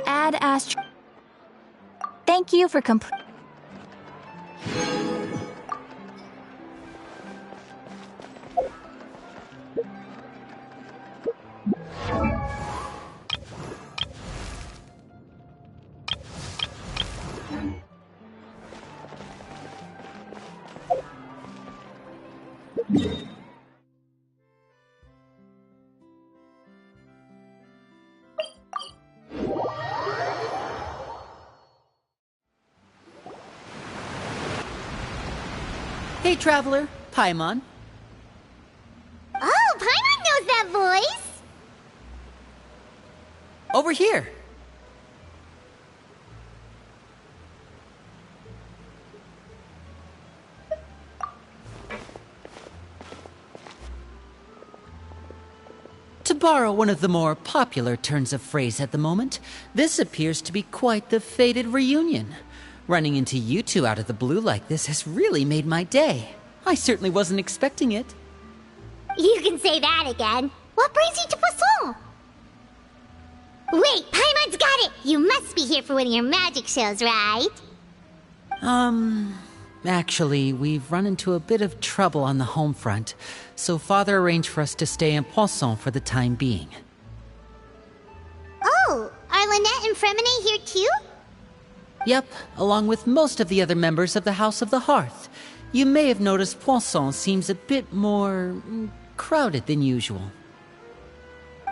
Add Astro. Thank you for complete. Hey, Traveler. Paimon. Oh, Paimon knows that voice! Over here. To borrow one of the more popular turns of phrase at the moment, this appears to be quite the fated reunion. Running into you two out of the blue like this has really made my day. I certainly wasn't expecting it. You can say that again. What brings you to Poisson? Wait, Paimon's got it! You must be here for one of your magic shows, right? Actually, we've run into a bit of trouble on the home front, so Father arranged for us to stay in Poisson for the time being. Oh, are Lynette and Fremine here too? Yep, along with most of the other members of the House of the Hearth. You may have noticed Poisson seems a bit more crowded than usual.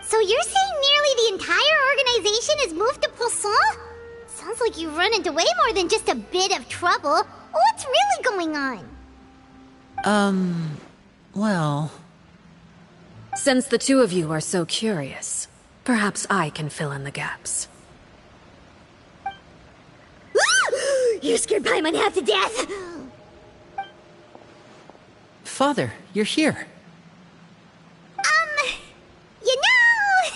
So you're saying nearly the entire organization has moved to Poisson? Sounds like you've run into way more than just a bit of trouble. What's really going on? Well... Since the two of you are so curious, perhaps I can fill in the gaps. You scared Paimon half to death! Father, you're here. You know...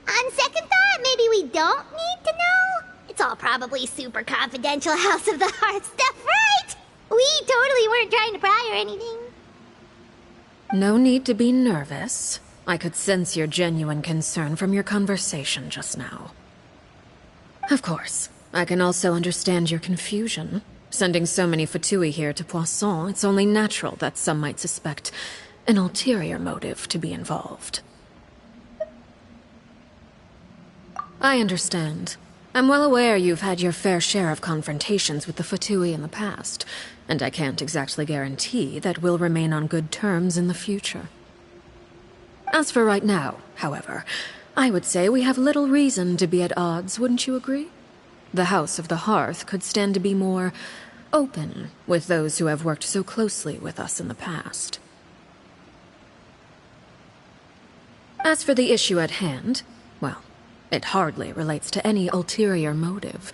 on second thought, maybe we don't need to know? It's all probably super confidential House of the Hearth stuff, right? We totally weren't trying to pry or anything. No need to be nervous. I could sense your genuine concern from your conversation just now. Of course, I can also understand your confusion. Sending so many Fatui here to Poisson, it's only natural that some might suspect an ulterior motive to be involved. I understand. I'm well aware you've had your fair share of confrontations with the Fatui in the past, and I can't exactly guarantee that we'll remain on good terms in the future. As for right now, however, I would say we have little reason to be at odds, wouldn't you agree? The House of the Hearth could stand to be more open with those who have worked so closely with us in the past. As for the issue at hand, well, it hardly relates to any ulterior motive.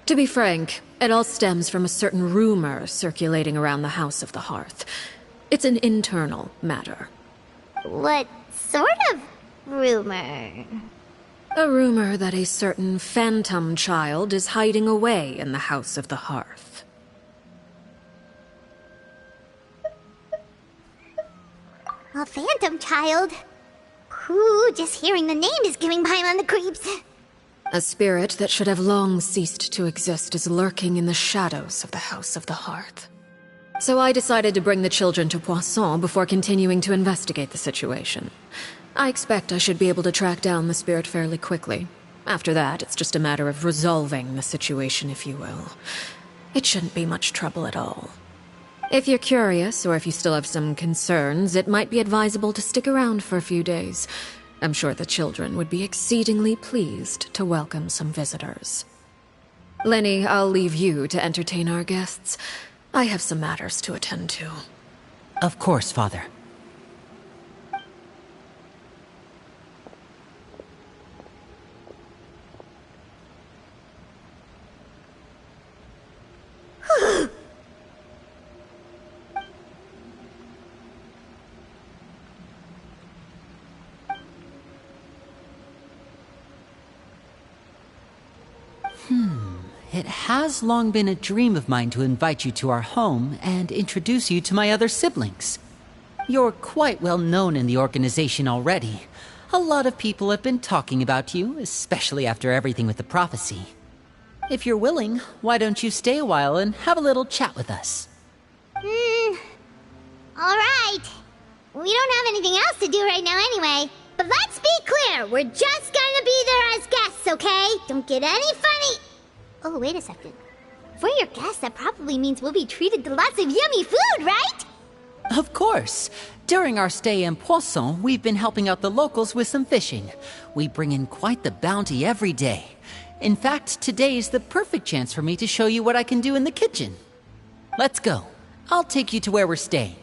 To be frank, it all stems from a certain rumor circulating around the House of the Hearth. It's an internal matter. What sort of rumor? A rumor that a certain phantom child is hiding away in the House of the Hearth. A phantom child? Ooh, just hearing the name is giving Paimon the creeps. A spirit that should have long ceased to exist is lurking in the shadows of the House of the Hearth. So I decided to bring the children to Poisson before continuing to investigate the situation. I expect I should be able to track down the spirit fairly quickly. After that, it's just a matter of resolving the situation, if you will. It shouldn't be much trouble at all. If you're curious, or if you still have some concerns, it might be advisable to stick around for a few days. I'm sure the children would be exceedingly pleased to welcome some visitors. Lenny, I'll leave you to entertain our guests. I have some matters to attend to. Of course, Father. It has long been a dream of mine to invite you to our home and introduce you to my other siblings. You're quite well known in the organization already. A lot of people have been talking about you, especially after everything with the prophecy. If you're willing, why don't you stay a while and have a little chat with us? Alright. We don't have anything else to do right now anyway. But let's be clear, we're just gonna be there as guests, okay? Don't get any funny... Oh, wait a second. For your guests, that probably means we'll be treated to lots of yummy food, right? Of course. During our stay in Poisson, we've been helping out the locals with some fishing. We bring in quite the bounty every day. In fact, today's the perfect chance for me to show you what I can do in the kitchen. Let's go. I'll take you to where we're staying.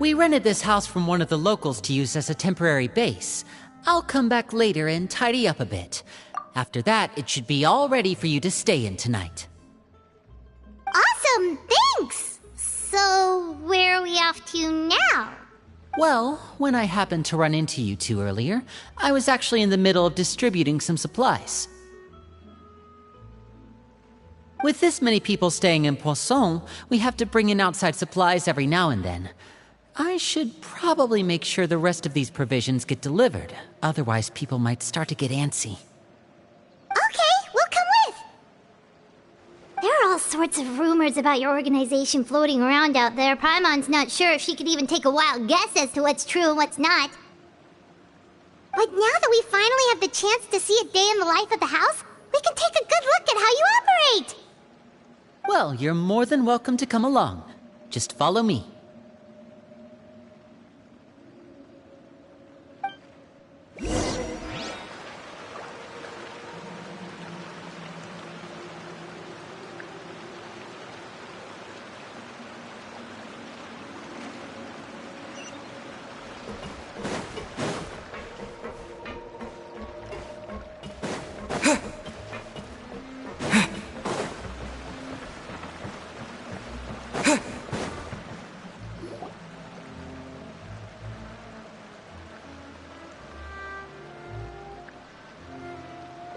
We rented this house from one of the locals to use as a temporary base. I'll come back later and tidy up a bit. After that, it should be all ready for you to stay in tonight. Awesome, thanks! So, where are we off to now? Well, when I happened to run into you two earlier, I was actually in the middle of distributing some supplies. With this many people staying in Poisson, we have to bring in outside supplies every now and then. I should probably make sure the rest of these provisions get delivered, otherwise people might start to get antsy. Okay, we'll come with! There are all sorts of rumors about your organization floating around out there. Paimon's not sure if she could even take a wild guess as to what's true and what's not. But now that we finally have the chance to see a day in the life of the house, we can take a good look at how you operate! Well, you're more than welcome to come along. Just follow me.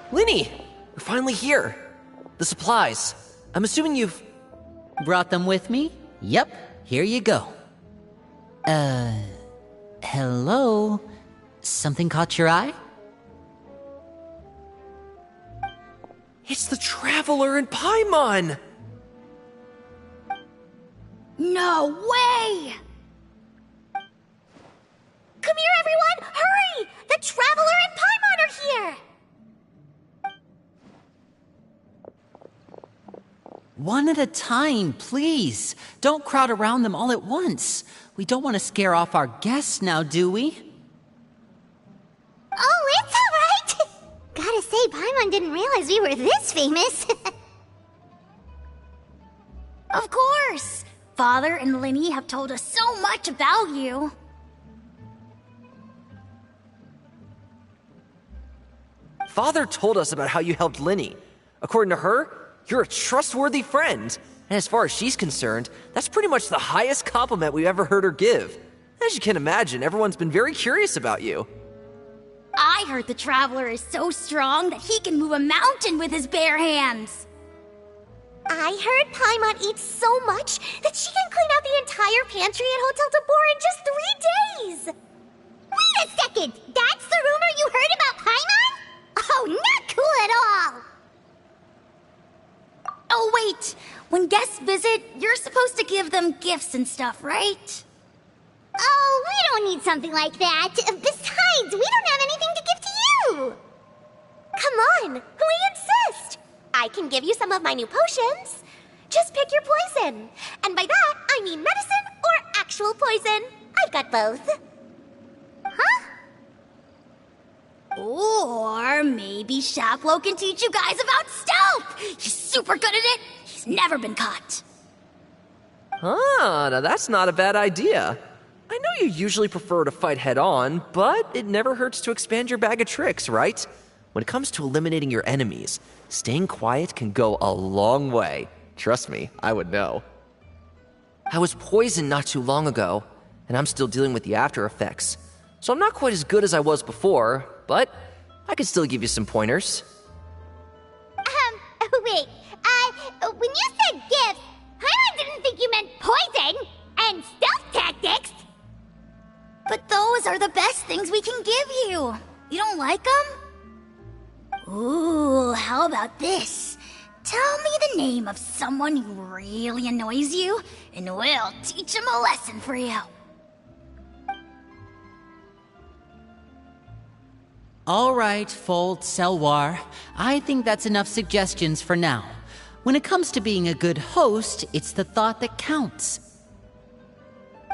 Linny! We're finally here. The supplies. I'm assuming you've... Brought them with me? Yep, here you go. Hello? Something caught your eye? It's the Traveler and Paimon! No way! Come here, everyone! Hurry! The Traveler and Paimon are here! One at a time, please. Don't crowd around them all at once. We don't want to scare off our guests now, do we? Oh, it's all right! Gotta say, Paimon didn't realize we were this famous. Of course! Father and Linny have told us so much about you. Father told us about how you helped Linny. According to her, you're a trustworthy friend. And as far as she's concerned, that's pretty much the highest compliment we've ever heard her give. As you can imagine, everyone's been very curious about you. I heard the Traveler is so strong that he can move a mountain with his bare hands. I heard Paimon eats so much that she can clean out the entire pantry at Hotel de Boer in just 3 days! Wait a second! That's the rumor you heard about Paimon? Oh, not cool at all! Oh, wait! When guests visit, you're supposed to give them gifts and stuff, right? Oh, we don't need something like that. Besides, we don't have anything to give to you! Come on, we insist! I can give you some of my new potions. Just pick your poison. And by that, I mean medicine or actual poison. I've got both. Huh? Or maybe Shaplo can teach you guys about stealth! He's super good at it! He's never been caught! Ah, now that's not a bad idea. I know you usually prefer to fight head-on, but it never hurts to expand your bag of tricks, right? When it comes to eliminating your enemies, staying quiet can go a long way. Trust me, I would know. I was poisoned not too long ago, and I'm still dealing with the after effects. So I'm not quite as good as I was before, but I could still give you some pointers. Wait, when you said gifts, Paimon didn't think you meant poison and stealth tactics. But those are the best things we can give you. You don't like them? Ooh, how about this? Tell me the name of someone who really annoys you, and we'll teach him a lesson for you. All right, Fold, Selwar. I think that's enough suggestions for now. When it comes to being a good host, it's the thought that counts.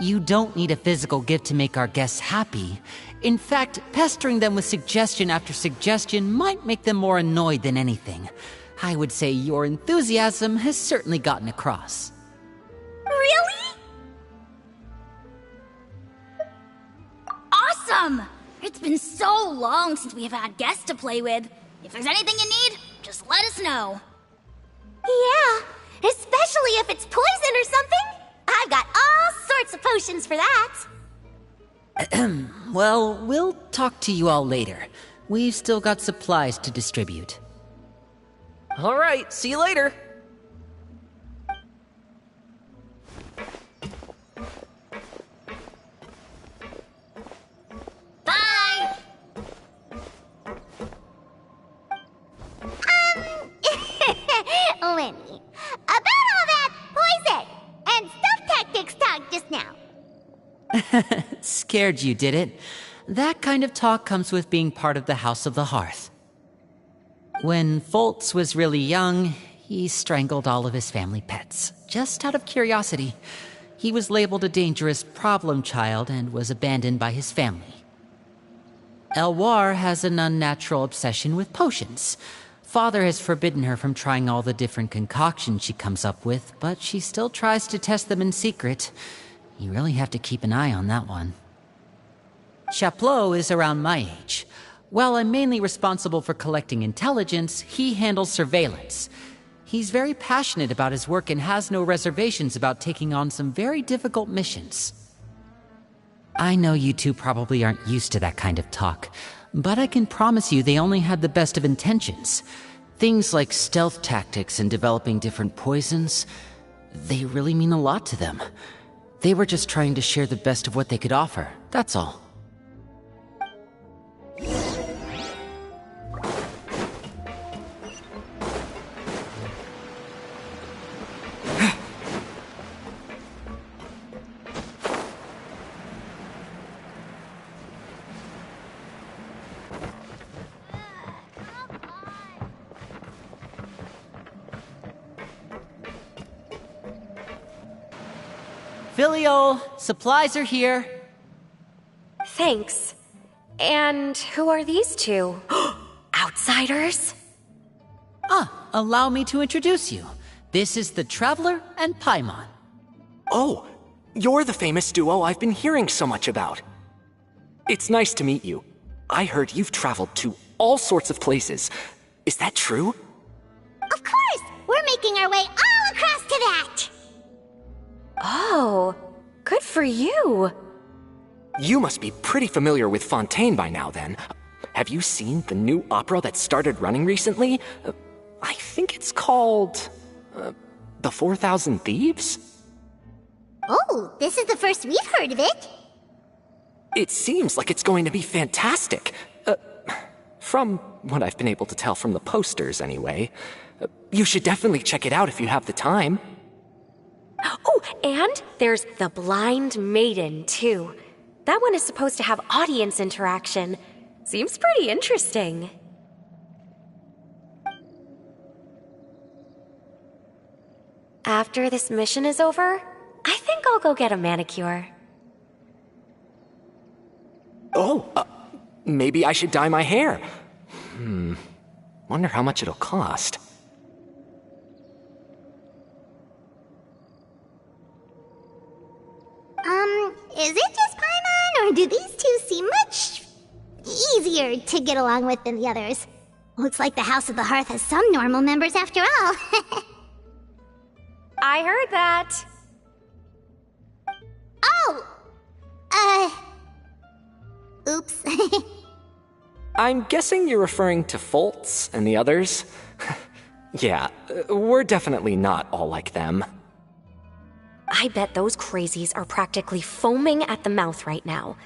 You don't need a physical gift to make our guests happy. In fact, pestering them with suggestion after suggestion might make them more annoyed than anything. I would say your enthusiasm has certainly gotten across. Really? Awesome! It's been so long since we have had guests to play with. If there's anything you need, just let us know. Yeah, especially if it's poison or something. I've got all sorts of potions for that. Well, we'll talk to you all later. We've still got supplies to distribute. All right, see you later. Bye! Lenny, about all that poison and stuff tactics talk just now. Scared you, did it? That kind of talk comes with being part of the House of the Hearth. When Foltz was really young, he strangled all of his family pets, just out of curiosity. He was labeled a dangerous problem child and was abandoned by his family. Elwar has an unnatural obsession with potions. Father has forbidden her from trying all the different concoctions she comes up with, but she still tries to test them in secret. You really have to keep an eye on that one. Chaplot is around my age. While I'm mainly responsible for collecting intelligence, he handles surveillance. He's very passionate about his work and has no reservations about taking on some very difficult missions. I know you two probably aren't used to that kind of talk, but I can promise you they only had the best of intentions. Things like stealth tactics and developing different poisons, they really mean a lot to them. They were just trying to share the best of what they could offer, that's all. Filial, supplies are here. Thanks. And who are these two? Outsiders? Allow me to introduce you. This is the Traveler and Paimon. Oh, you're the famous duo I've been hearing so much about. It's nice to meet you. I heard you've traveled to all sorts of places. Is that true? Of course! We're making our way all across to that! Oh, good for you. You must be pretty familiar with Fontaine by now, then. Have you seen the new opera that started running recently? I think it's called... The 4,000 Thieves? Oh, this is the first we've heard of it. It seems like it's going to be fantastic. From what I've been able to tell from the posters, anyway. You should definitely check it out if you have the time. Oh, and there's The Blind Maiden, too. That one is supposed to have audience interaction. Seems pretty interesting. After this mission is over, I think I'll go get a manicure. Oh, maybe I should dye my hair. Wonder how much it'll cost. Is it just Paimon, or do these two seem much easier to get along with than the others? Looks like the House of the Hearth has some normal members after all. I heard that. Oops. I'm guessing you're referring to Foltz and the others? Yeah, we're definitely not all like them. I bet those crazies are practically foaming at the mouth right now.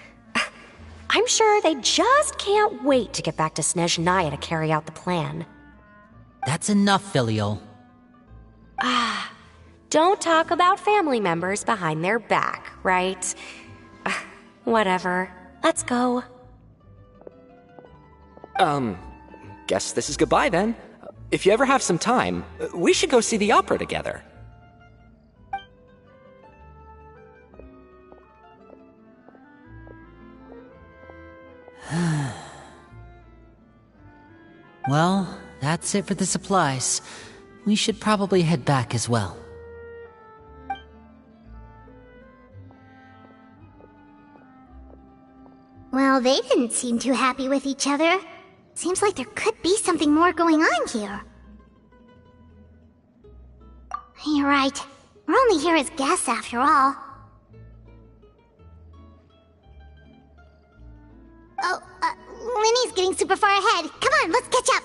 I'm sure they just can't wait to get back to Snezhnaya to carry out the plan. That's enough, Filial. Don't talk about family members behind their back, right? Whatever. Let's go. Guess this is goodbye then. If you ever have some time, we should go see the opera together. Well, that's it for the supplies. We should probably head back as well. Well, they didn't seem too happy with each other. Seems like there could be something more going on here. You're right. We're only here as guests after all. Oh, Linny's getting super far ahead. Come on, let's catch up.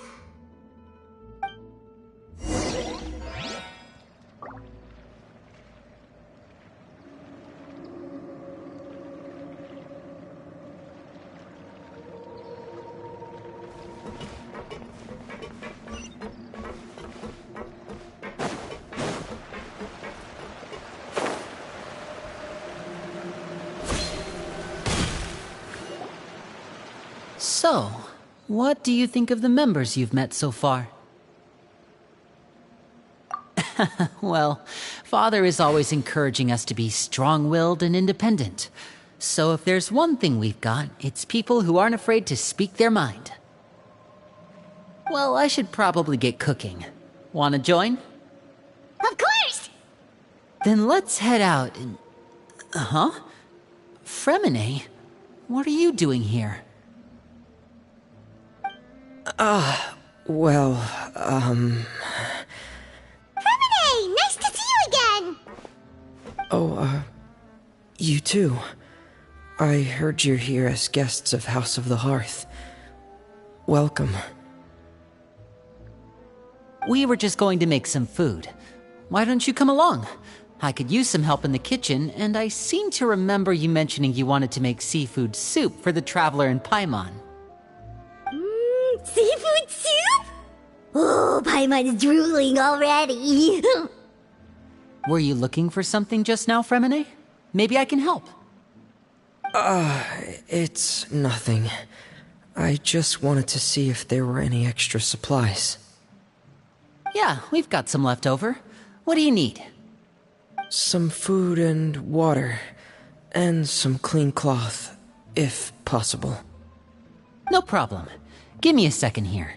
So, what do you think of the members you've met so far? Well, Father is always encouraging us to be strong-willed and independent. So if there's one thing we've got, it's people who aren't afraid to speak their mind. Well, I should probably get cooking. Wanna join? Of course! Then let's head out and... Huh? Fremine? What are you doing here? Well, Fremine! Nice to see you again! you too. I heard you're here as guests of House of the Hearth. Welcome. We were just going to make some food. Why don't you come along? I could use some help in the kitchen, and I seem to remember you mentioning you wanted to make seafood soup for the traveler in Paimon. Seafood soup? Oh, Paimon is drooling already. Were you looking for something just now, Fremine? Maybe I can help. It's nothing. I just wanted to see if there were any extra supplies. Yeah, we've got some left over. What do you need? Some food and water, and some clean cloth, if possible. No problem. Give me a second here.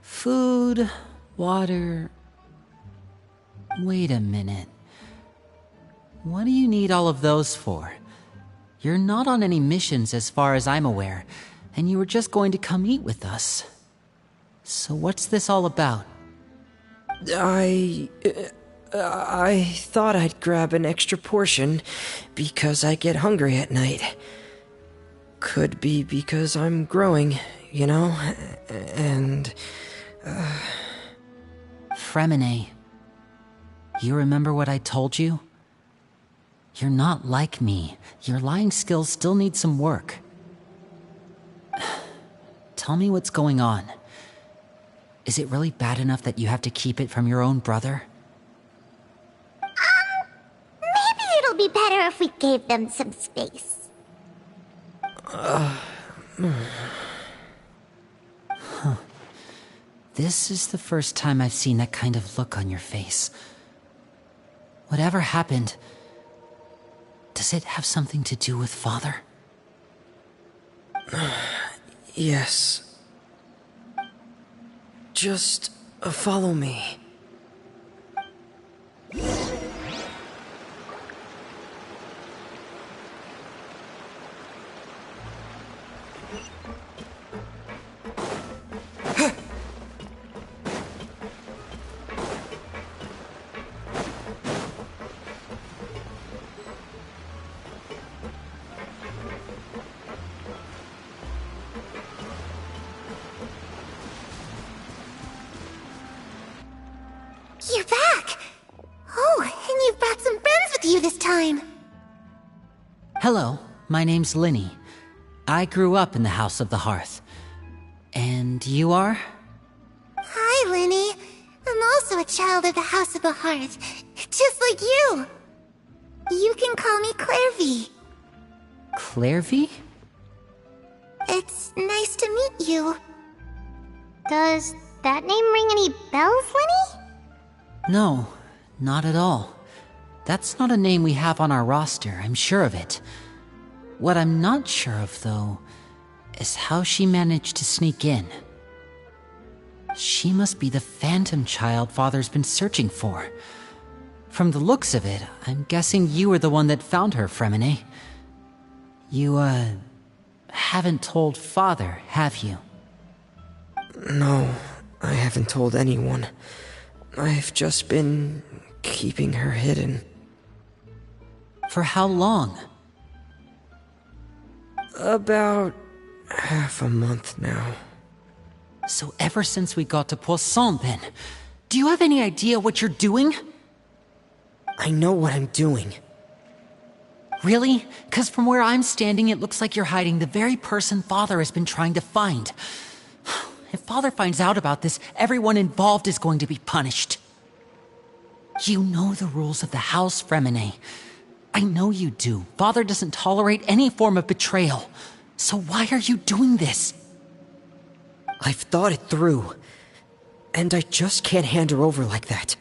Food, water... Wait a minute. What do you need all of those for? You're not on any missions as far as I'm aware, and you were just going to come eat with us. So what's this all about? I thought I'd grab an extra portion because I get hungry at night. Could be because I'm growing, you know, and... Fremine, you remember what I told you? You're not like me. Your lying skills still need some work. Tell me what's going on. Is it really bad enough that you have to keep it from your own brother? Maybe it'll be better if we gave them some space. This is the first time I've seen that kind of look on your face. Whatever happened, does it have something to do with Father? Yes. Just follow me. You're back! Oh, and you've brought some friends with you this time. Hello, my name's Linny. I grew up in the House of the Hearth. And you are? Hi, Linny. I'm also a child of the House of the Hearth, just like you. You can call me Clairvy. Clairvy? It's nice to meet you. Does that name ring any bells, Linny? No, not at all. That's not a name we have on our roster, I'm sure of it. What I'm not sure of, though, is how she managed to sneak in. She must be the phantom child Father's been searching for. From the looks of it, I'm guessing you were the one that found her, Fremine. You, haven't told Father, have you? No, I haven't told anyone. I've just been keeping her hidden. For how long? About half a month now. So ever since we got to Poisson, then. Do you have any idea what you're doing? I know what I'm doing. Really? 'Cause from where I'm standing, it looks like you're hiding the very person Father has been trying to find. If Father finds out about this, everyone involved is going to be punished. You know the rules of the house, Fremine. I know you do. Father doesn't tolerate any form of betrayal. So why are you doing this? I've thought it through. And I just can't hand her over like that.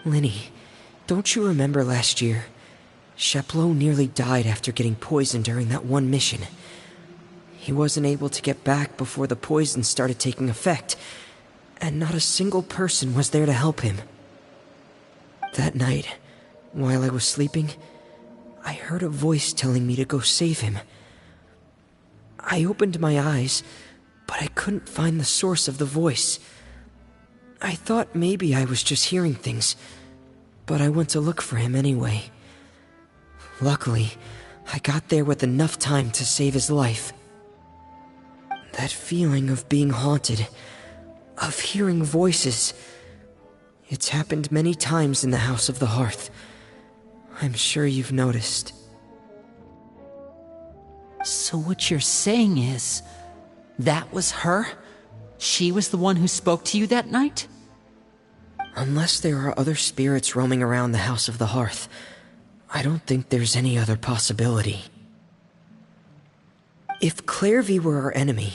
Linny, don't you remember last year? Sheplo nearly died after getting poisoned during that one mission. He wasn't able to get back before the poison started taking effect, and not a single person was there to help him. That night, while I was sleeping, I heard a voice telling me to go save him. I opened my eyes, but I couldn't find the source of the voice. I thought maybe I was just hearing things, but I went to look for him anyway. Luckily, I got there with enough time to save his life. That feeling of being haunted, of hearing voices, it's happened many times in the House of the Hearth. I'm sure you've noticed. So what you're saying is, that was her? She was the one who spoke to you that night? Unless there are other spirits roaming around the House of the Hearth, I don't think there's any other possibility. If Clairvy were our enemy,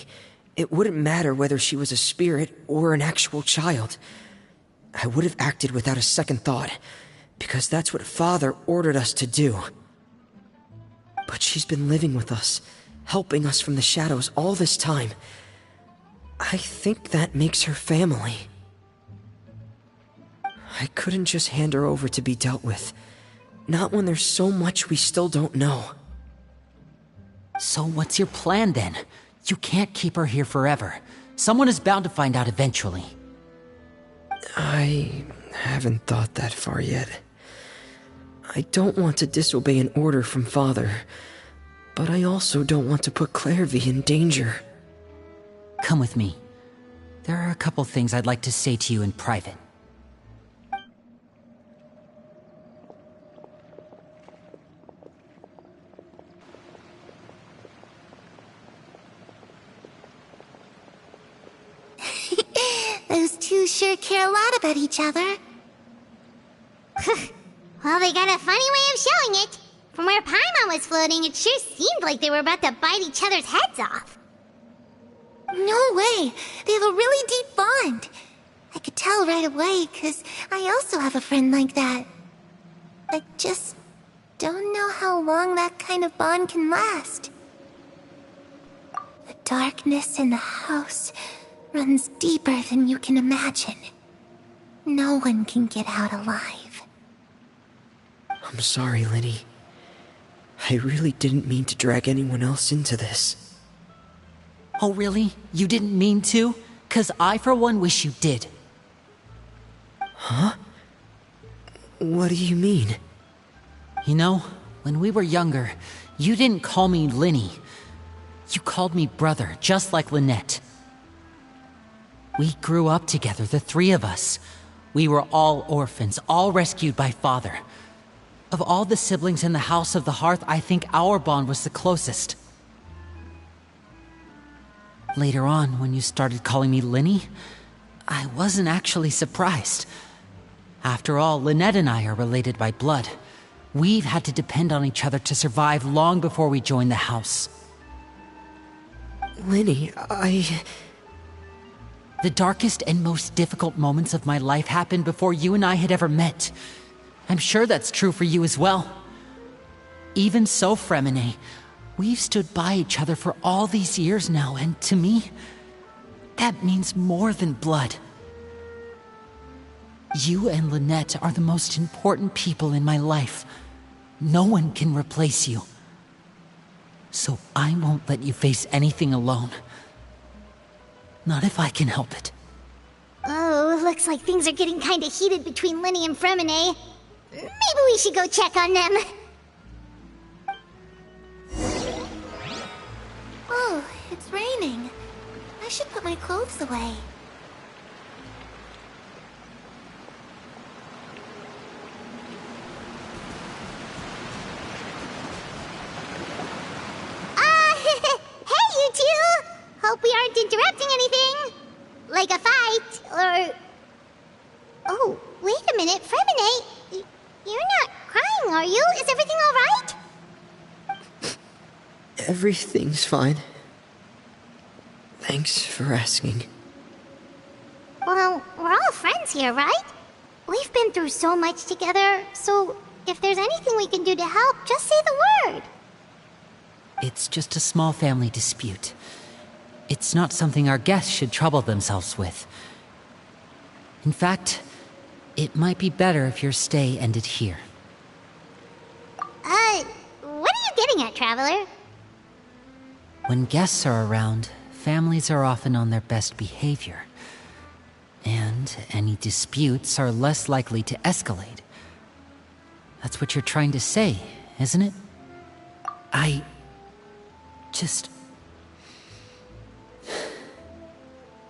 it wouldn't matter whether she was a spirit or an actual child. I would have acted without a second thought, because that's what Father ordered us to do. But she's been living with us, helping us from the shadows all this time. I think that makes her family. I couldn't just hand her over to be dealt with. Not when there's so much we still don't know. So what's your plan then? You can't keep her here forever. Someone is bound to find out eventually. I haven't thought that far yet. I don't want to disobey an order from Father, but I also don't want to put Clairvy in danger. Come with me. There are a couple things I'd like to say to you in private. Those two sure care a lot about each other. Well, they got a funny way of showing it. From where Paimon was floating, it sure seemed like they were about to bite each other's heads off. No way! They have a really deep bond. I could tell right away, 'cause I also have a friend like that. I just don't know how long that kind of bond can last. The darkness in the house runs deeper than you can imagine. No one can get out alive. I'm sorry, Linny. I really didn't mean to drag anyone else into this. Oh really? You didn't mean to? 'Cause I for one wish you did. Huh? What do you mean? You know, when we were younger, you didn't call me Linny. You called me brother, just like Lynette. We grew up together, the three of us. We were all orphans, all rescued by Father. Of all the siblings in the House of the Hearth, I think our bond was the closest. Later on, when you started calling me Linny, I wasn't actually surprised. After all, Lynette and I are related by blood. We've had to depend on each other to survive long before we joined the house. Linny, The darkest and most difficult moments of my life happened before you and I had ever met. I'm sure that's true for you as well. Even so, Fremine, we've stood by each other for all these years now, and to me, that means more than blood. You and Lynette are the most important people in my life. No one can replace you. So I won't let you face anything alone. Not if I can help it. Oh, looks like things are getting kinda heated between Lenny and Fremine. Maybe we should go check on them. Oh, it's raining. I should put my clothes away. Hey, you two! Hope we aren't interrupting anything. Like a fight, or... Oh, wait a minute, Fremine. You're not crying, are you? Is everything alright? Everything's fine. Thanks for asking. Well, we're all friends here, right? We've been through so much together, so if there's anything we can do to help, just say the word. It's just a small family dispute. It's not something our guests should trouble themselves with. In fact, it might be better if your stay ended here. What are you getting at, Traveler? When guests are around, families are often on their best behavior. And any disputes are less likely to escalate. That's what you're trying to say, isn't it? I... just...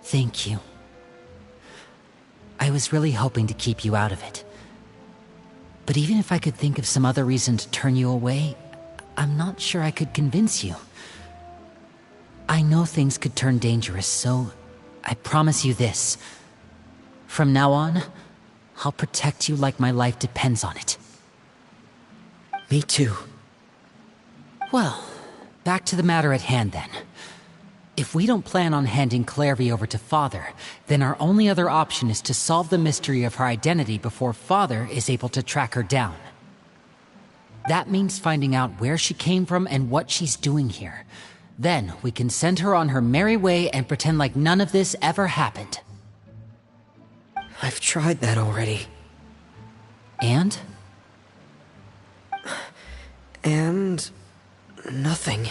Thank you. I was really hoping to keep you out of it. But even if I could think of some other reason to turn you away, I'm not sure I could convince you. I know things could turn dangerous, so I promise you this. From now on, I'll protect you like my life depends on it. Me too. Well, back to the matter at hand then. If we don't plan on handing Clairvy over to Father, then our only other option is to solve the mystery of her identity before Father is able to track her down. That means finding out where she came from and what she's doing here. Then we can send her on her merry way and pretend like none of this ever happened. I've tried that already. And? And... nothing.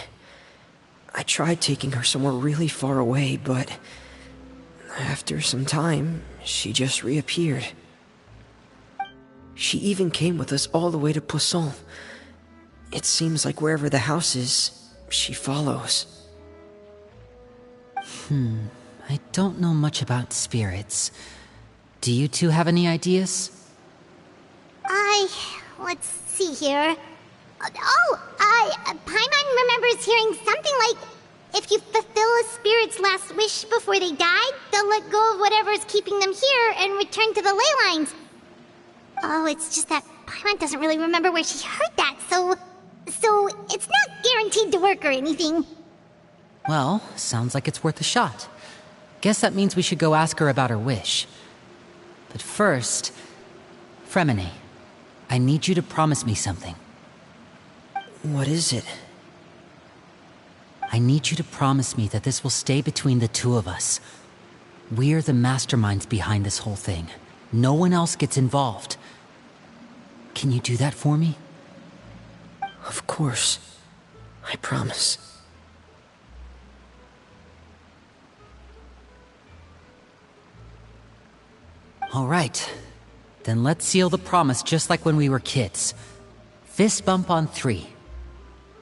I tried taking her somewhere really far away, but... after some time, she just reappeared. She even came with us all the way to Poisson. It seems like wherever the house is, she follows. I don't know much about spirits. Do you two have any ideas? Let's see here. Paimon remembers hearing something like, if you fulfill a spirit's last wish before they died, they'll let go of whatever's keeping them here and return to the ley lines. Oh, it's just that Paimon doesn't really remember where she heard that, so it's not guaranteed to work or anything. Well, sounds like it's worth a shot. Guess that means we should go ask her about her wish. But first, Fremine, I need you to promise me something. What is it? I need you to promise me that this will stay between the two of us. We're the masterminds behind this whole thing. No one else gets involved. Can you do that for me? Of course. I promise. All right. Then let's seal the promise just like when we were kids. Fist bump on 3.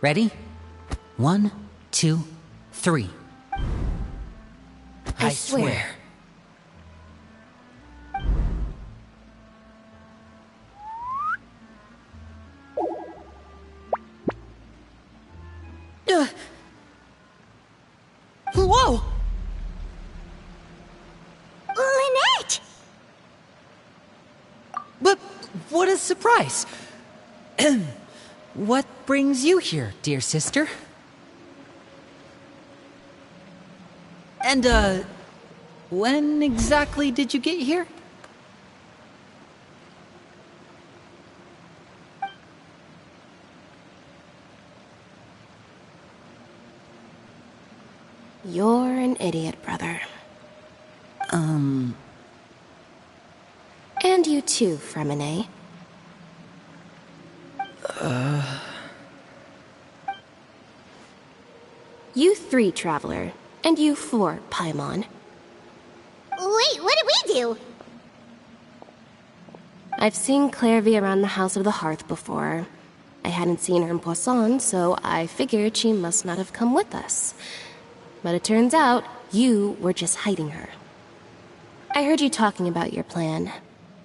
Ready? 1, 2, 3. I swear. Whoa! Lynette! But what a surprise! What brings you here, dear sister? And, when exactly did you get here? You're an idiot, brother. And you too, Fremine. You 3, Traveler. And you 4, Paimon. you? I've seen Clairvy around the House of the Hearth before. I hadn't seen her in Poisson, so I figured she must not have come with us. But it turns out you were just hiding her. I heard you talking about your plan.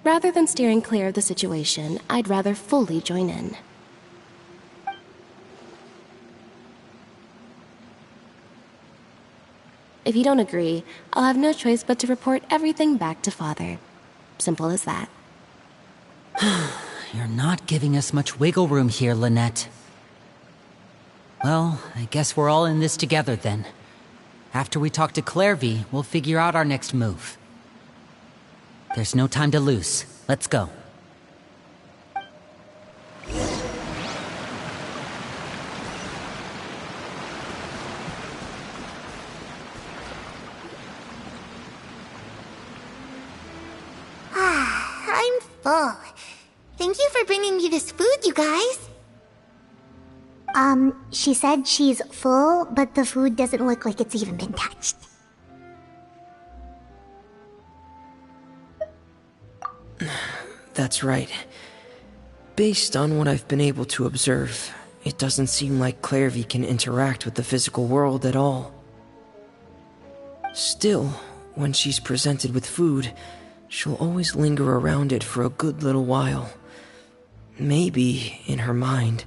Rather than steering clear of the situation, I'd rather fully join in. If you don't agree, I'll have no choice but to report everything back to Father. Simple as that. You're not giving us much wiggle room here, Lynette. Well, I guess we're all in this together then. After we talk to Clairvy, we'll figure out our next move. There's no time to lose. Let's go. I'm full. Thank you for bringing me this food, you guys. She said she's full, but the food doesn't look like it's even been touched. That's right. Based on what I've been able to observe, it doesn't seem like Clairvy can interact with the physical world at all. Still, when she's presented with food, she'll always linger around it for a good little while. Maybe, in her mind,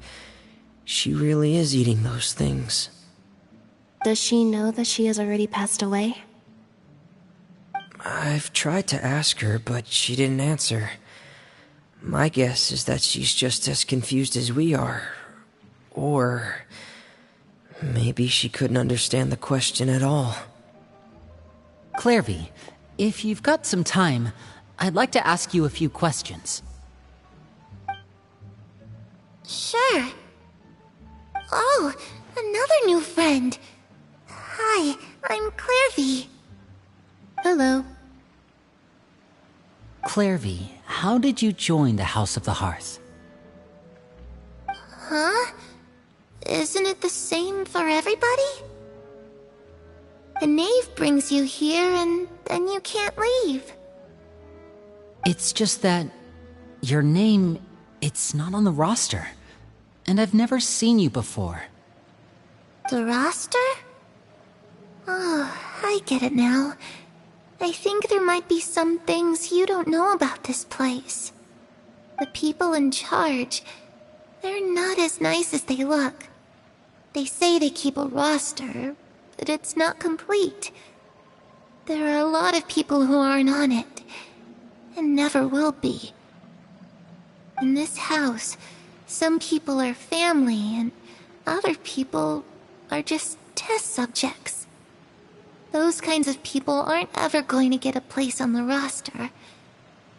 she really is eating those things. Does she know that she has already passed away? I've tried to ask her, but she didn't answer. My guess is that she's just as confused as we are. Or maybe she couldn't understand the question at all. Clairvy, if you've got some time, I'd like to ask you a few questions. Sure. Oh, another new friend. Hi, I'm Clairvy. Hello. Clairvy, how did you join the House of the Hearth? Huh? Isn't it the same for everybody? The knave brings you here and then you can't leave. It's just that your name, it's not on the roster. And I've never seen you before. The roster? Oh, I get it now. I think there might be some things you don't know about this place. The people in charge, they're not as nice as they look. They say they keep a roster, but it's not complete. There are a lot of people who aren't on it, and never will be. In this house, some people are family, and other people are just test subjects. Those kinds of people aren't ever going to get a place on the roster,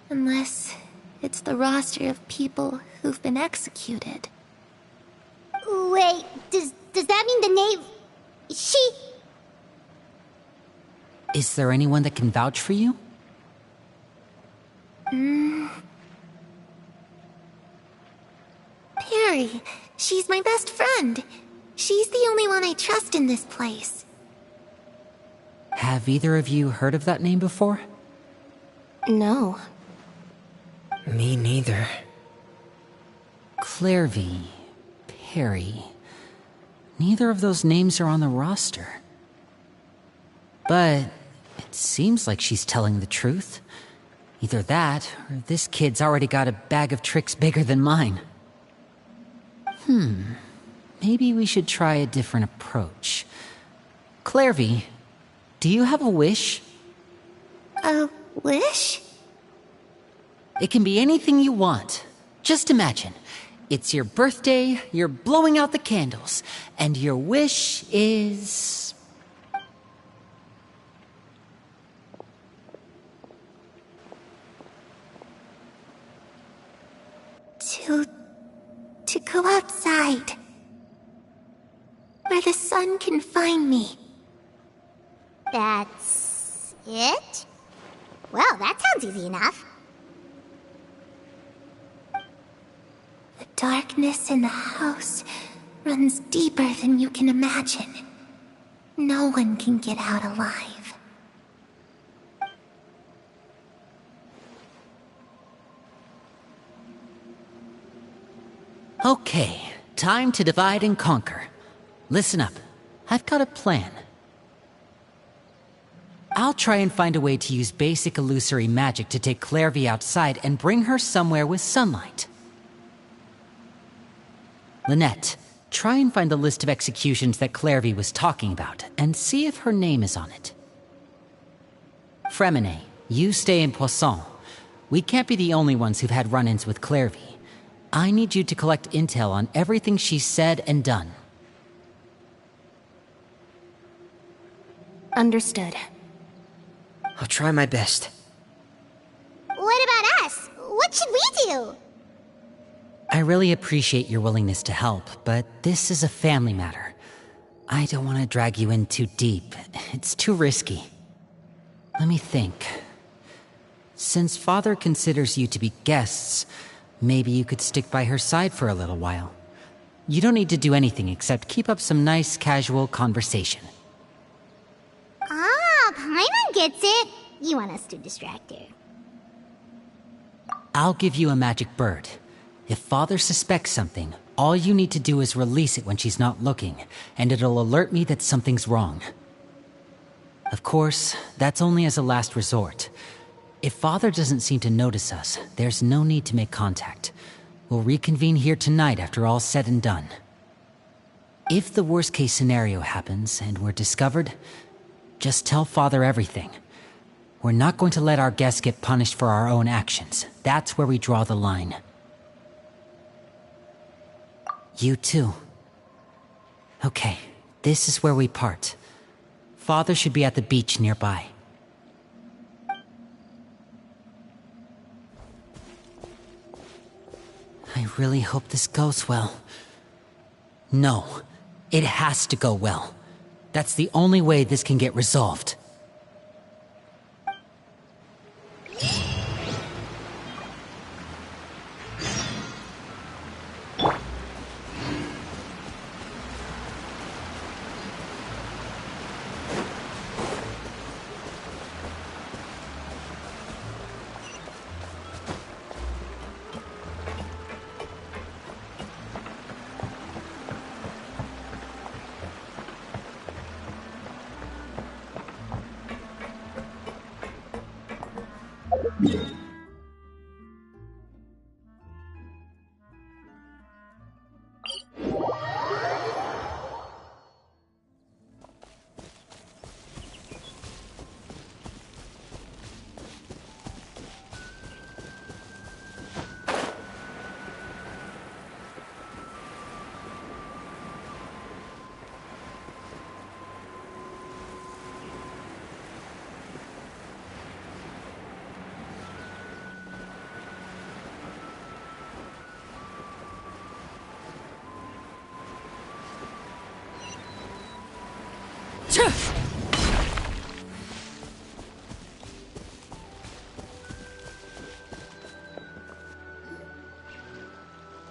unless it's the roster of people who've been executed. Wait, does that mean the knave... She... Is there anyone that can vouch for you? Perry, she's my best friend. She's the only one I trust in this place. Have either of you heard of that name before? No. Me neither. Clairvy, Perry. Neither of those names are on the roster. But it seems like she's telling the truth. Either that, or this kid's already got a bag of tricks bigger than mine. Maybe we should try a different approach. Clairvy, do you have a wish? A wish? It can be anything you want. Just imagine. It's your birthday, you're blowing out the candles, and your wish is... To go outside. Where the sun can find me. That's... it? Well, that sounds easy enough. The darkness in the house runs deeper than you can imagine. No one can get out alive. Okay, time to divide and conquer. Listen up. I've got a plan. I'll try and find a way to use basic illusory magic to take Clairvy outside and bring her somewhere with sunlight. Lynette, try and find the list of executions that Clairvy was talking about, and see if her name is on it. Fremine, you stay in Poisson. We can't be the only ones who've had run-ins with Clairvy. I need you to collect intel on everything she's said and done. Understood. I'll try my best. What about us? What should we do? I really appreciate your willingness to help, but this is a family matter. I don't want to drag you in too deep. It's too risky. Let me think. Since Father considers you to be guests, maybe you could stick by her side for a little while. You don't need to do anything except keep up some nice, casual conversation. Ah, Paimon gets it. You want us to distract her. I'll give you a magic bird. If Father suspects something, all you need to do is release it when she's not looking, and it'll alert me that something's wrong. Of course, that's only as a last resort. If Father doesn't seem to notice us, there's no need to make contact. We'll reconvene here tonight after all's said and done. If the worst-case scenario happens and we're discovered, just tell Father everything. We're not going to let our guests get punished for our own actions. That's where we draw the line. You too. Okay, this is where we part. Father should be at the beach nearby. I really hope this goes well. No, it has to go well. That's the only way this can get resolved.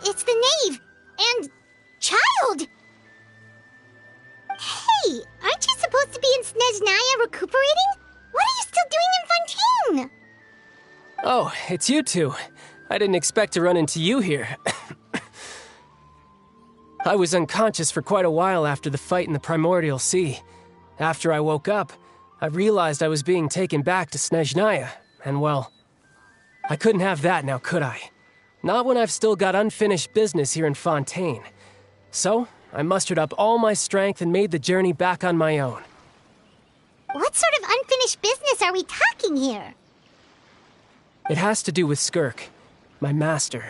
It's the knave! And... child! Hey, aren't you supposed to be in Snezhnaya recuperating? What are you still doing in Fontaine? Oh, it's you two. I didn't expect to run into you here. I was unconscious for quite a while after the fight in the Primordial Sea. After I woke up, I realized I was being taken back to Snezhnaya, and well, I couldn't have that now, could I? Not when I've still got unfinished business here in Fontaine. So, I mustered up all my strength and made the journey back on my own. What sort of unfinished business are we talking here? It has to do with Skirk, my master.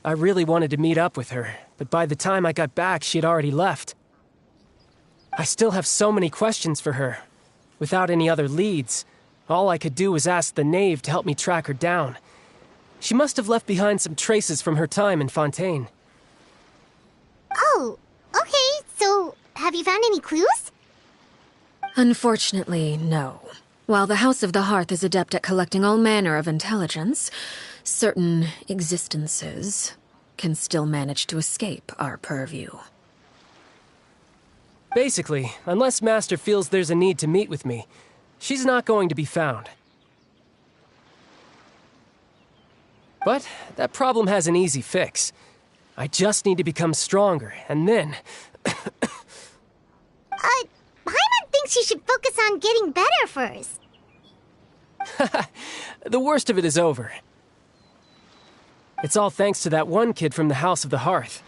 I really wanted to meet up with her, but by the time I got back, she had already left. I still have so many questions for her. Without any other leads, all I could do was ask the knave to help me track her down. She must have left behind some traces from her time in Fontaine. Oh, okay, so have you found any clues? Unfortunately, no. While the House of the Hearth is adept at collecting all manner of intelligence, certain existences can still manage to escape our purview. Basically, unless Master feels there's a need to meet with me, she's not going to be found. But that problem has an easy fix. I just need to become stronger, and then... Paimon thinks you should focus on getting better first. The worst of it is over. It's all thanks to that one kid from the House of the Hearth.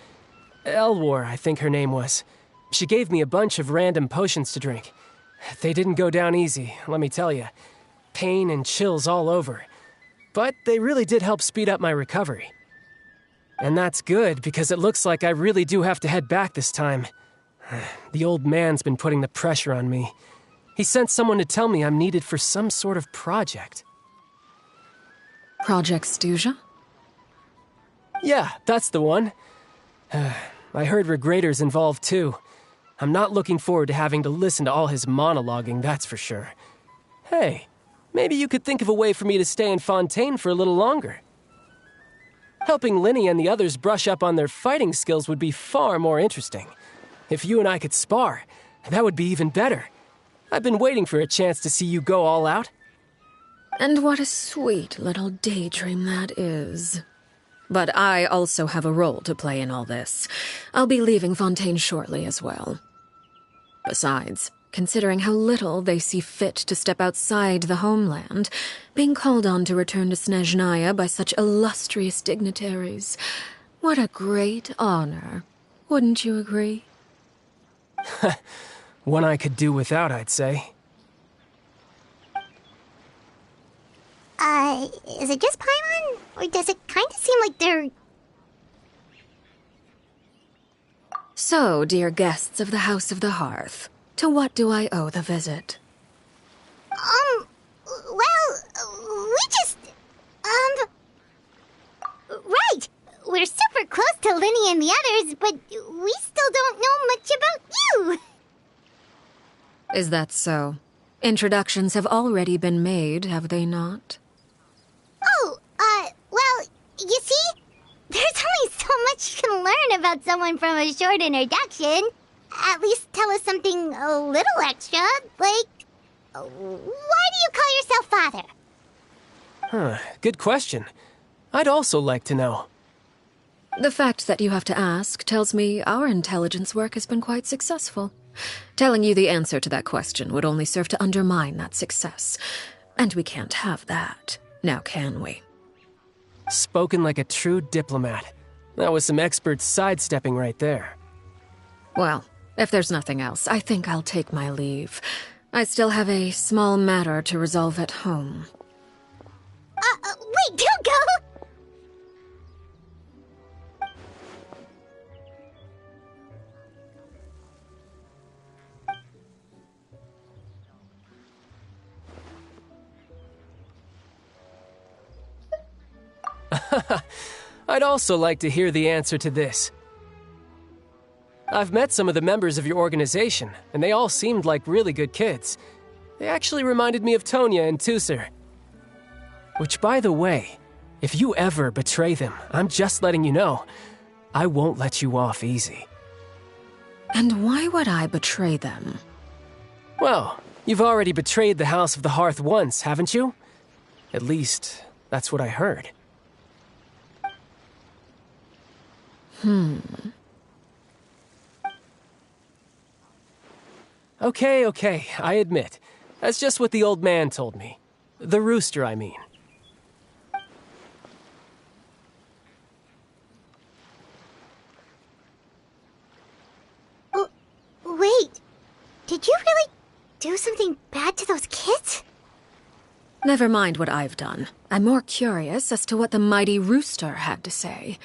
Elwar, I think her name was. She gave me a bunch of random potions to drink. They didn't go down easy, let me tell you. Pain and chills all over. But they really did help speed up my recovery. And that's good, because it looks like I really do have to head back this time. The old man's been putting the pressure on me. He sent someone to tell me I'm needed for some sort of project. Project Stuja? Yeah, that's the one. I heard Regrader's involved too. I'm not looking forward to having to listen to all his monologuing, that's for sure. Hey, maybe you could think of a way for me to stay in Fontaine for a little longer. Helping Linny and the others brush up on their fighting skills would be far more interesting. If you and I could spar, that would be even better. I've been waiting for a chance to see you go all out. And what a sweet little daydream that is. But I also have a role to play in all this. I'll be leaving Fontaine shortly as well. Besides, considering how little they see fit to step outside the homeland, being called on to return to Snezhnaya by such illustrious dignitaries, what a great honor. Wouldn't you agree? One I could do without, I'd say. Is it just Paimon? Or does it kind of seem like they're... So, dear guests of the House of the Hearth, to what do I owe the visit? we just... Right! We're super close to Linny and the others, but we still don't know much about you! Is that so? Introductions have already been made, have they not? Well, you see, there's only so much you can learn about someone from a short introduction. At least tell us something a little extra, like, why do you call yourself father? Good question. I'd also like to know. The fact that you have to ask tells me our intelligence work has been quite successful. Telling you the answer to that question would only serve to undermine that success. And we can't have that, now can we? Spoken like a true diplomat. That was some expert sidestepping right there. Well, if there's nothing else, I think I'll take my leave. I still have a small matter to resolve at home. Wait, don't go! I'd also like to hear the answer to this. I've met some of the members of your organization, and they all seemed like really good kids. They actually reminded me of Tonya and Tusser. Which, by the way, if you ever betray them, I'm just letting you know, I won't let you off easy. And why would I betray them? Well, you've already betrayed the House of the Hearth once, haven't you? At least, that's what I heard. Okay, I admit. That's just what the old man told me. The rooster, I mean. Wait, did you really do something bad to those kids? Never mind what I've done. I'm more curious as to what the mighty rooster had to say.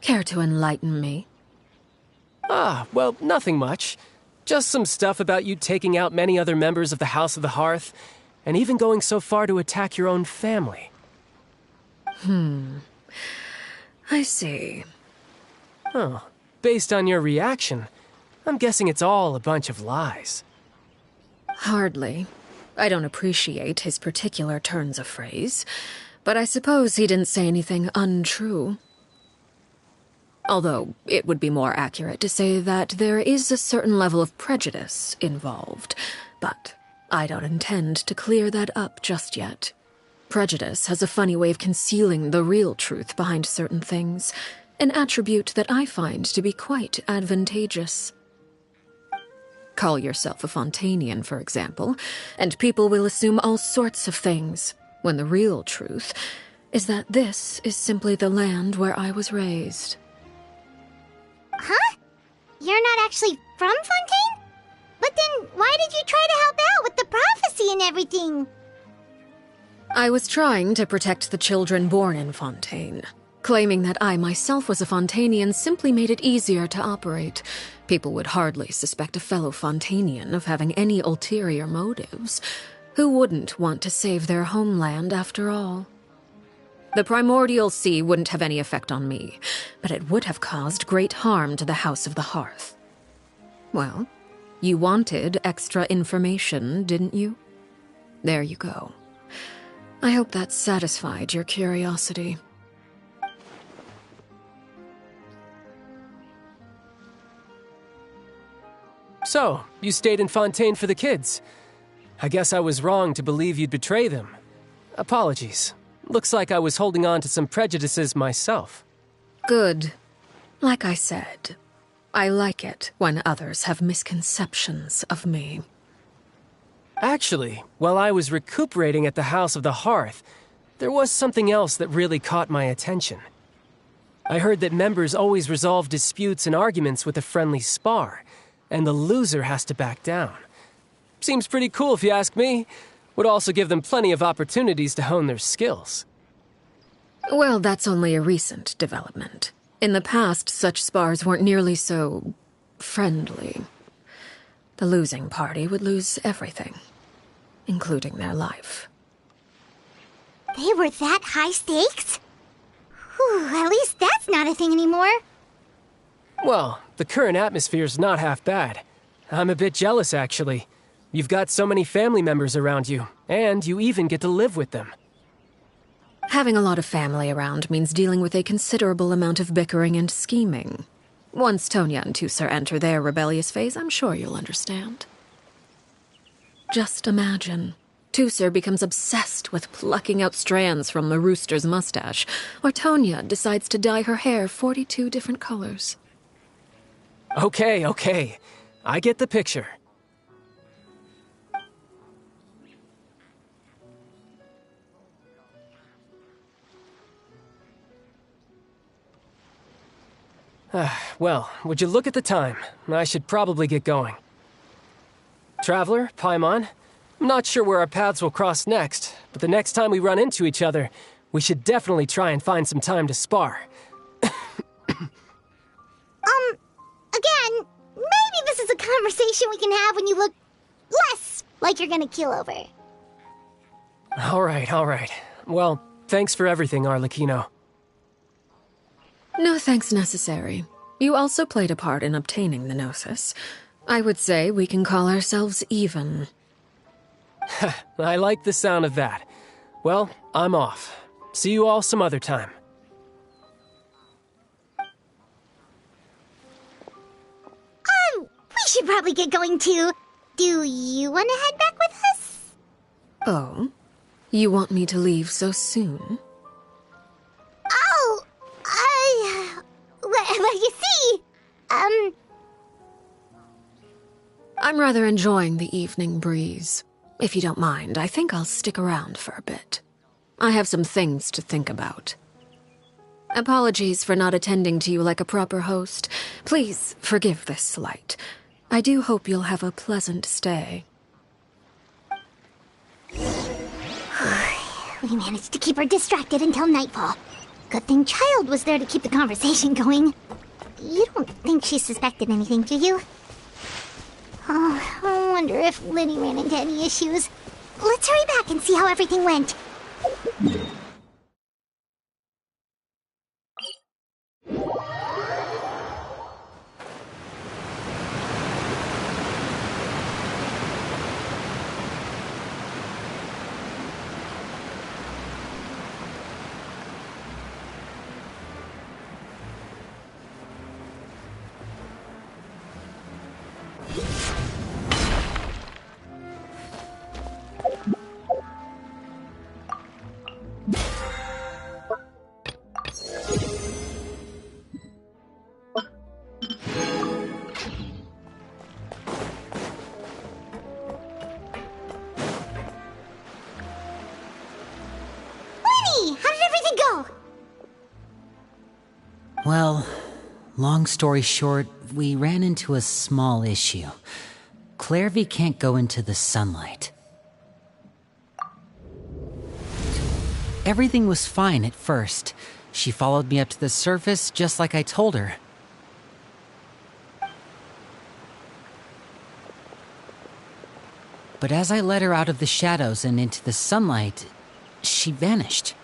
Care to enlighten me? Well, nothing much. Just some stuff about you taking out many other members of the House of the Hearth, and even going so far to attack your own family. I see. Oh, based on your reaction, I'm guessing it's all a bunch of lies. Hardly. I don't appreciate his particular turns of phrase, but I suppose he didn't say anything untrue. Although, it would be more accurate to say that there is a certain level of prejudice involved, but I don't intend to clear that up just yet. Prejudice has a funny way of concealing the real truth behind certain things, an attribute that I find to be quite advantageous. Call yourself a Fontanian, for example, and people will assume all sorts of things, when the real truth is that this is simply the land where I was raised. Huh? You're not actually from Fontaine? But then why did you try to help out with the prophecy and everything? I was trying to protect the children born in Fontaine. Claiming that I myself was a Fontanian simply made it easier to operate. People would hardly suspect a fellow Fontanian of having any ulterior motives. Who wouldn't want to save their homeland after all? The primordial sea wouldn't have any effect on me, but it would have caused great harm to the House of the Hearth. Well, you wanted extra information, didn't you? There you go. I hope that satisfied your curiosity. So, you stayed in Fontaine for the kids. I guess I was wrong to believe you'd betray them. Apologies. Looks like I was holding on to some prejudices myself. Good. Like I said, I like it when others have misconceptions of me. Actually, while I was recuperating at the House of the Hearth, there was something else that really caught my attention. I heard that members always resolve disputes and arguments with a friendly spar, and the loser has to back down. Seems pretty cool if you ask me. Would also give them plenty of opportunities to hone their skills. Well, that's only a recent development. In the past, such spars weren't nearly so friendly. The losing party would lose everything, including their life. They were that high stakes? Whew, at least that's not a thing anymore. Well, the current atmosphere's not half bad. I'm a bit jealous, actually. You've got so many family members around you, and you even get to live with them. Having a lot of family around means dealing with a considerable amount of bickering and scheming. Once Tonya and Tusar enter their rebellious phase, I'm sure you'll understand. Just imagine. Tusar becomes obsessed with plucking out strands from the rooster's mustache, or Tonya decides to dye her hair 42 different colors. Okay. I get the picture. Well, would you look at the time? I should probably get going. Traveler, Paimon, I'm not sure where our paths will cross next, but the next time we run into each other, we should definitely try and find some time to spar. Again, maybe this is a conversation we can have when you look less like you're gonna keel over. All right. Well, thanks for everything, Arlecchino. No thanks necessary. You also played a part in obtaining the Gnosis. I would say we can call ourselves even. I like the sound of that. Well, I'm off. See you all some other time. We should probably get going too. Do you want to head back with us? Oh? You want me to leave so soon? Oh, well, you see, I'm rather enjoying the evening breeze. If you don't mind, I think I'll stick around for a bit. I have some things to think about. Apologies for not attending to you like a proper host. Please forgive this slight. I do hope you'll have a pleasant stay. We managed to keep her distracted until nightfall. Good thing Child was there to keep the conversation going. You don't think she suspected anything, do you? Oh, I wonder if Liddy ran into any issues. Let's hurry back and see how everything went. we go? Well, long story short, we ran into a small issue. Clairvy can't go into the sunlight. Everything was fine at first. She followed me up to the surface just like I told her. But as I led her out of the shadows and into the sunlight, she vanished.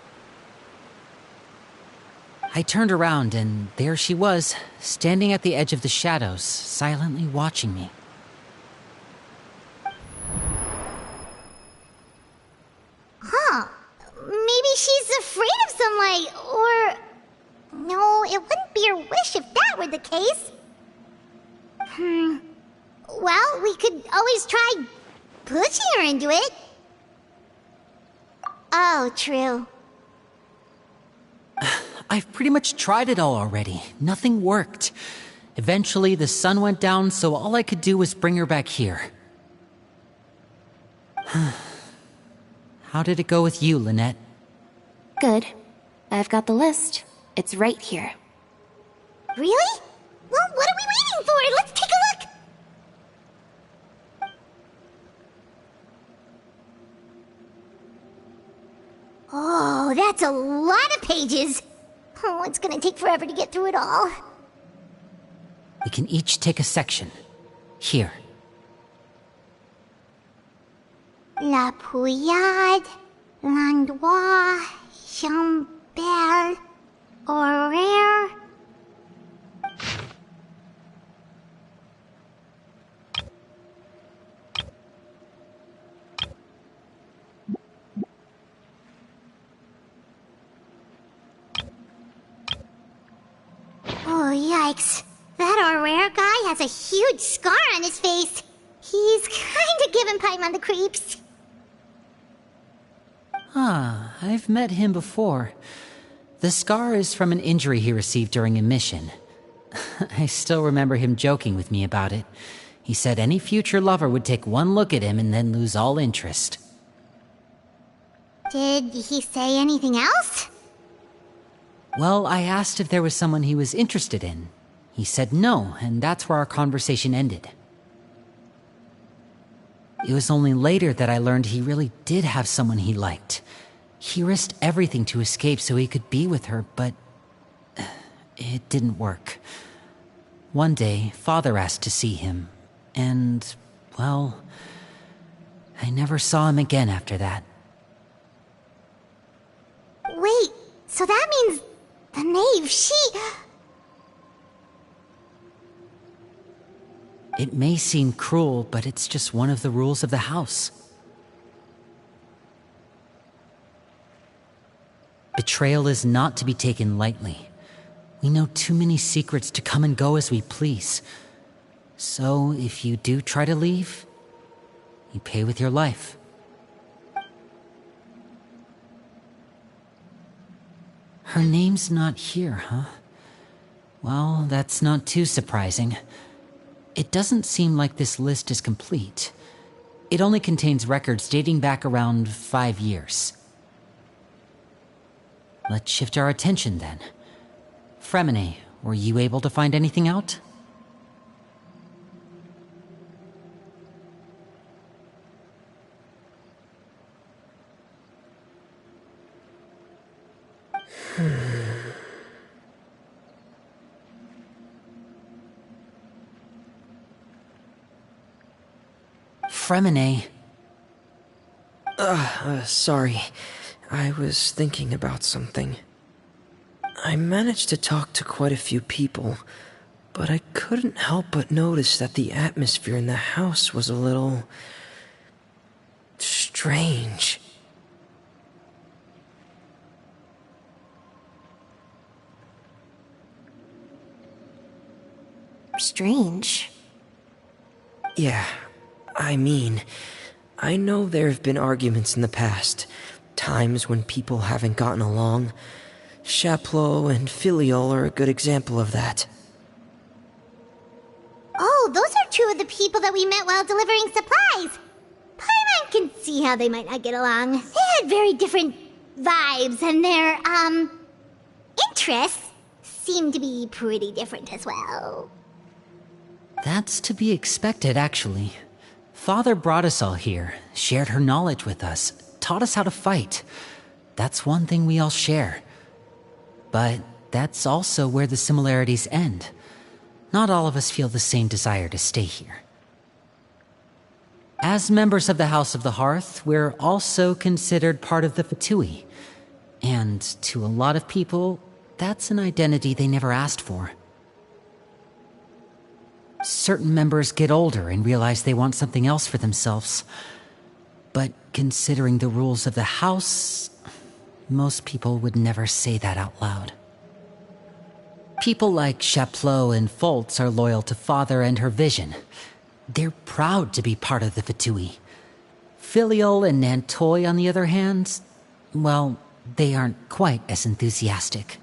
I turned around and there she was, standing at the edge of the shadows, silently watching me. Huh. Maybe she's afraid of sunlight, or... No, it wouldn't be her wish if that were the case. Well, we could always try pushing her into it. Oh, true. I've pretty much tried it all already. Nothing worked. Eventually, the sun went down, so all I could do was bring her back here. How did it go with you, Lynette? Good. I've got the list. It's right here. Really? Well, what are we waiting for? Let's take a look! Oh, that's a lot of pages. Oh, it's gonna take forever to get through it all. We can each take a section. Here. La Pouillade, L'Endroit, Chambel, Horaire. Oh, yikes. That Horaire guy has a huge scar on his face. He's kinda giving Paimon the creeps. Ah, I've met him before. The scar is from an injury he received during a mission. I still remember him joking with me about it. He said any future lover would take one look at him and then lose all interest. Did he say anything else? Well, I asked if there was someone he was interested in. He said no, and that's where our conversation ended. It was only later that I learned he really did have someone he liked. He risked everything to escape so he could be with her, but it didn't work. One day, Father asked to see him, and, well, I never saw him again after that. Wait, so that means the knave, she... It may seem cruel, but it's just one of the rules of the house. Betrayal is not to be taken lightly. We know too many secrets to come and go as we please. So, if you do try to leave, you pay with your life. Her name's not here, huh? Well, that's not too surprising. It doesn't seem like this list is complete. It only contains records dating back around 5 years. Let's shift our attention then. Fremine, were you able to find anything out? Fremine. Sorry. I was thinking about something. I managed to talk to quite a few people, but I couldn't help but notice that the atmosphere in the house was a little... strange. Strange. Yeah, I mean, I know there have been arguments in the past, times when people haven't gotten along. Chaplot and Filiol are a good example of that. Oh, those are two of the people that we met while delivering supplies. Paimon can see how they might not get along. They had very different vibes and their, interests seem to be pretty different as well. That's to be expected, actually. Father brought us all here, shared her knowledge with us, taught us how to fight. That's one thing we all share. But that's also where the similarities end. Not all of us feel the same desire to stay here. As members of the House of the Hearth, we're also considered part of the Fatui. And to a lot of people, that's an identity they never asked for. Certain members get older and realize they want something else for themselves. But considering the rules of the House, most people would never say that out loud. People like Chaplot and Foltz are loyal to Father and her vision. They're proud to be part of the Fatui. Filial and Nantoy, on the other hand, well, they aren't quite as enthusiastic.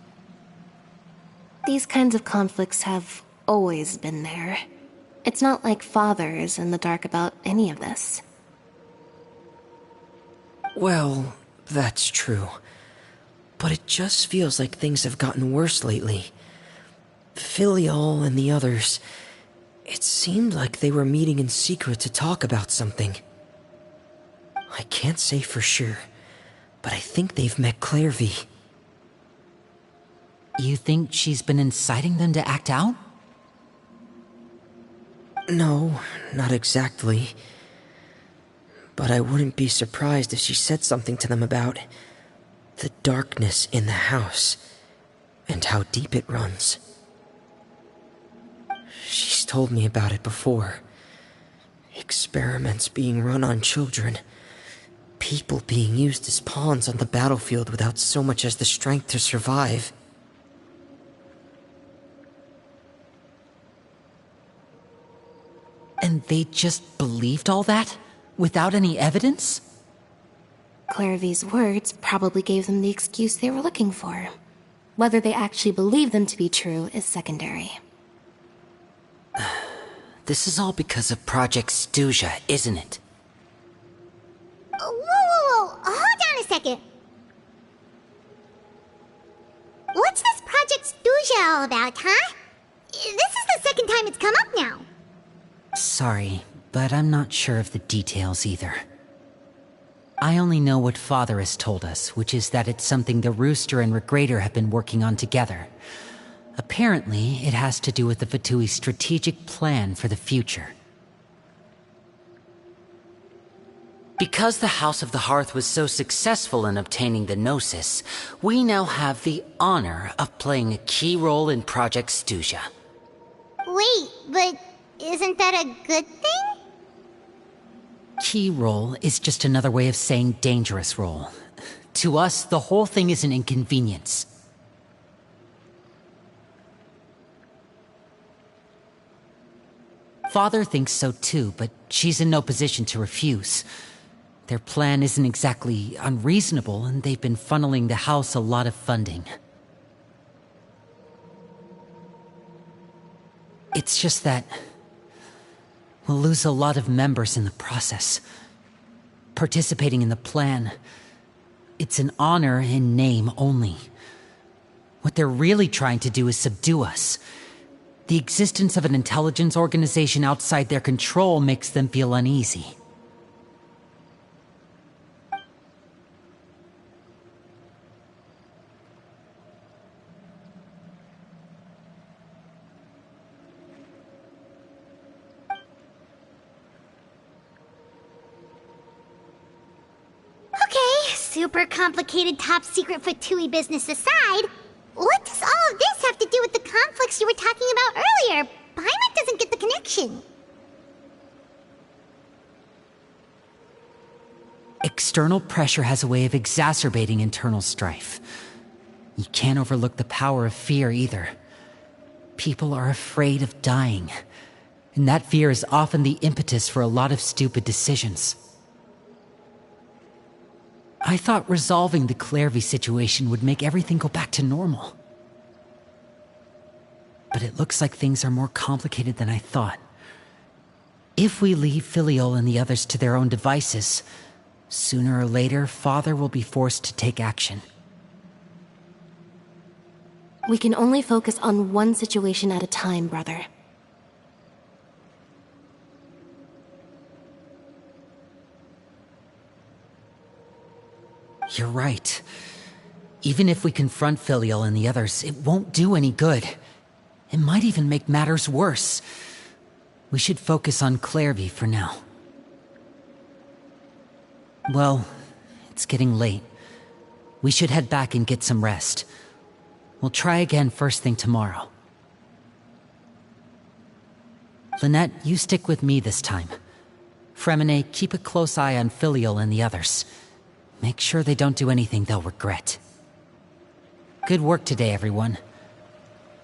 These kinds of conflicts have always been there. It's not like Father is in the dark about any of this. Well, that's true. But it just feels like things have gotten worse lately. Filial and the others, it seemed like they were meeting in secret to talk about something. I can't say for sure, but I think they've met Clairvy. You think she's been inciting them to act out? No, not exactly. But I wouldn't be surprised if she said something to them about the darkness in the house and how deep it runs. She's told me about it before. Experiments being run on children. People being used as pawns on the battlefield without so much as the strength to survive. And they just believed all that? Without any evidence? Clairvy's words probably gave them the excuse they were looking for. Whether they actually believe them to be true is secondary. This is all because of Project Stuja, isn't it? Whoa. Hold on a second. What's this Project Stuja all about, huh? This is the second time it's come up now. Sorry, but I'm not sure of the details either. I only know what Father has told us, which is that it's something the Rooster and Regrader have been working on together. Apparently, it has to do with the Fatui's strategic plan for the future. Because the House of the Hearth was so successful in obtaining the Gnosis, we now have the honor of playing a key role in Project Stuja. Wait, but isn't that a good thing? Key role is just another way of saying dangerous role. To us, the whole thing is an inconvenience. Father thinks so too, but she's in no position to refuse. Their plan isn't exactly unreasonable, and they've been funneling the house a lot of funding. It's just that we'll lose a lot of members in the process. Participating in the plan, it's an honor in name only. What they're really trying to do is subdue us. The existence of an intelligence organization outside their control makes them feel uneasy. Super complicated top secret Fatui business aside, what does all of this have to do with the conflicts you were talking about earlier? Paimon doesn't get the connection. External pressure has a way of exacerbating internal strife. You can't overlook the power of fear either. People are afraid of dying, and that fear is often the impetus for a lot of stupid decisions. I thought resolving the Clairvy situation would make everything go back to normal. But it looks like things are more complicated than I thought. If we leave Filial and the others to their own devices, Sooner or later, Father will be forced to take action. We can only focus on one situation at a time, brother. You're right. Even if we confront Filial and the others, it won't do any good. It might even make matters worse. We should focus on Clairvy for now. Well, it's getting late. We should head back and get some rest. We'll try again first thing tomorrow. Lynette, you stick with me this time. Fremine, keep a close eye on Filial and the others. Make sure they don't do anything they'll regret. Good work today, everyone.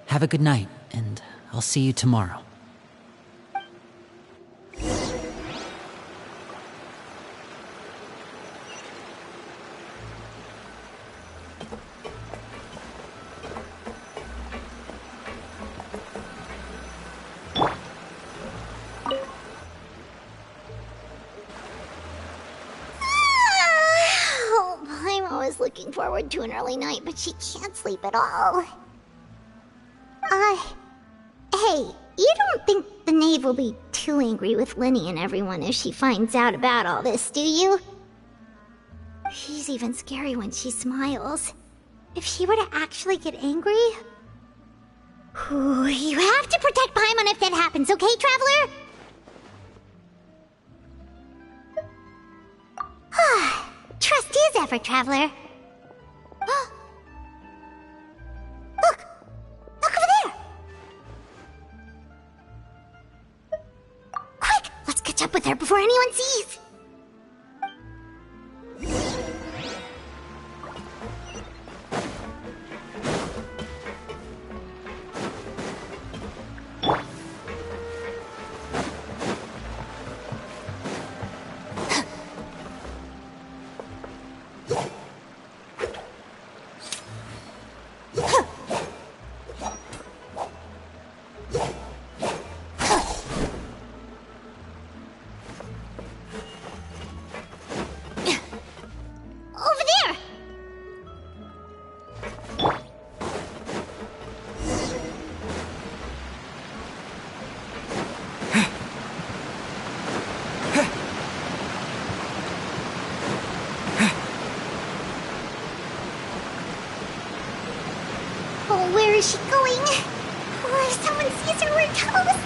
Have a good night, and I'll see you tomorrow. Looking forward to an early night, but she can't sleep at all. Hey, you don't think the knave will be too angry with Linny and everyone if she finds out about all this, do you? She's even scary when she smiles. If she were to actually get angry... Ooh, you have to protect Paimon if that happens, okay, Traveler? Trust is ever, Traveler. Look! Look over there! Quick! Let's catch up with her before anyone sees! Where is she going? Oh, if someone sees her, we're toast!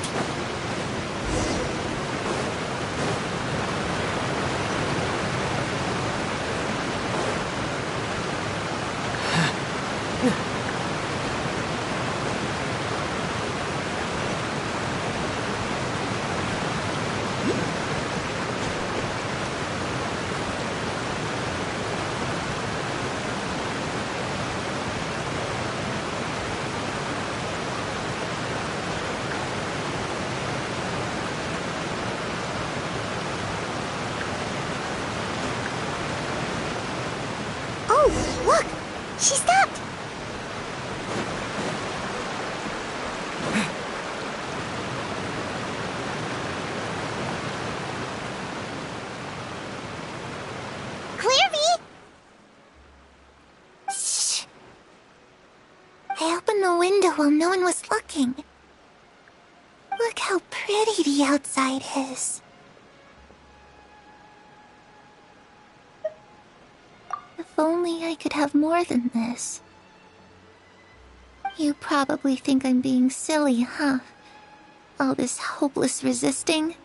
Look! She stopped! Clairvy! Shh! I opened the window while no one was looking. Look how pretty the outside is. If only I could have more than this. You probably think I'm being silly, huh? All this hopeless resisting?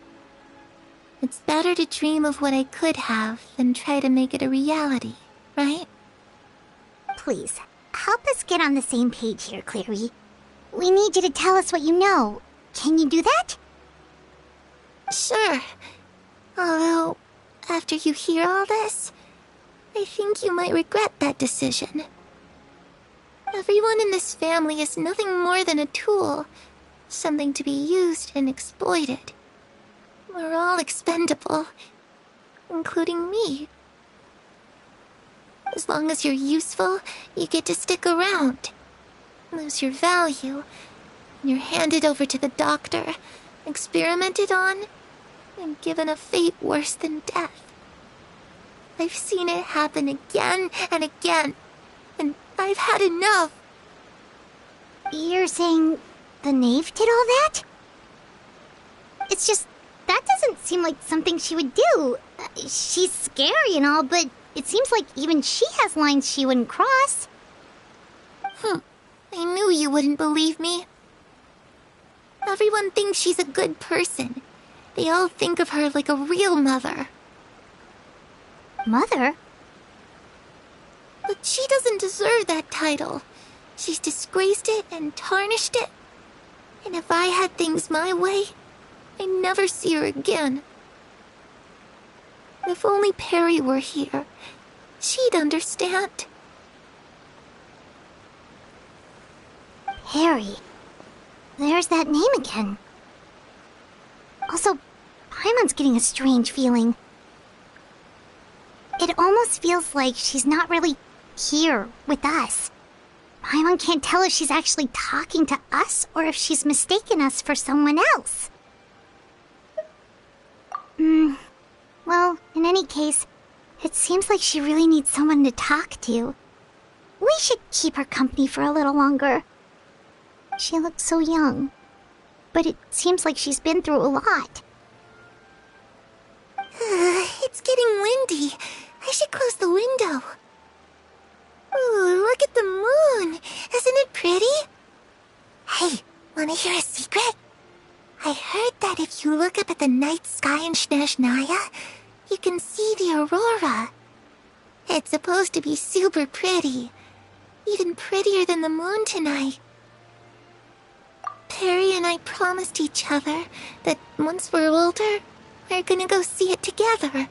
It's better to dream of what I could have than try to make it a reality, right? Please, help us get on the same page here, Clary. We need you to tell us what you know. Can you do that? Sure. Although, after you hear all this, I think you might regret that decision. Everyone in this family is nothing more than a tool, something to be used and exploited. We're all expendable, including me. As long as you're useful, you get to stick around. Lose your value, and you're handed over to the doctor, experimented on, and given a fate worse than death. I've seen it happen again and again, and I've had enough. You're saying the knave did all that? It's just, that doesn't seem like something she would do. She's scary and all, but it seems like even she has lines she wouldn't cross. I knew you wouldn't believe me. Everyone thinks she's a good person. They all think of her like a real mother. Mother? But she doesn't deserve that title. She's disgraced it and tarnished it. And if I had things my way, I'd never see her again. If only Perry were here, she'd understand. Perry. There's that name again. Also, Paimon's getting a strange feeling. It almost feels like she's not really here with us. Paimon can't tell if she's actually talking to us or if she's mistaken us for someone else. Well, in any case, it seems like she really needs someone to talk to. We should keep her company for a little longer. She looks so young, but it seems like she's been through a lot. It's getting windy. I should close the window. Ooh, look at the moon. Isn't it pretty? Hey, wanna hear a secret? I heard that if you look up at the night sky in Snezhnaya, you can see the aurora. It's supposed to be super pretty. Even prettier than the moon tonight. Perry and I promised each other that once we're older, we're gonna go see it together.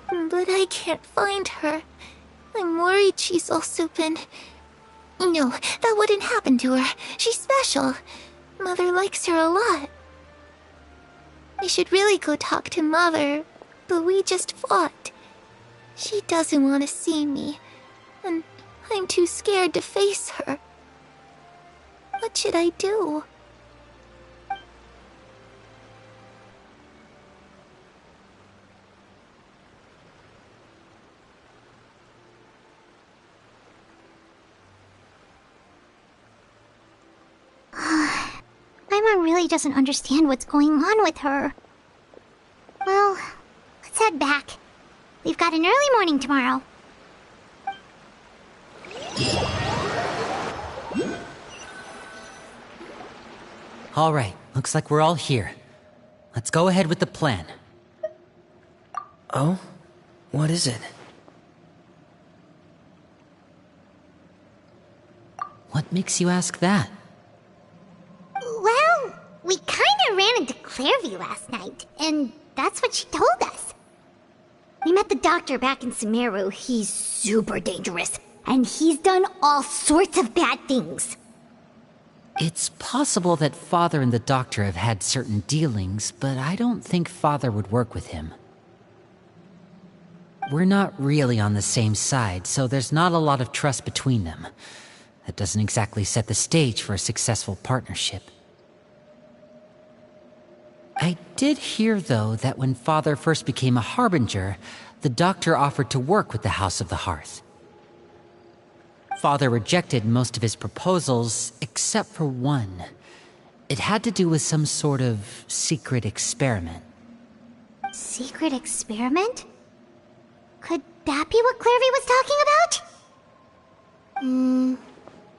But I can't find her. I'm worried she's also been... No, that wouldn't happen to her. She's special. Mother likes her a lot. I should really go talk to Mother, but we just fought. She doesn't want to see me, and I'm too scared to face her. What should I do? Paimon really doesn't understand what's going on with her. Well, let's head back. We've got an early morning tomorrow. All right, looks like we're all here. Let's go ahead with the plan. Oh? What is it? What makes you ask that? Well, we kinda ran into Clairvy last night, and that's what she told us. We met the doctor back in Sumeru. He's super dangerous, and he's done all sorts of bad things. It's possible that Father and the Doctor have had certain dealings, but I don't think Father would work with him. We're not really on the same side, so there's not a lot of trust between them. That doesn't exactly set the stage for a successful partnership. I did hear, though, that when Father first became a Harbinger, the Doctor offered to work with the House of the Hearth. Father rejected most of his proposals, except for one. It had to do with some sort of secret experiment. Secret experiment? Could that be what Clairvy was talking about?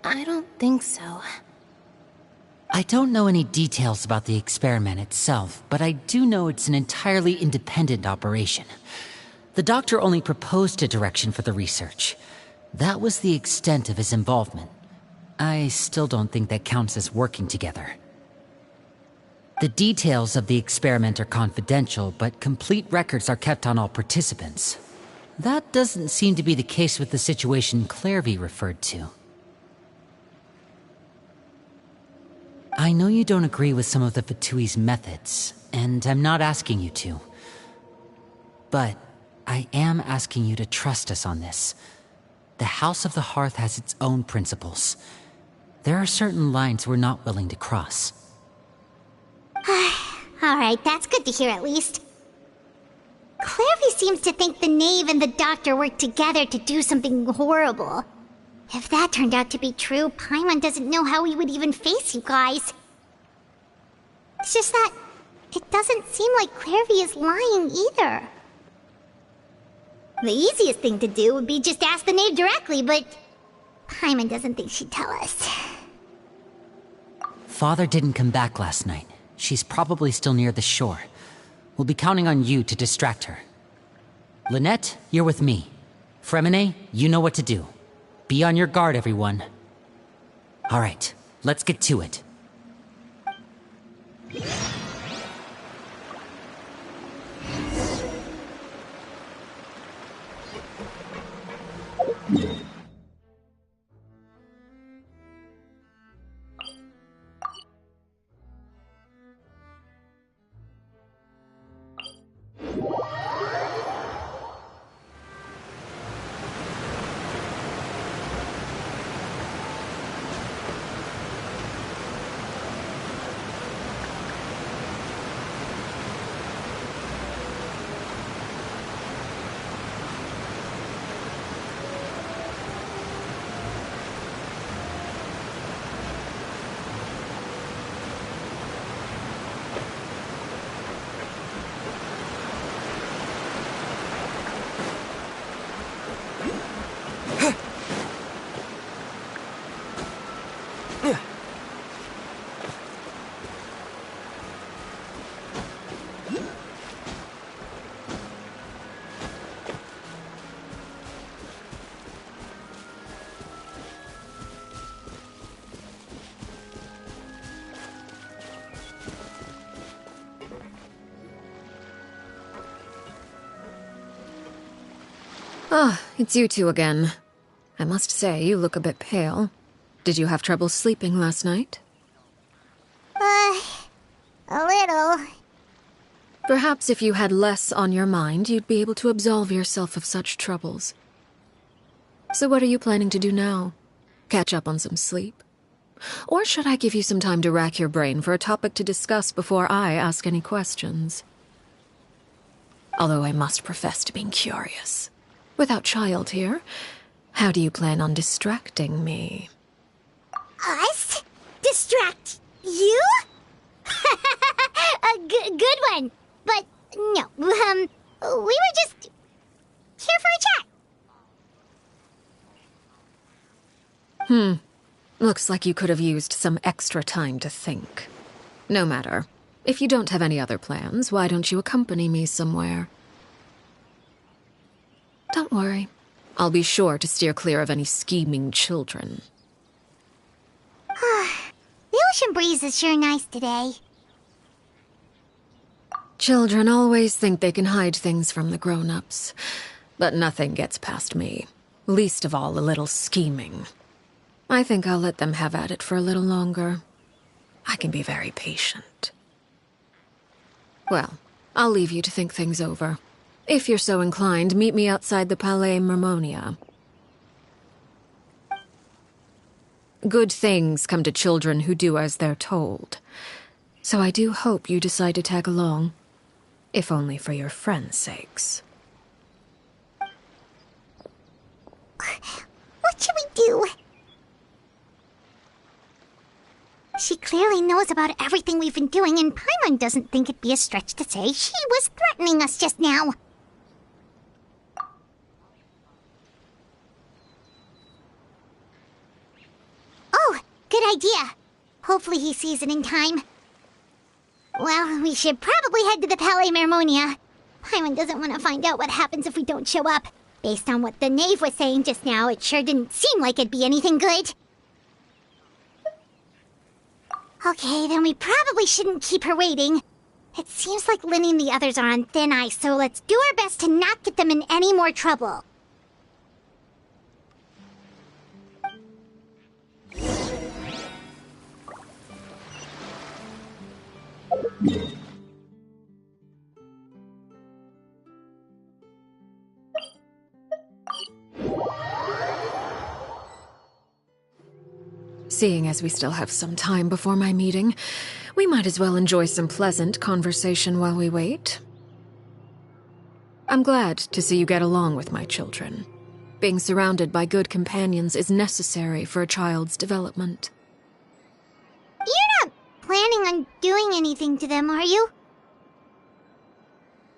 I don't think so. I don't know any details about the experiment itself, but I do know it's an entirely independent operation. The Doctor only proposed a direction for the research. That was the extent of his involvement. I still don't think that counts as working together. The details of the experiment are confidential, but complete records are kept on all participants. That doesn't seem to be the case with the situation Clairvy referred to. I know you don't agree with some of the Fatui's methods, and I'm not asking you to. But I am asking you to trust us on this. The House of the Hearth has its own principles. There are certain lines we're not willing to cross. Alright, that's good to hear at least. Clairvy seems to think the knave and the doctor worked together to do something horrible. If that turned out to be true, Paimon doesn't know how he would even face you guys. It's just that it doesn't seem like Clairvy is lying either. The easiest thing to do would be just ask the knave directly, but Paimon doesn't think she'd tell us. Father didn't come back last night. She's probably still near the shore. We'll be counting on you to distract her. Lynette, you're with me. Fremine, you know what to do. Be on your guard, everyone. All right, let's get to it. Ah, it's you two again. I must say, you look a bit pale. Did you have trouble sleeping last night? A little. Perhaps if you had less on your mind, you'd be able to absolve yourself of such troubles. So what are you planning to do now? Catch up on some sleep? Or should I give you some time to rack your brain for a topic to discuss before I ask any questions? Although I must profess to being curious. Without Child here, how do you plan on distracting me? Us? Distract you? A good one. But no, we were just here for a chat. Looks like you could have used some extra time to think. No matter. If you don't have any other plans, why don't you accompany me somewhere? Don't worry. I'll be sure to steer clear of any scheming children. The ocean breeze is sure nice today. Children always think they can hide things from the grown-ups. But nothing gets past me. Least of all a little scheming. I think I'll let them have at it for a little longer. I can be very patient. Well, I'll leave you to think things over. If you're so inclined, meet me outside the Palais Mermonia. Good things come to children who do as they're told. So I do hope you decide to tag along. If only for your friends' sakes. What should we do? She clearly knows about everything we've been doing, and Paimon doesn't think it'd be a stretch to say she was threatening us just now. Oh, good idea. Hopefully he sees it in time. Well, we should probably head to the Palais Mermonia. Paimon doesn't want to find out what happens if we don't show up. Based on what the knave was saying just now, it sure didn't seem like it'd be anything good. Okay, then we probably shouldn't keep her waiting. It seems like Lynn and the others are on thin ice, so let's do our best to not get them in any more trouble. Seeing as we still have some time before my meeting, we might as well enjoy some pleasant conversation while we wait. I'm glad to see you get along with my children. Being surrounded by good companions is necessary for a child's development. You're not planning on doing anything to them, are you?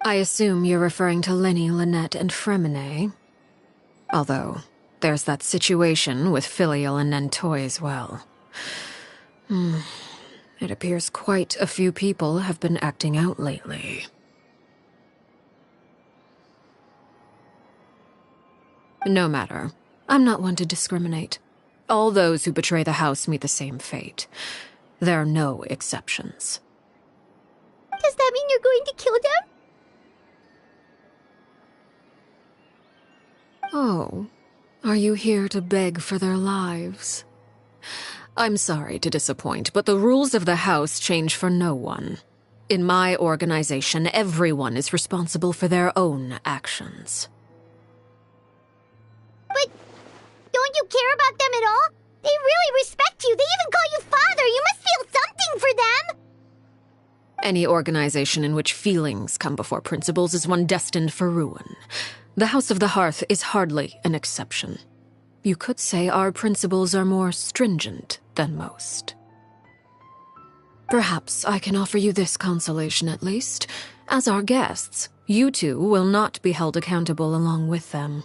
I assume you're referring to Lenny, Lynette, and Fremine. Although, there's that situation with Filial and Nentoy as well. It appears quite a few people have been acting out lately. No matter. I'm not one to discriminate. All those who betray the house meet the same fate. There are no exceptions. Does that mean you're going to kill them? Oh, are you here to beg for their lives? I'm sorry to disappoint, but the rules of the house change for no one. In my organization, everyone is responsible for their own actions. But don't you care about them at all? They really respect you. They even call you father. You must feel something for them. Any organization in which feelings come before principles is one destined for ruin. The House of the Hearth is hardly an exception. You could say our principles are more stringent than most. Perhaps I can offer you this consolation at least. As our guests, you two will not be held accountable along with them.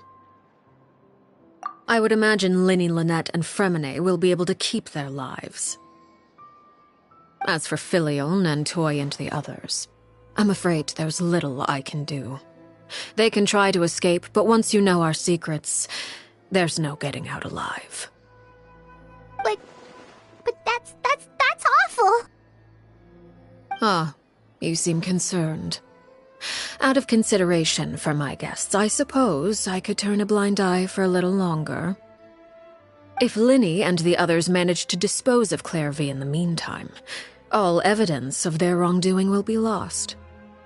I would imagine Linny, Lynette, and Fremine will be able to keep their lives. As for Filial, Nentoy, and the others, I'm afraid there's little I can do. They can try to escape, but once you know our secrets, there's no getting out alive. But that's awful. Ah, you seem concerned. Out of consideration for my guests, I suppose I could turn a blind eye for a little longer. If Linny and the others manage to dispose of Clairvy in the meantime, all evidence of their wrongdoing will be lost.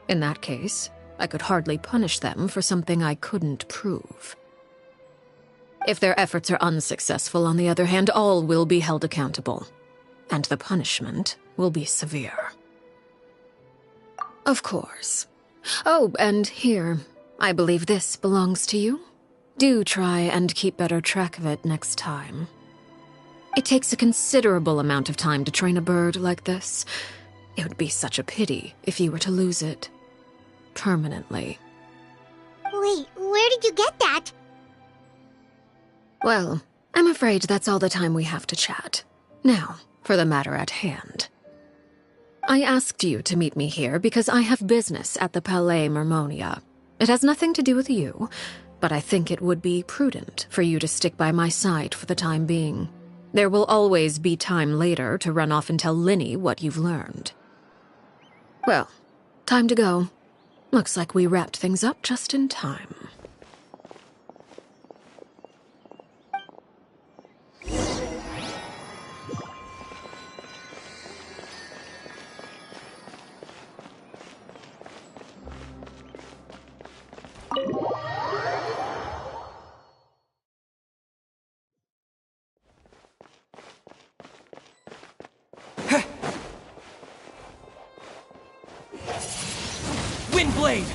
In that case, I could hardly punish them for something I couldn't prove. If their efforts are unsuccessful, on the other hand, all will be held accountable, and the punishment will be severe. Of course. Oh, and here, I believe this belongs to you. Do try and keep better track of it next time. It takes a considerable amount of time to train a bird like this. It would be such a pity if you were to lose it. Permanently. Wait, where did you get that? Well, I'm afraid that's all the time we have to chat. Now, for the matter at hand. I asked you to meet me here because I have business at the Palais Mermonia. It has nothing to do with you, but I think it would be prudent for you to stick by my side for the time being. There will always be time later to run off and tell Linny what you've learned. Well, time to go. Looks like we wrapped things up just in time. Windblade!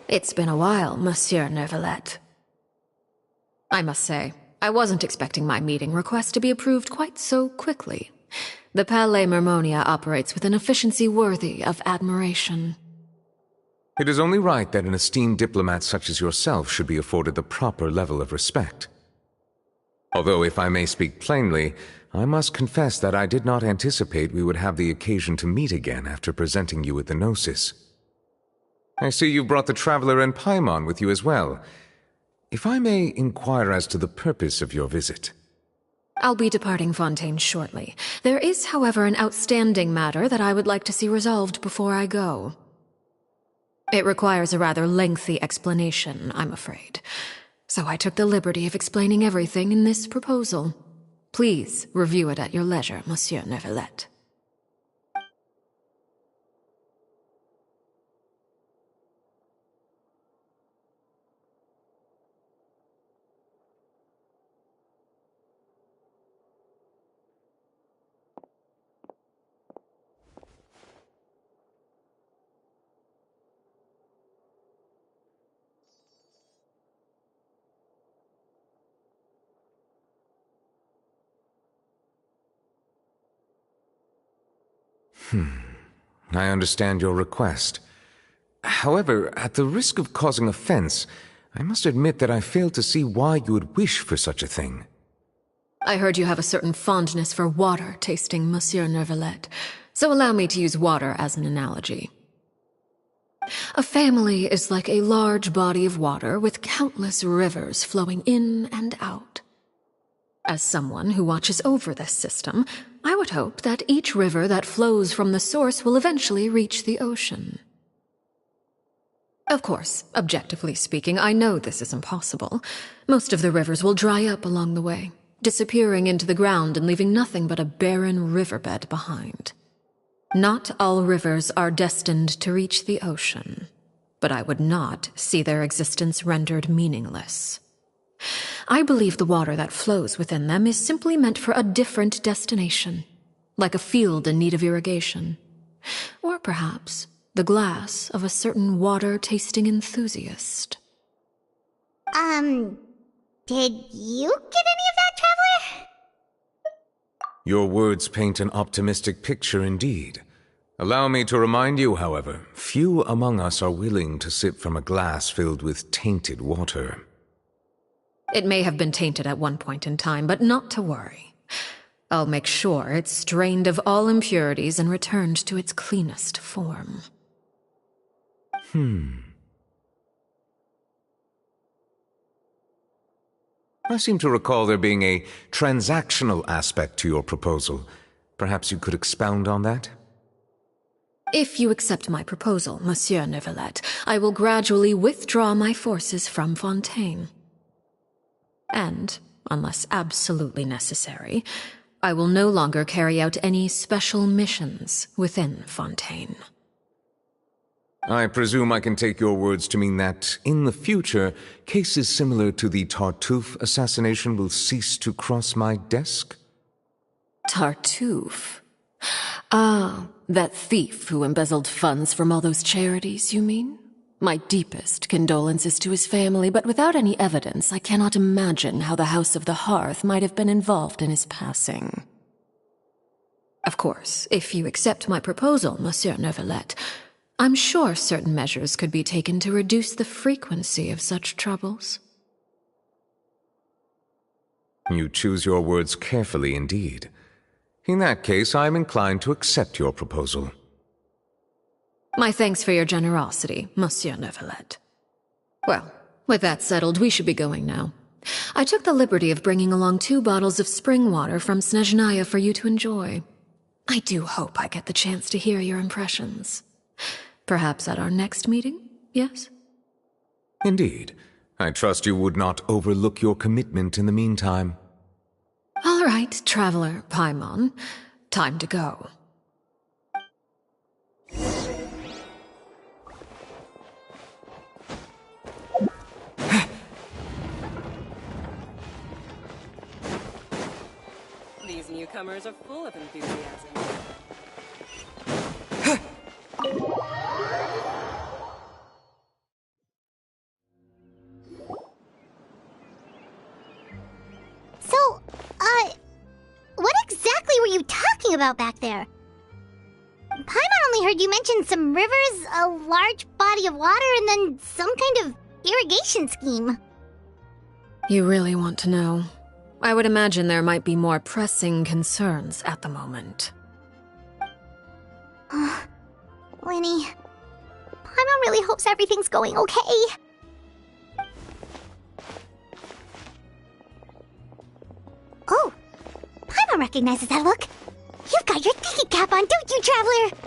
It's been a while, Monsieur Neuvillette. I must say, I wasn't expecting my meeting request to be approved quite so quickly. The Palais Mermonia operates with an efficiency worthy of admiration. It is only right that an esteemed diplomat such as yourself should be afforded the proper level of respect. Although, if I may speak plainly, I must confess that I did not anticipate we would have the occasion to meet again after presenting you with the Gnosis. I see you've brought the Traveler and Paimon with you as well. If I may inquire as to the purpose of your visit. I'll be departing Fontaine shortly. There is, however, an outstanding matter that I would like to see resolved before I go. It requires a rather lengthy explanation, I'm afraid. So I took the liberty of explaining everything in this proposal. Please review it at your leisure, Monsieur Neuvillette. I understand your request. However, at the risk of causing offense, I must admit that I fail to see why you would wish for such a thing. I heard you have a certain fondness for water tasting, Monsieur Neuvillette, so allow me to use water as an analogy. A family is like a large body of water with countless rivers flowing in and out. As someone who watches over this system, I would hope that each river that flows from the source will eventually reach the ocean. Of course, objectively speaking, I know this is impossible. Most of the rivers will dry up along the way, disappearing into the ground and leaving nothing but a barren riverbed behind. Not all rivers are destined to reach the ocean, but I would not see their existence rendered meaningless. I believe the water that flows within them is simply meant for a different destination, like a field in need of irrigation. Or perhaps the glass of a certain water-tasting enthusiast. Did you get any of that, Traveler? Your words paint an optimistic picture indeed. Allow me to remind you, however, few among us are willing to sip from a glass filled with tainted water. It may have been tainted at one point in time, but not to worry. I'll make sure it's strained of all impurities and returned to its cleanest form. I seem to recall there being a transactional aspect to your proposal. Perhaps you could expound on that? If you accept my proposal, Monsieur Neuvillette, I will gradually withdraw my forces from Fontaine. And, unless absolutely necessary, I will no longer carry out any special missions within Fontaine. I presume I can take your words to mean that, in the future, cases similar to the Tartuffe assassination will cease to cross my desk? Tartuffe? Ah, that thief who embezzled funds from all those charities, you mean? My deepest condolences to his family, but without any evidence, I cannot imagine how the House of the Hearth might have been involved in his passing. Of course, if you accept my proposal, Monsieur Neuvillette, I'm sure certain measures could be taken to reduce the frequency of such troubles. You choose your words carefully indeed. In that case, I am inclined to accept your proposal. My thanks for your generosity, Monsieur Neuvillette. Well, with that settled, we should be going now. I took the liberty of bringing along 2 bottles of spring water from Snezhnaya for you to enjoy. I do hope I get the chance to hear your impressions. Perhaps at our next meeting, yes? Indeed. I trust you would not overlook your commitment in the meantime. All right, Traveler Paimon. Time to go. These newcomers are full of enthusiasm. So, what exactly were you talking about back there? Paimon only heard you mention some rivers, a large body of water, and then some kind of irrigation scheme. You really want to know? I would imagine there might be more pressing concerns at the moment. Winnie, Paimon really hopes everything's going okay. Oh, Paimon recognizes that look. You've got your thinking cap on, don't you, Traveler?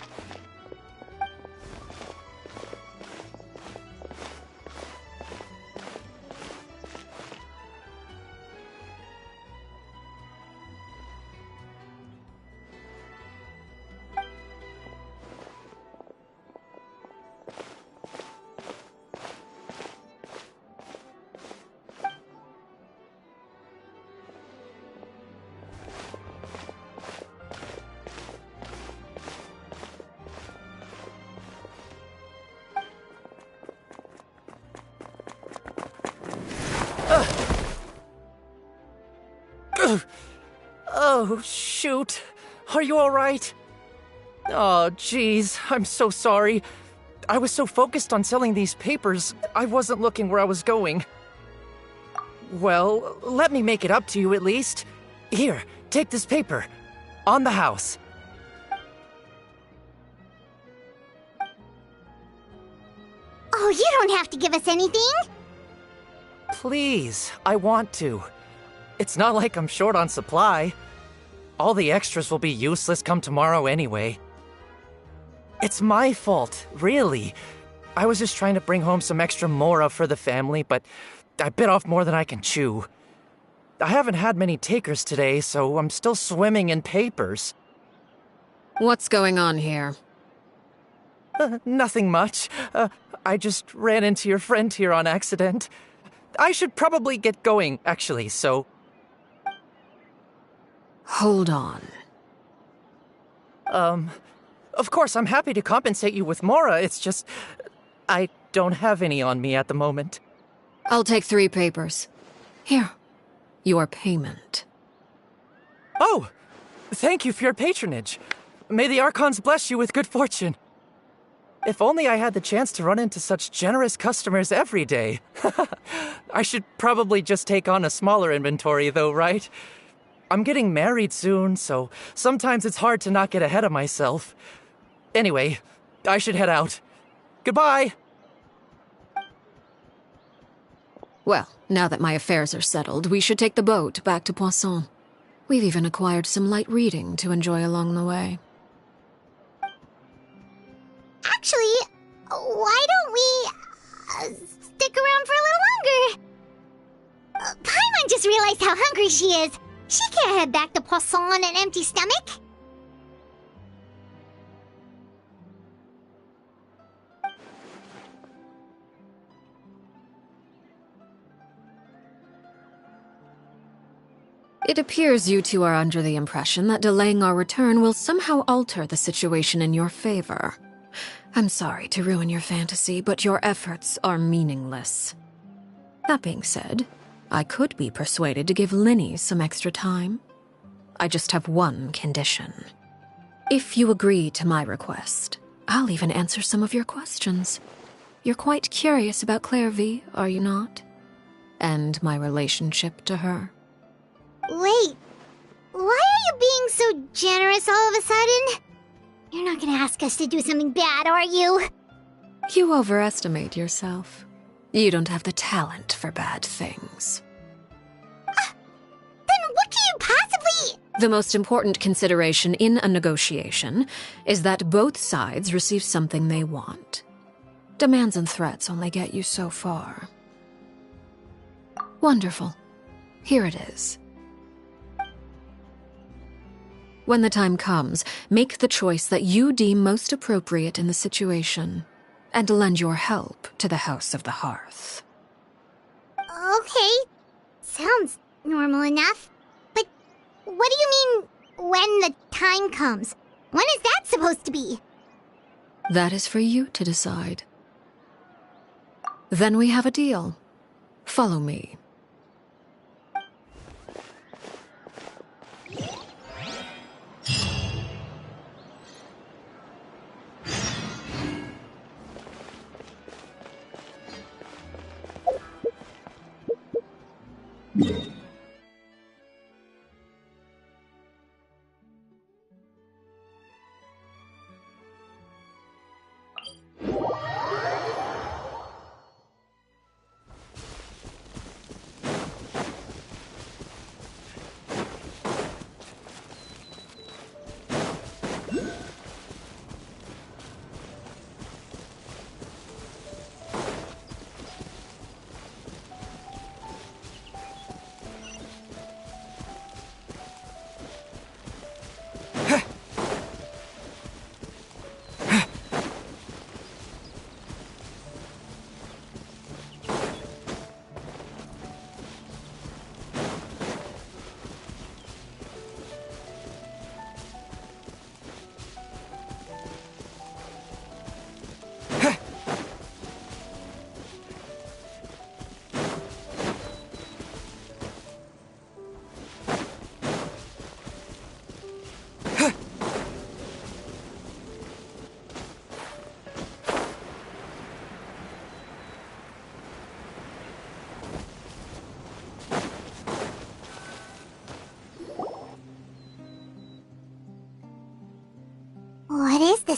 Oh, shoot. Are you all right? Oh, geez, I'm so sorry. I was so focused on selling these papers, I wasn't looking where I was going. Well, let me make it up to you at least. Here, take this paper. On the house. Oh, you don't have to give us anything. Please, I want to. It's not like I'm short on supply. All the extras will be useless come tomorrow anyway. It's my fault, really. I was just trying to bring home some extra mora for the family, but I bit off more than I can chew. I haven't had many takers today, so I'm still swimming in papers. What's going on here? Nothing much. I just ran into your friend here on accident. I should probably get going, actually, so... Hold on. Of course, I'm happy to compensate you with mora, it's just... I don't have any on me at the moment. I'll take 3 papers. Here. Your payment. Oh! Thank you for your patronage. May the Archons bless you with good fortune. If only I had the chance to run into such generous customers every day. I should probably just take on a smaller inventory, though, right? I'm getting married soon, so sometimes it's hard to not get ahead of myself. Anyway, I should head out. Goodbye! Well, now that my affairs are settled, we should take the boat back to Poisson. We've even acquired some light reading to enjoy along the way. Actually, why don't we stick around for a little longer? Paimon just realized how hungry she is. She can't head back to Poisson on an empty stomach. It appears you two are under the impression that delaying our return will somehow alter the situation in your favor. I'm sorry to ruin your fantasy, but your efforts are meaningless. That being said, I could be persuaded to give Linny some extra time. I just have one condition. If you agree to my request, I'll even answer some of your questions. You're quite curious about Clairvy, are you not? And my relationship to her. Wait, why are you being so generous all of a sudden? You're not gonna ask us to do something bad, are you? You overestimate yourself. You don't have the talent for bad things. Then what can you possibly... The most important consideration in a negotiation is that both sides receive something they want. Demands and threats only get you so far. Wonderful. Here it is. When the time comes, make the choice that you deem most appropriate in the situation, and lend your help to the House of the Hearth. Okay, sounds normal enough. But what do you mean, when the time comes? When is that supposed to be? That is for you to decide. Then we have a deal. Follow me.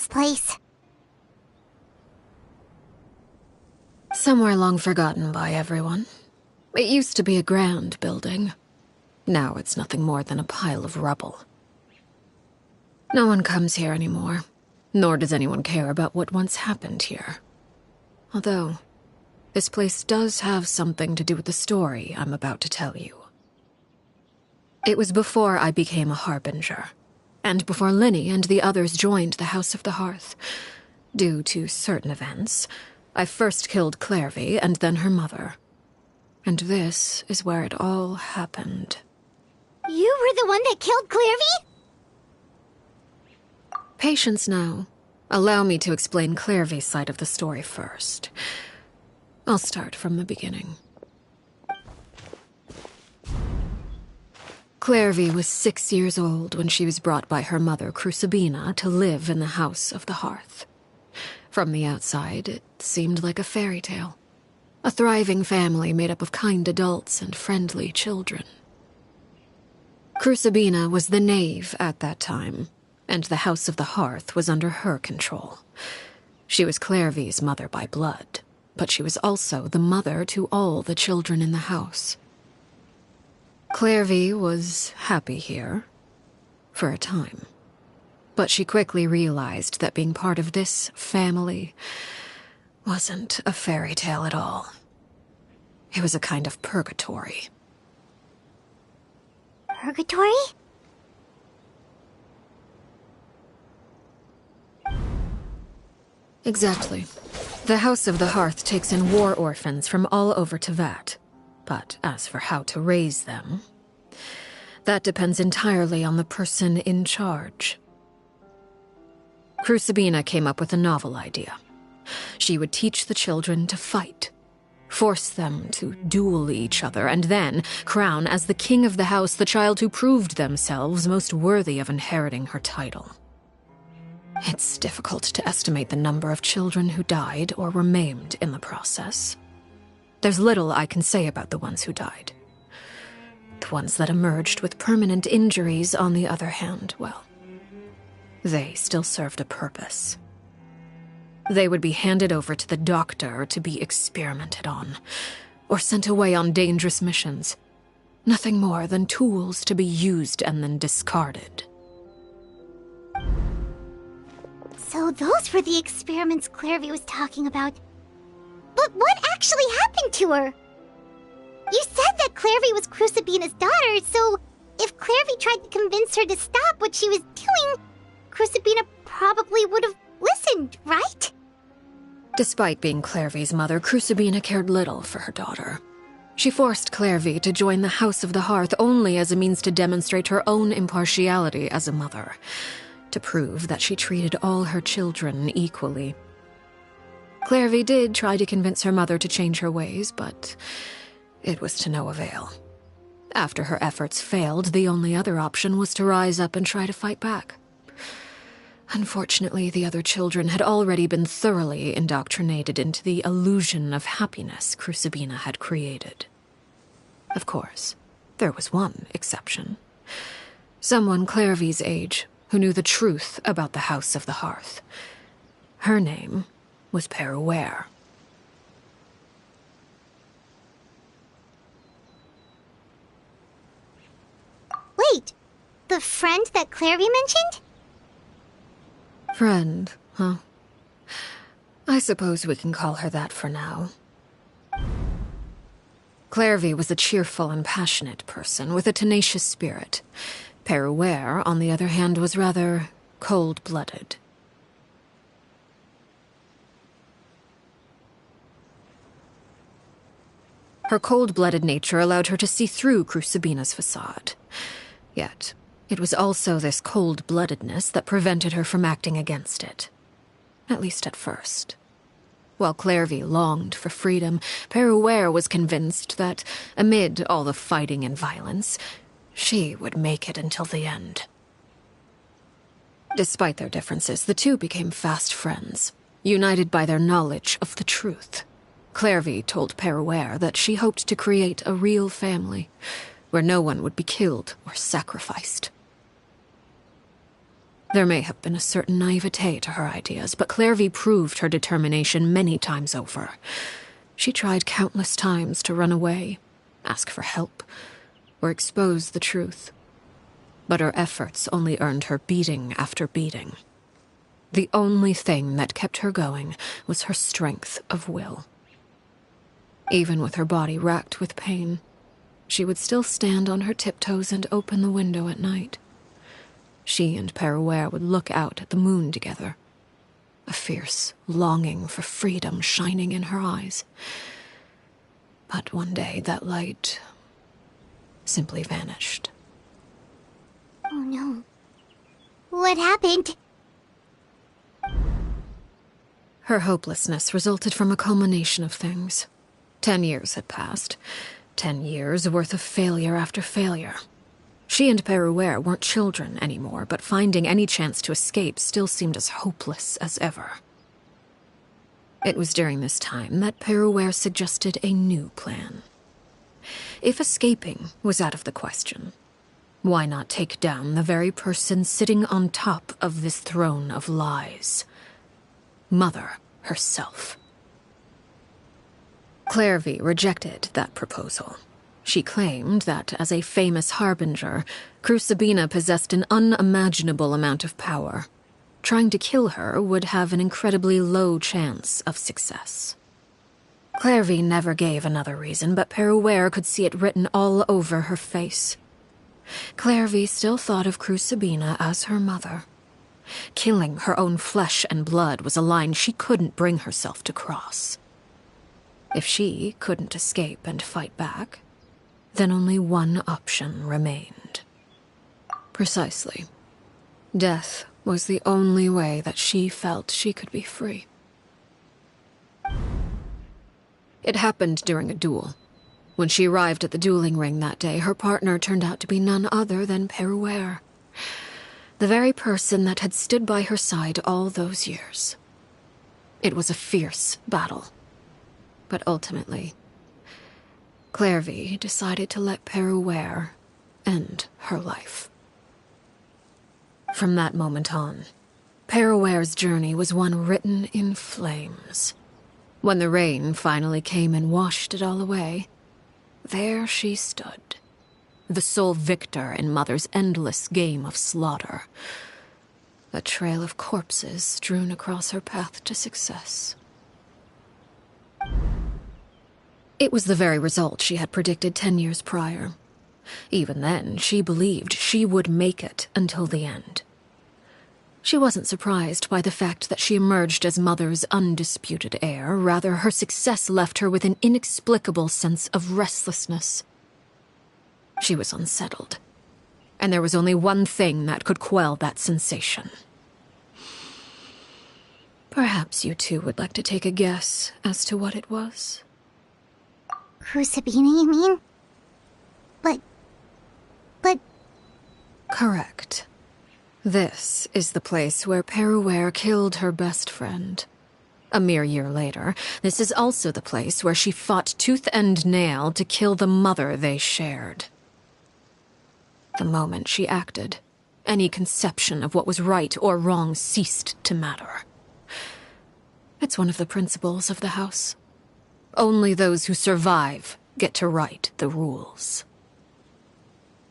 this place? Somewhere long forgotten by everyone. It used to be a grand building. Now it's nothing more than a pile of rubble. No one comes here anymore, nor does anyone care about what once happened here. Although, this place does have something to do with the story I'm about to tell you. It was before I became a Harbinger, and before Linny and the others joined the House of the Hearth. Due to certain events, I first killed Clairvy and then her mother. And this is where it all happened. You were the one that killed Clairvy? Patience now. Allow me to explain Clairvy's side of the story first. I'll start from the beginning. Clairvy was 6 years old when she was brought by her mother, Crucibina, to live in the House of the Hearth. From the outside, it seemed like a fairy tale. A thriving family made up of kind adults and friendly children. Crucibina was the knave at that time, and the House of the Hearth was under her control. She was Clairvy's mother by blood, but she was also the mother to all the children in the house. Clairvy was happy here, for a time. But she quickly realized that being part of this family wasn't a fairy tale at all. It was a kind of purgatory. Purgatory? Exactly. The House of the Hearth takes in war orphans from all over Teyvat. But as for how to raise them, that depends entirely on the person in charge. Crucibina came up with a novel idea. She would teach the children to fight, force them to duel each other, and then crown as the king of the house the child who proved themselves most worthy of inheriting her title. It's difficult to estimate the number of children who died or were maimed in the process. There's little I can say about the ones who died. The ones that emerged with permanent injuries, on the other hand, well, they still served a purpose. They would be handed over to the doctor to be experimented on, or sent away on dangerous missions. Nothing more than tools to be used and then discarded. So those were the experiments Clairvy was talking about. But what actually happened to her? You said that Clairvy was Crucibina's daughter, so if Clairvy tried to convince her to stop what she was doing, Crucibina probably would have listened, right? Despite being Clairvy's mother, Crucibina cared little for her daughter. She forced Clairvy to join the House of the Hearth only as a means to demonstrate her own impartiality as a mother, to prove that she treated all her children equally. Clairvy did try to convince her mother to change her ways, but it was to no avail. After her efforts failed, the only other option was to rise up and try to fight back. Unfortunately, the other children had already been thoroughly indoctrinated into the illusion of happiness Crucibina had created. Of course, there was one exception. Someone Clairvy's age who knew the truth about the House of the Hearth. Her name was Peruere. Wait, the friend that Clairvy mentioned? Friend, huh? I suppose we can call her that for now. Clairvy was a cheerful and passionate person with a tenacious spirit. Peruere, on the other hand, was rather cold-blooded. Her cold-blooded nature allowed her to see through Crucibina's facade. Yet, it was also this cold-bloodedness that prevented her from acting against it. At least at first. While Clairvy longed for freedom, Peruere was convinced that, amid all the fighting and violence, she would make it until the end. Despite their differences, the two became fast friends, united by their knowledge of the truth. Clairvy told Peruere that she hoped to create a real family, where no one would be killed or sacrificed. There may have been a certain naivete to her ideas, but Clairvy proved her determination many times over. She tried countless times to run away, ask for help, or expose the truth. But her efforts only earned her beating after beating. The only thing that kept her going was her strength of will. Even with her body racked with pain, she would still stand on her tiptoes and open the window at night. She and Perouer would look out at the moon together, a fierce longing for freedom shining in her eyes. But one day that light simply vanished. Oh no. What happened? Her hopelessness resulted from a culmination of things. 10 years had passed. 10 years worth of failure after failure. She and Perouer weren't children anymore, but finding any chance to escape still seemed as hopeless as ever. It was during this time that Perouer suggested a new plan. If escaping was out of the question, why not take down the very person sitting on top of this throne of lies? Mother herself. Clairvy rejected that proposal. She claimed that, as a famous harbinger, Crucibina possessed an unimaginable amount of power. Trying to kill her would have an incredibly low chance of success. Clairvy never gave another reason, but Perouer could see it written all over her face. Clairvy still thought of Crucibina as her mother. Killing her own flesh and blood was a line she couldn't bring herself to cross. If she couldn't escape and fight back, then only one option remained. Precisely. Death was the only way that she felt she could be free. It happened during a duel. When she arrived at the dueling ring that day, her partner turned out to be none other than Perouer, the very person that had stood by her side all those years. It was a fierce battle. But ultimately, Clairvy decided to let Perouer end her life. From that moment on, Perouer's journey was one written in flames. When the rain finally came and washed it all away, there she stood, the sole victor in Mother's endless game of slaughter, a trail of corpses strewn across her path to success. It was the very result she had predicted 10 years prior. Even then, she believed she would make it until the end. She wasn't surprised by the fact that she emerged as Mother's undisputed heir. Rather, her success left her with an inexplicable sense of restlessness. She was unsettled, and there was only one thing that could quell that sensation. Perhaps you two would like to take a guess as to what it was? Crucibina, you mean? But... Correct. This is the place where Perouer killed her best friend. A mere year later, this is also the place where she fought tooth and nail to kill the mother they shared. The moment she acted, any conception of what was right or wrong ceased to matter. It's one of the principles of the house. Only those who survive get to write the rules.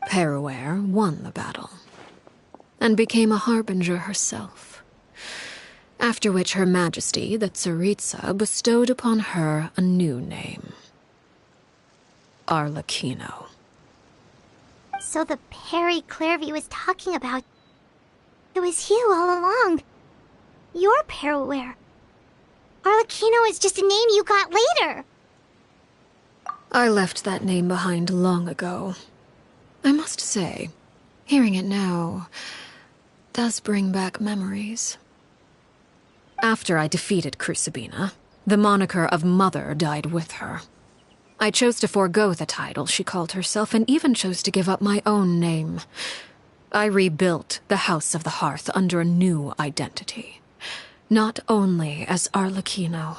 Perouer won the battle, and became a harbinger herself. After which Her Majesty, the Tsaritsa, bestowed upon her a new name. Arlecchino. So the Perry Clairvy was talking about... It was you all along. You're Perouer. Arlecchino is just a name you got later. I left that name behind long ago. I must say, hearing it now does bring back memories. After I defeated Crucibina, the moniker of Mother died with her. I chose to forego the title she called herself, and even chose to give up my own name. I rebuilt the House of the Hearth under a new identity. Not only as Arlecchino,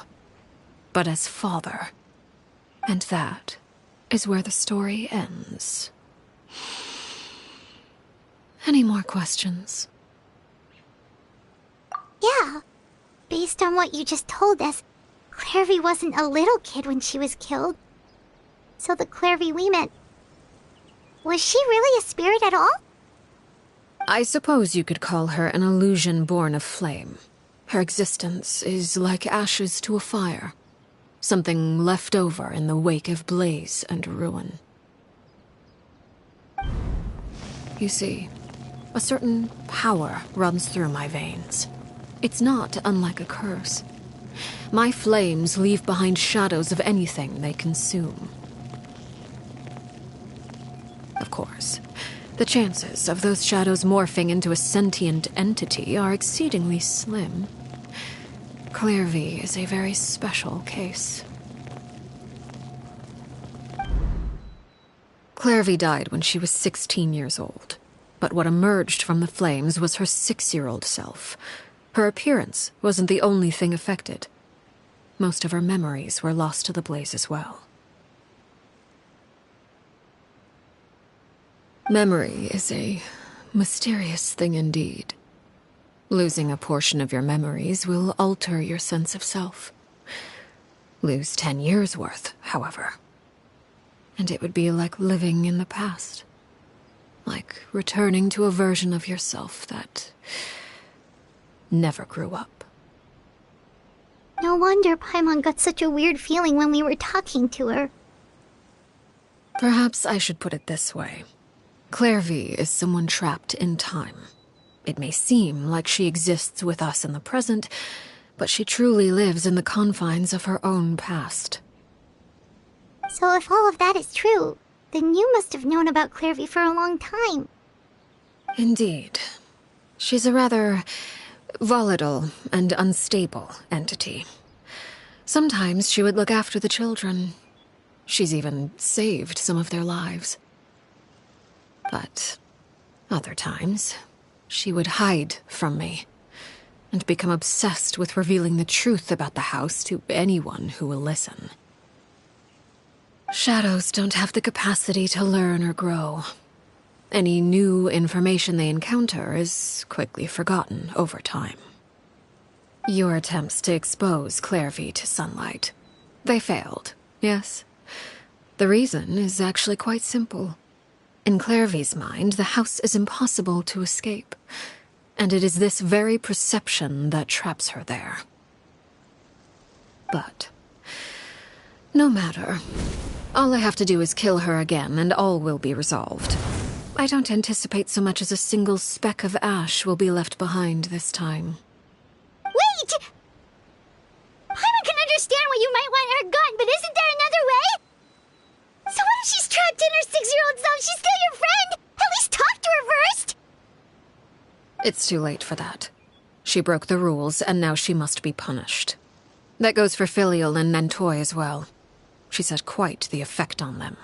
but as father. And that is where the story ends. Any more questions? Based on what you just told us, Clairvy wasn't a little kid when she was killed. So the Clairvy we met... Was she really a spirit at all? I suppose you could call her an illusion born of flame. Her existence is like ashes to a fire. Something left over in the wake of blaze and ruin. You see, a certain power runs through my veins. It's not unlike a curse. My flames leave behind shadows of anything they consume. Of course, the chances of those shadows morphing into a sentient entity are exceedingly slim. Clairvy is a very special case. Clairvy died when she was 16 years old, but what emerged from the flames was her 6-year-old self. Her appearance wasn't the only thing affected. Most of her memories were lost to the blaze as well. Memory is a mysterious thing indeed. Losing a portion of your memories will alter your sense of self. Lose 10 years' worth, however, and it would be like living in the past. Like returning to a version of yourself that never grew up. No wonder Paimon got such a weird feeling when we were talking to her. Perhaps I should put it this way. Clairvy is someone trapped in time. It may seem like she exists with us in the present, but she truly lives in the confines of her own past. So if all of that is true, then you must have known about Clairvy for a long time. Indeed. She's a rather volatile and unstable entity. Sometimes she would look after the children. She's even saved some of their lives. But other times, she would hide from me and become obsessed with revealing the truth about the house to anyone who will listen. Shadows don't have the capacity to learn or grow. Any new information they encounter is quickly forgotten over time. Your attempts to expose Clairvy to sunlight. They failed, yes. The reason is actually quite simple. In Clairvy's mind, the house is impossible to escape, and it is this very perception that traps her there. But no matter. All I have to do is kill her again, and all will be resolved. I don't anticipate so much as a single speck of ash will be left behind this time. Wait! Paimon can understand why you might want her gone, but isn't there another way? So what if she's trapped in her 6-year-old self? She's still your friend! At least talk to her first! It's too late for that. She broke the rules, and now she must be punished. That goes for Filial and Nantoy as well. She's had quite the effect on them.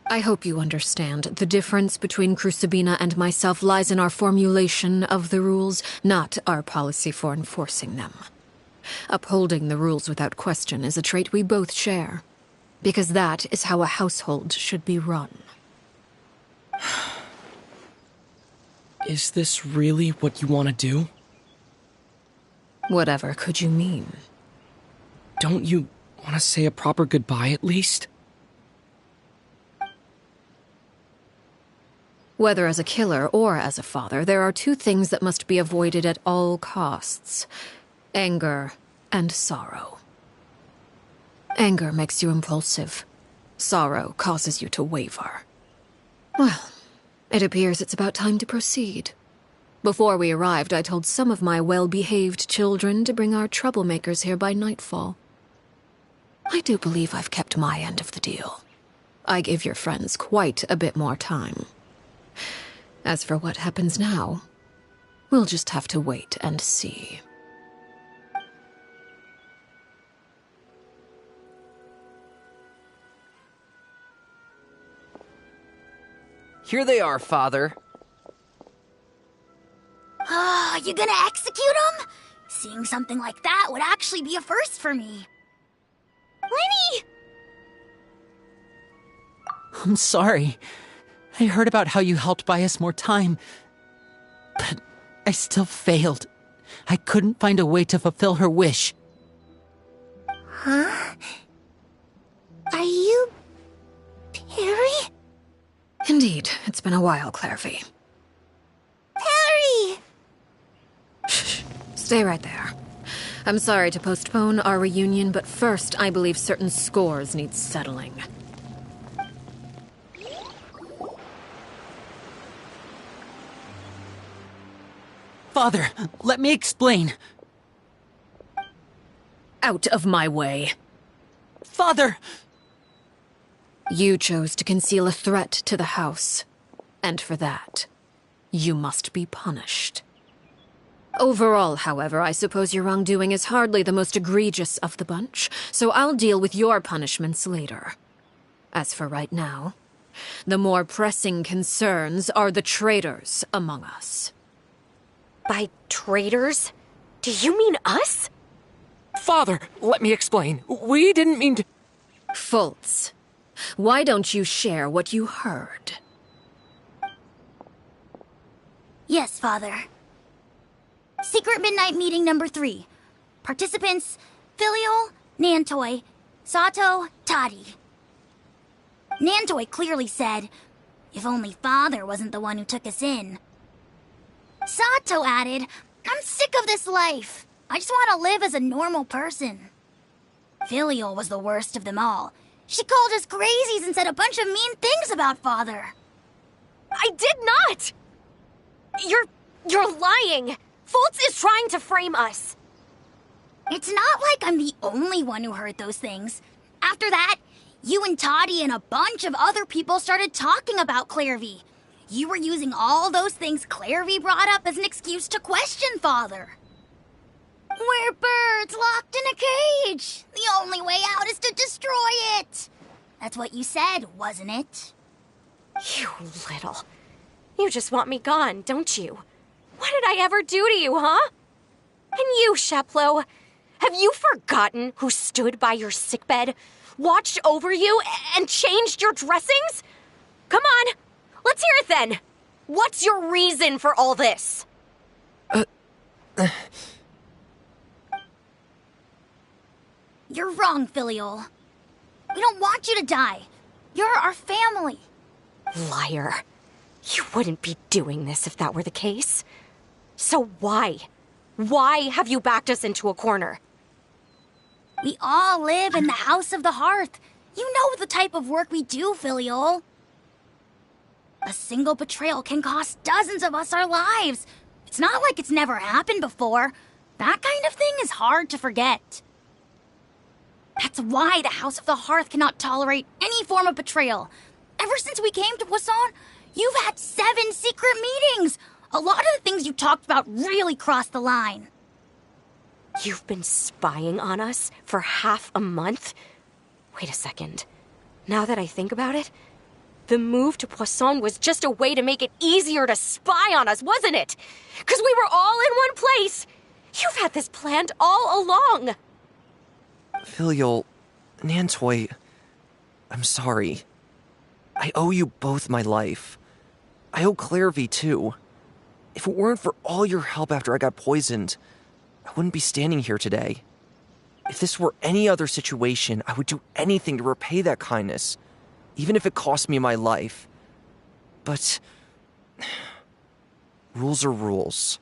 I hope you understand. The difference between Crucibina and myself lies in our formulation of the rules, not our policy for enforcing them. Upholding the rules without question is a trait we both share, because that is how a household should be run. Is this really what you want to do? Whatever could you mean? Don't you want to say a proper goodbye at least? Whether as a killer or as a father, there are two things that must be avoided at all costs: anger and sorrow. Anger makes you impulsive. Sorrow causes you to waver. Well, it appears it's about time to proceed. Before we arrived, I told some of my well-behaved children to bring our troublemakers here by nightfall. I do believe I've kept my end of the deal. I gave your friends quite a bit more time. As for what happens now, we'll just have to wait and see. Here they are, Father. You gonna execute him? Seeing something like that would actually be a first for me. Lenny! I'm sorry. I heard about how you helped buy us more time, but I still failed. I couldn't find a way to fulfill her wish. Huh? Are you... Perry? Indeed, it's been a while, Clairvy. Perry! Stay right there. I'm sorry to postpone our reunion, but first, I believe certain scores need settling. Father, let me explain. Out of my way. Father! You chose to conceal a threat to the house, and for that, you must be punished. Overall, however, I suppose your wrongdoing is hardly the most egregious of the bunch, so I'll deal with your punishments later. As for right now, the more pressing concerns are the traitors among us. By traitors? Do you mean us? Father, let me explain. We didn't mean to... Fultz, why don't you share what you heard? Yes, Father. Secret Midnight Meeting number 3. Participants, Filial, Nantoi, Sato, Toddy. Nantoi clearly said, if only Father wasn't the one who took us in. Sato added, I'm sick of this life. I just want to live as a normal person. Filial was the worst of them all. She called us crazies and said a bunch of mean things about Father. I did not! You're lying! Fultz is trying to frame us. It's not like I'm the only one who heard those things. After that, you and Toddy and a bunch of other people started talking about Clairvy. You were using all those things Clairvy brought up as an excuse to question Father. We're birds locked in a cage. The only way out is to destroy it. That's what you said, wasn't it? You little... You just want me gone, don't you? What did I ever do to you, huh? And you, Sheplo, have you forgotten who stood by your sickbed, watched over you, and changed your dressings? Come on, let's hear it then. What's your reason for all this? You're wrong, Filial. We don't want you to die. You're our family. Liar. You wouldn't be doing this if that were the case. So why? Why have you backed us into a corner? We all live in the House of the Hearth. You know the type of work we do, Filial. A single betrayal can cost dozens of us our lives. It's not like it's never happened before. That kind of thing is hard to forget. That's why the House of the Hearth cannot tolerate any form of betrayal. Ever since we came to Poisson, you've had 7 secret meetings. A lot of the things you talked about really crossed the line. You've been spying on us for half a month? Wait a second. Now that I think about it, the move to Poisson was just a way to make it easier to spy on us, wasn't it? Because we were all in one place. You've had this planned all along. Filial, Nantoi, I'm sorry. I owe you both my life. I owe Clairvy too. If it weren't for all your help after I got poisoned, I wouldn't be standing here today. If this were any other situation, I would do anything to repay that kindness, even if it cost me my life. But rules are rules.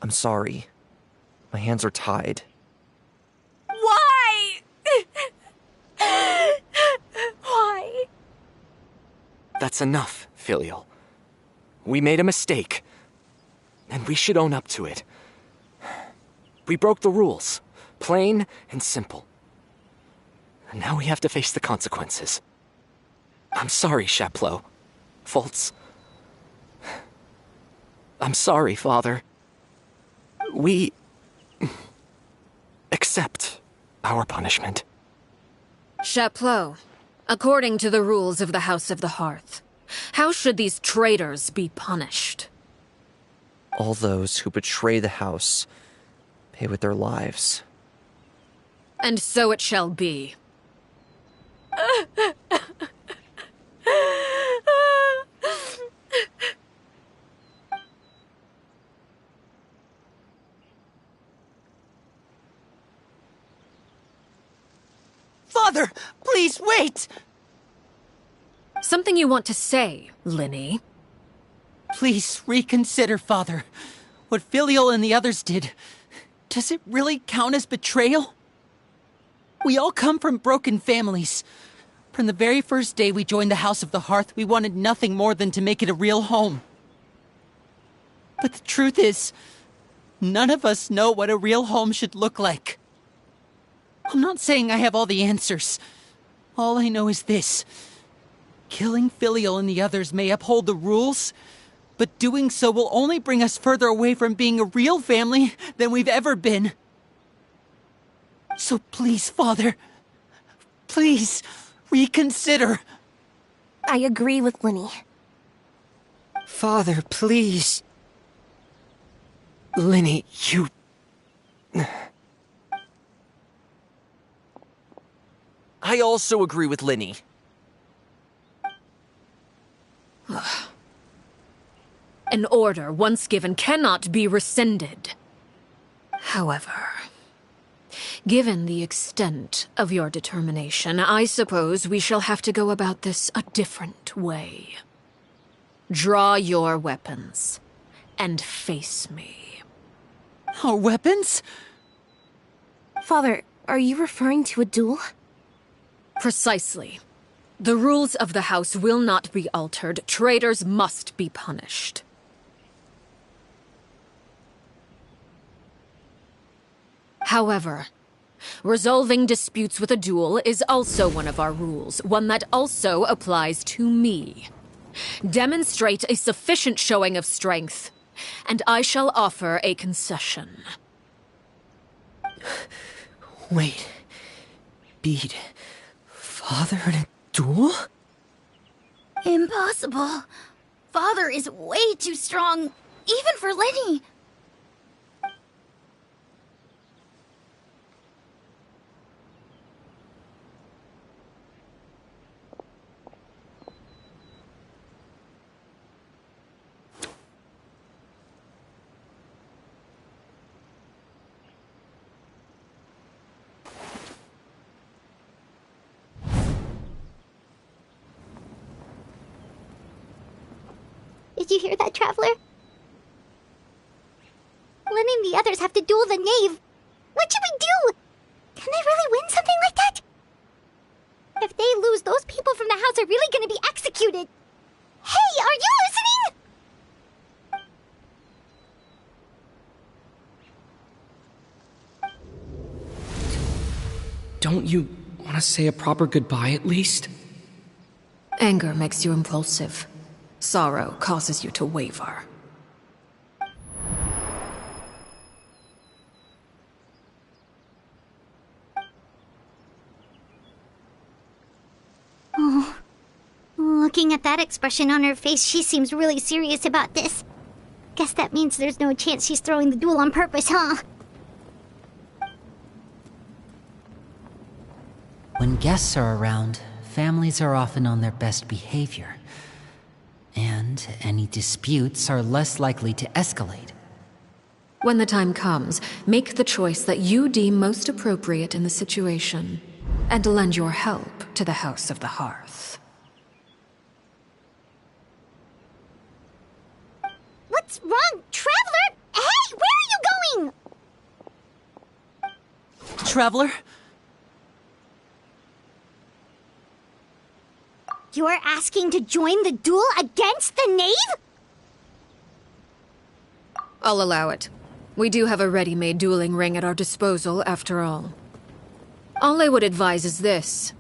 I'm sorry. My hands are tied. Why? Why? That's enough, Filial. We made a mistake, and we should own up to it. We broke the rules, plain and simple. And now we have to face the consequences. I'm sorry, Chapleau. Fultz. I'm sorry, Father. We accept our punishment. Chapleau, according to the rules of the House of the Hearth, how should these traitors be punished? All those who betray the house pay with their lives. And so it shall be. Father, please wait! Something you want to say, Linny? Please reconsider, Father. What Filial and the others did, does it really count as betrayal? We all come from broken families. From the very first day we joined the House of the Hearth, we wanted nothing more than to make it a real home. But the truth is, none of us know what a real home should look like. I'm not saying I have all the answers. All I know is this. Killing Filial and the others may uphold the rules, but doing so will only bring us further away from being a real family than we've ever been. So please, Father, please reconsider. I agree with Linny. Father, please. Linny, you... I also agree with Linny. An order once given cannot be rescinded. However, given the extent of your determination, I suppose we shall have to go about this a different way. Draw your weapons and face me. Our weapons? Father, are you referring to a duel? Precisely. The rules of the house will not be altered. Traitors must be punished. However, resolving disputes with a duel is also one of our rules, one that also applies to me. Demonstrate a sufficient showing of strength, and I shall offer a concession. Wait. Beat Father in a duel? Impossible. Father is way too strong, even for Lenny. Did you hear that, Traveler? Lenny and the others have to duel the knave. What should we do? Can they really win something like that? If they lose, those people from the house are really gonna be executed. Hey, are you listening? Don't you want to say a proper goodbye at least? Anger makes you impulsive. Sorrow causes you to waver. Oh, looking at that expression on her face, she seems really serious about this. Guess that means there's no chance she's throwing the duel on purpose, huh? When guests are around, families are often on their best behavior. And any disputes are less likely to escalate. When the time comes, make the choice that you deem most appropriate in the situation, and lend your help to the House of the Hearth. What's wrong, Traveler? Hey, where are you going? Traveler? You're asking to join the duel against the knave? I'll allow it. We do have a ready-made dueling ring at our disposal, after all. All I would advise is this.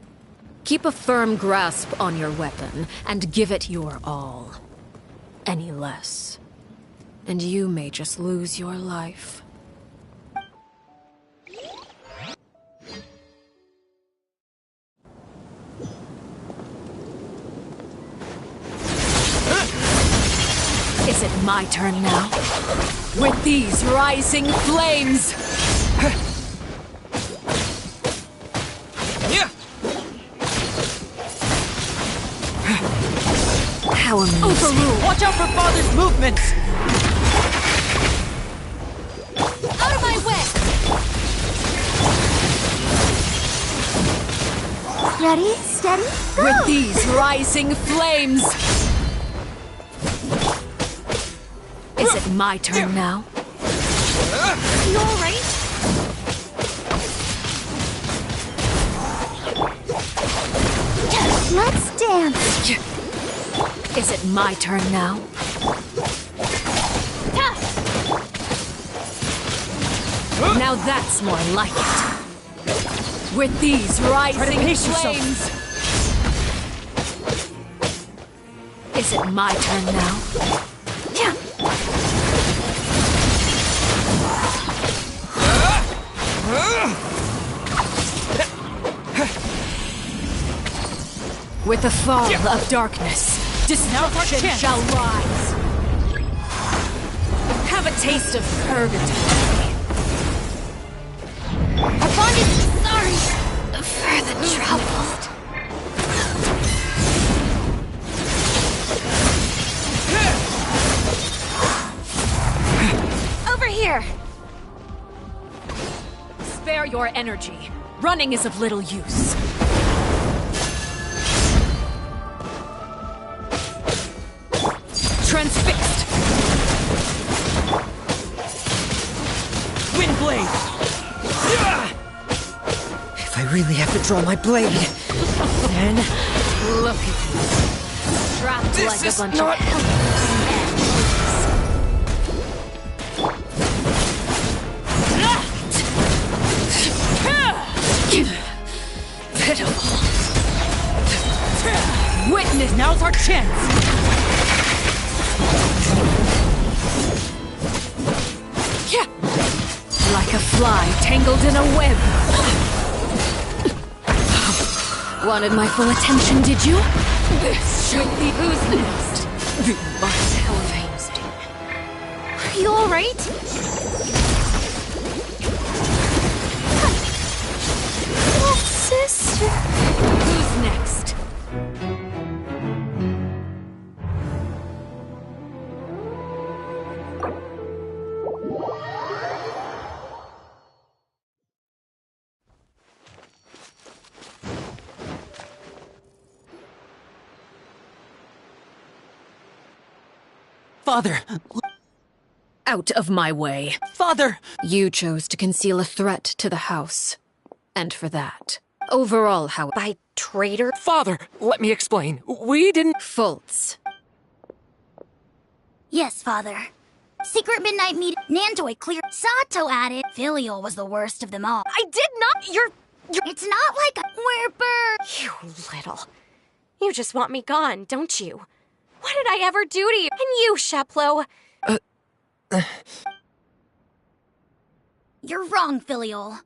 Keep a firm grasp on your weapon, and give it your all. Any less, and you may just lose your life. Is it my turn now? With these rising flames! How amusing. Overruled! Watch out for Father's movements! Out of my way! Ready, steady, go! With these rising flames! Is it my turn now? You alright? Let's dance! Is it my turn now? Now that's more like it. With these rising flames. Is it my turn now? With the fall of darkness, destruction shall rise. Have a taste of purgatory. Sorry for the trouble. Over here! Spare your energy. Running is of little use. Transfixed! Windblade! If I really have to draw my blade, then... Look at you. Trapped like a bunch of pitiful. Witness, now's our chance. Like a fly tangled in a web. Wanted my full attention, did you? This should be who's next. Are you alright? Oh, sister. Who's next? Father! Out of my way. Father! You chose to conceal a threat to the house. And for that. Overall, how... By traitor? Father, let me explain. We didn't... Faults. Yes, Father. Secret midnight meeting. Nantoy clear. Sato added. Filial was the worst of them all. I did not... You're... It's not like we're birds. You little... You just want me gone, don't you? What did I ever do to you? And you, Sheplo. You're wrong, Filial.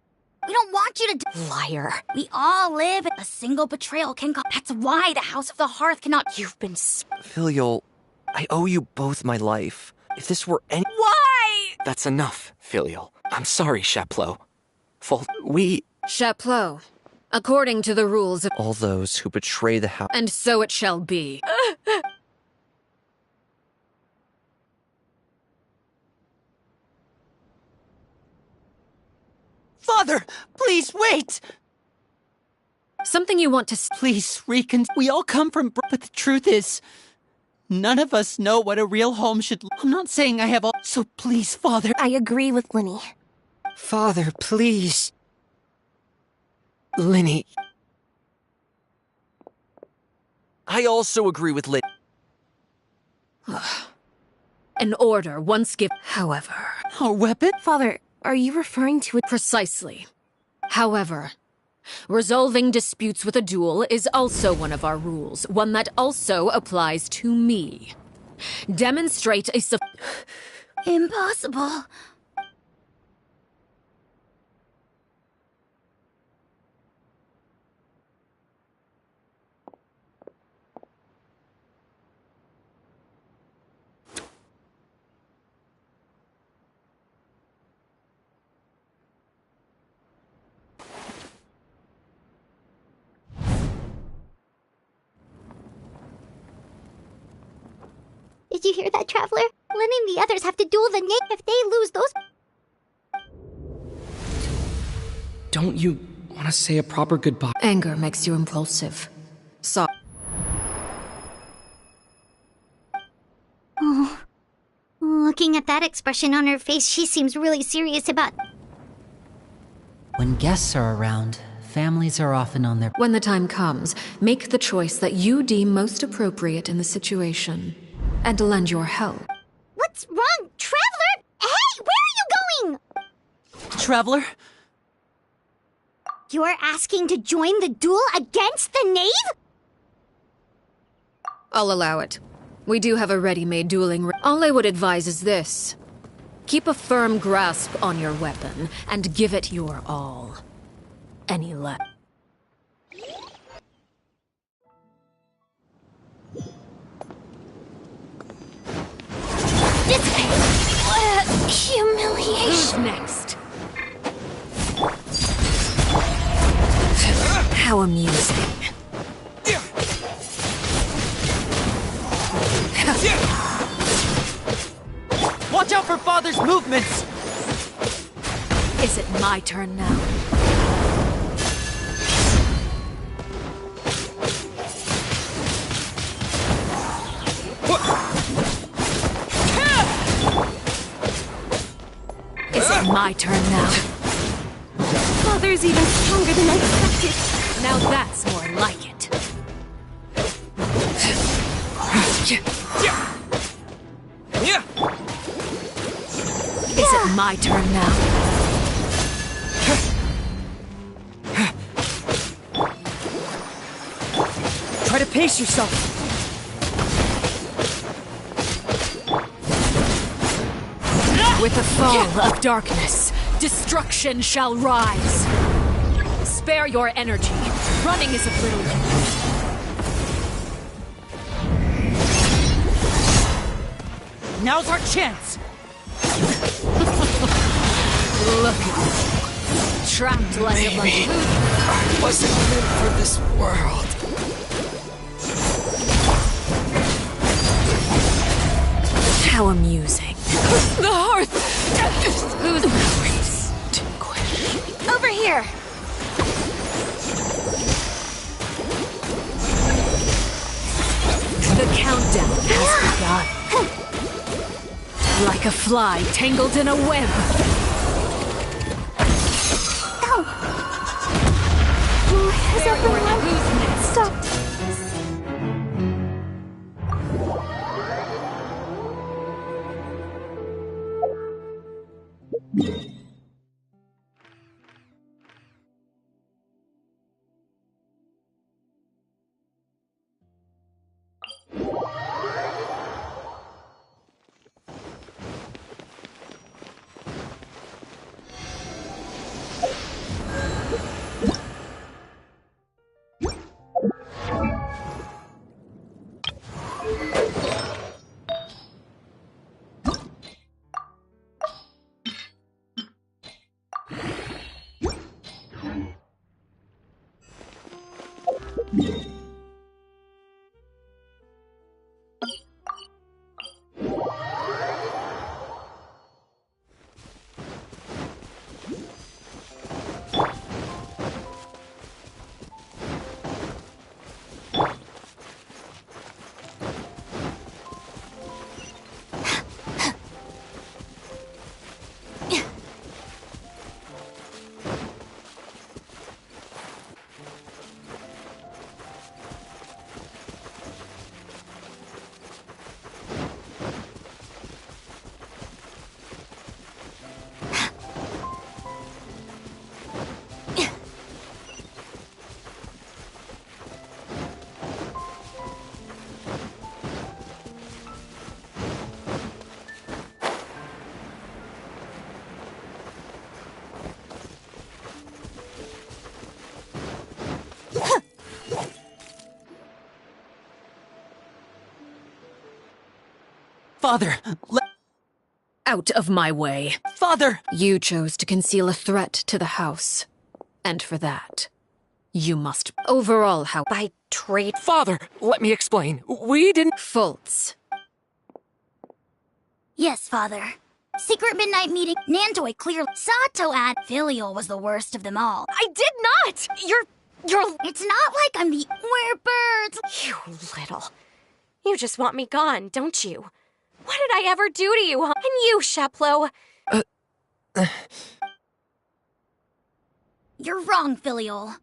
We don't want you to Liar. We all live in a single betrayal can come. That's why the House of the Hearth cannot... You've been... Filial, I owe you both my life. If this were any... Why? That's enough, Filial. I'm sorry, Sheplo. Sheplo, according to the rules of... All those who betray the house... And so it shall be. Father! Please, wait! Something you want to... Please, we all come from... But the truth is... None of us know what a real home should... I'm not saying I have all... So please, Father... I agree with Linny. Father, please. Linny... I also agree with Lin... An order once given... However... Our weapon? Father, are you referring to it? Precisely. However, resolving disputes with a duel is also one of our rules, one that also applies to me. Demonstrate a Impossible. Did you hear that, Traveler? Lynn and the others have to duel the Nick. If they lose those... Don't you want to say a proper goodbye. Anger makes you impulsive. So Oh. Looking at that expression on her face, she seems really serious about... When guests are around, families are often on their... when the time comes, make the choice that you deem most appropriate in the situation, and lend your help. What's wrong, Traveler? Hey, where are you going? Traveler? You're asking to join the duel against the knave? I'll allow it. We do have a ready-made dueling. All I would advise is this. Keep a firm grasp on your weapon, and give it your all. Any less. This way! Humiliation! Who's next? How amusing. Watch out for Father's movements! Is it my turn now? Is it my turn now? Father's even stronger than I expected. Now that's more like it. Is it my turn now? Try to pace yourself! With the fall of darkness, destruction shall rise. Spare your energy. Running is of little use. Now's our chance! Look at me. Trapped like a Maybe balloon. I wasn't meant for this world. How amusing. The hearth! Who's next? Over here! The countdown has begun. Like a fly tangled in a web. Has everyone Who's next? stopped? Father! Out of my way. Father! You chose to conceal a threat to the house. And for that, you must overall how By trade. Father, let me explain. We didn't. Fultz. Yes, Father. Secret midnight meeting. Nantoi clear. Sato at Filial was the worst of them all. I did not! You're... It's not like I'm the... We're birds! You little... You just want me gone, don't you? What did I ever do to you, huh? And you, Sheplo? You're wrong, Filial.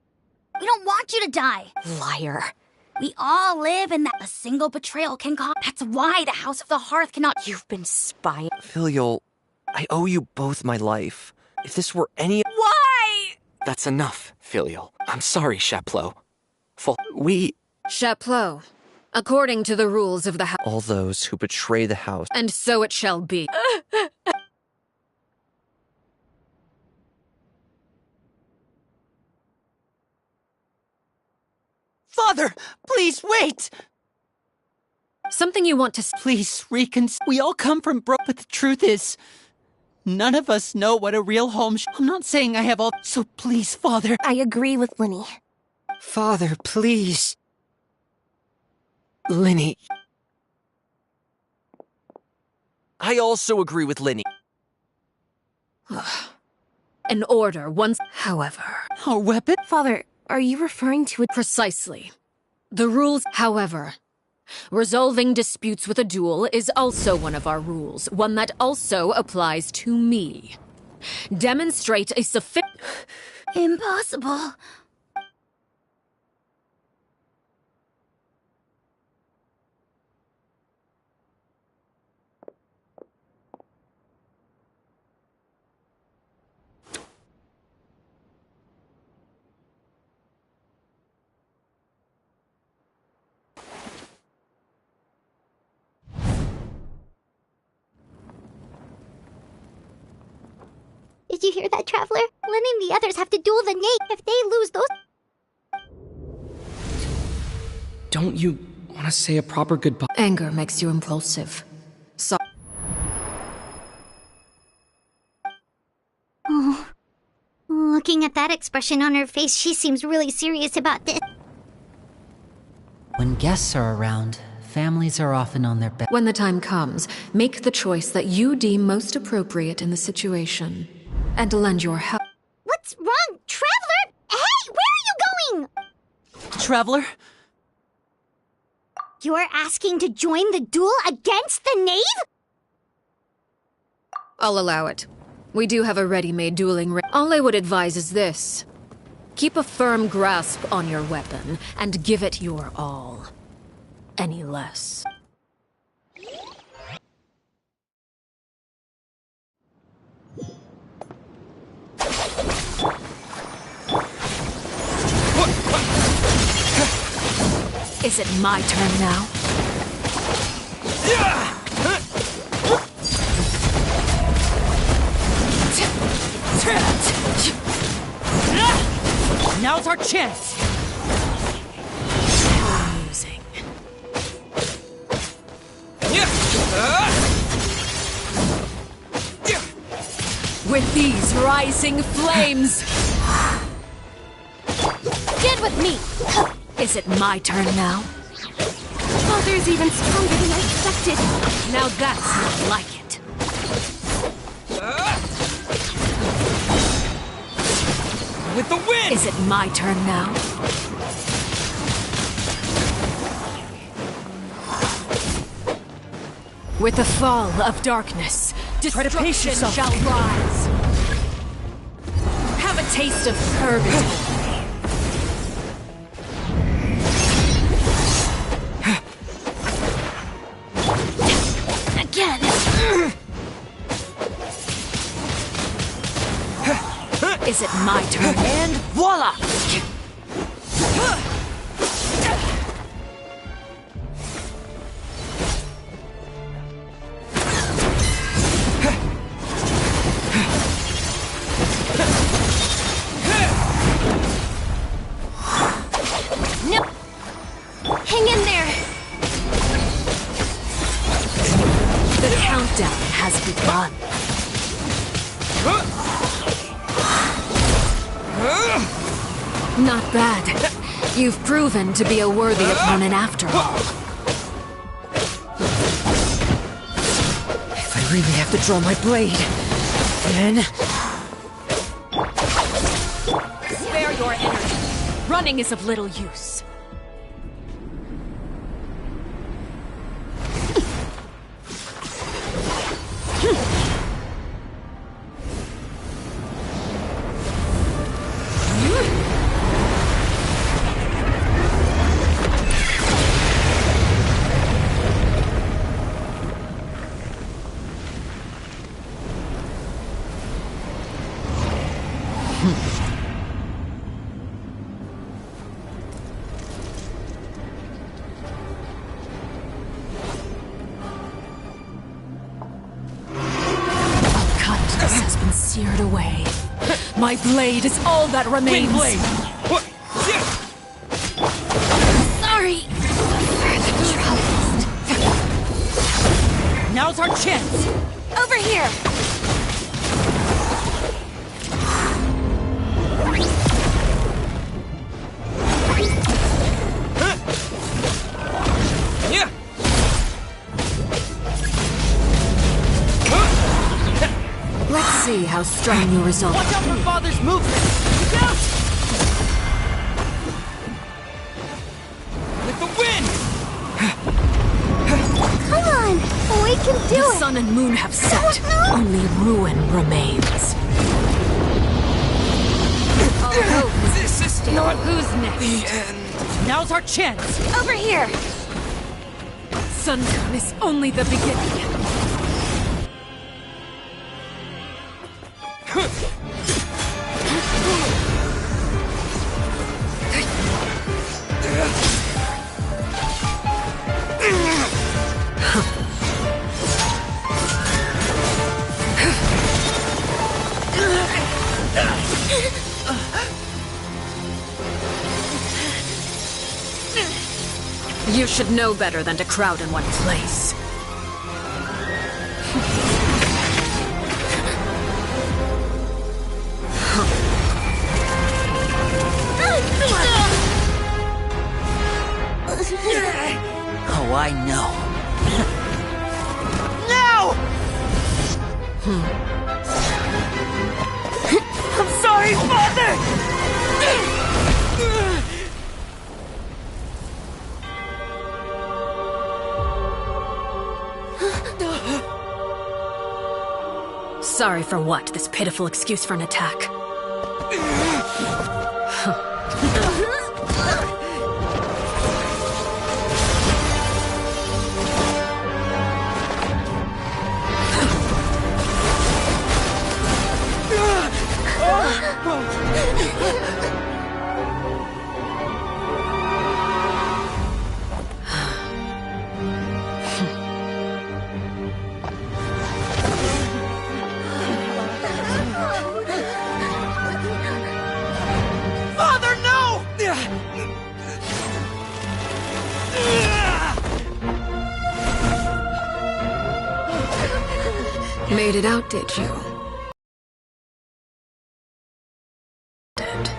We don't want you to die. Liar. We all live in that. A single betrayal can cause... That's why the House of the Hearth cannot... You've been spying. Filial, I owe you both my life. If this were any... Why? That's enough, Filial. I'm sorry, Sheplo. Sheplo, according to the rules of the house... All those who betray the house... And so it shall be. Father, please wait! Something you want to... Please, we all come from but the truth is... None of us know what a real home I'm not saying I have all... So please, Father... I agree with Linny. Father, please. Linny. I also agree with Linny. An order once... However... Our weapon? Father, are you referring to it? Precisely. The rules, however... Resolving disputes with a duel is also one of our rules, one that also applies to me. Demonstrate a sufficient... Impossible. Did you hear that, Traveler? Lynn and the others have to duel the Nate. If they lose those... Don't you want to say a proper goodbye? Anger makes you impulsive. So... Oh. Looking at that expression on her face, she seems really serious about this. When guests are around, families are often on their best. When the time comes, make the choice that you deem most appropriate in the situation. And lend your help. What's wrong, Traveler? Hey, where are you going? Traveler? You're asking to join the duel against the knave? I'll allow it. We do have a ready-made dueling ring. All I would advise is this. Keep a firm grasp on your weapon, and give it your all. Any less. Is it my turn now? Now's our chance! How amusing. With these rising flames! Get with me! Is it my turn now? Father's even stronger than I expected. Now that's not like it. With the wind! Is it my turn now? With the fall of darkness, destruction shall rise. Have a taste of purgatory. Again. Is it my turn? And voila! No! Hang in there! The countdown has begun. Not bad. You've proven to be a worthy opponent after all. If I really have to draw my blade. Then... Spare your energy. Running is of little use. Seared away. My blade is all that remains. Blade! What? Sorry for the trust. Now's our chance! Over here! Yeah! Let's see how strong your resolve. Watch out for Father's movement! Look out! With the wind! Come on! We can do The it! sun and moon have set. Only ruin remains. This is not Who's next? the end. Now's our chance! Over here! Sundown is only the beginning. You should know better than to crowd in one place. Oh, I know. No! I'm sorry, Father! Sorry for what? This pitiful excuse for an attack. Father, no! Made it out, did you? Dead.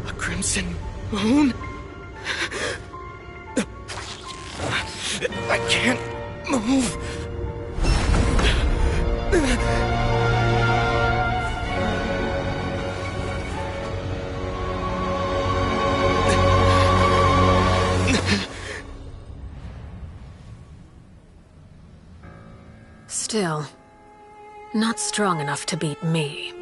A crimson moon? I can't move. Still, not strong enough to beat me.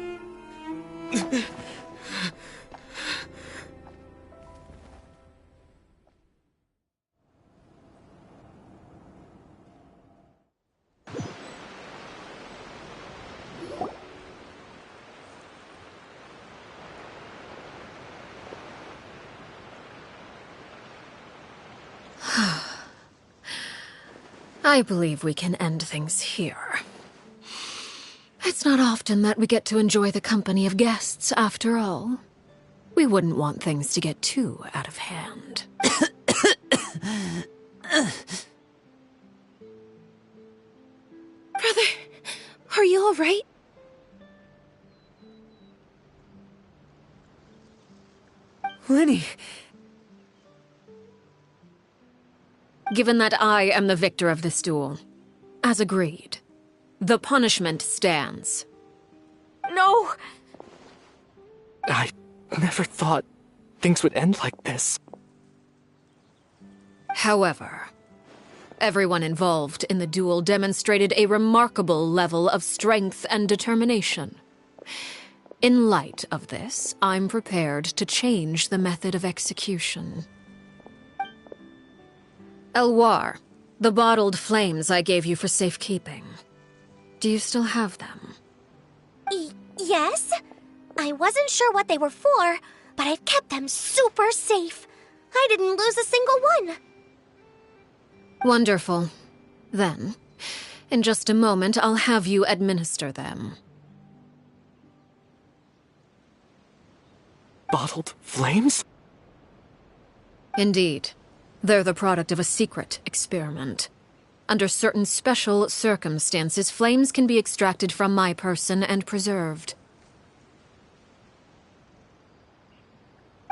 I believe we can end things here. It's not often that we get to enjoy the company of guests, after all. We wouldn't want things to get too out of hand. Brother, are you all right? Lenny. Given that I am the victor of this duel, as agreed, the punishment stands. No! I never thought things would end like this. However, everyone involved in the duel demonstrated a remarkable level of strength and determination. In light of this, I'm prepared to change the method of execution. Elwar, the bottled flames I gave you for safekeeping. Do you still have them? Yes? I wasn't sure what they were for, but I've kept them super safe. I didn't lose a single one. Wonderful. Then, in just a moment, I'll have you administer them. Bottled flames? Indeed. They're the product of a secret experiment. Under certain special circumstances, flames can be extracted from my person and preserved.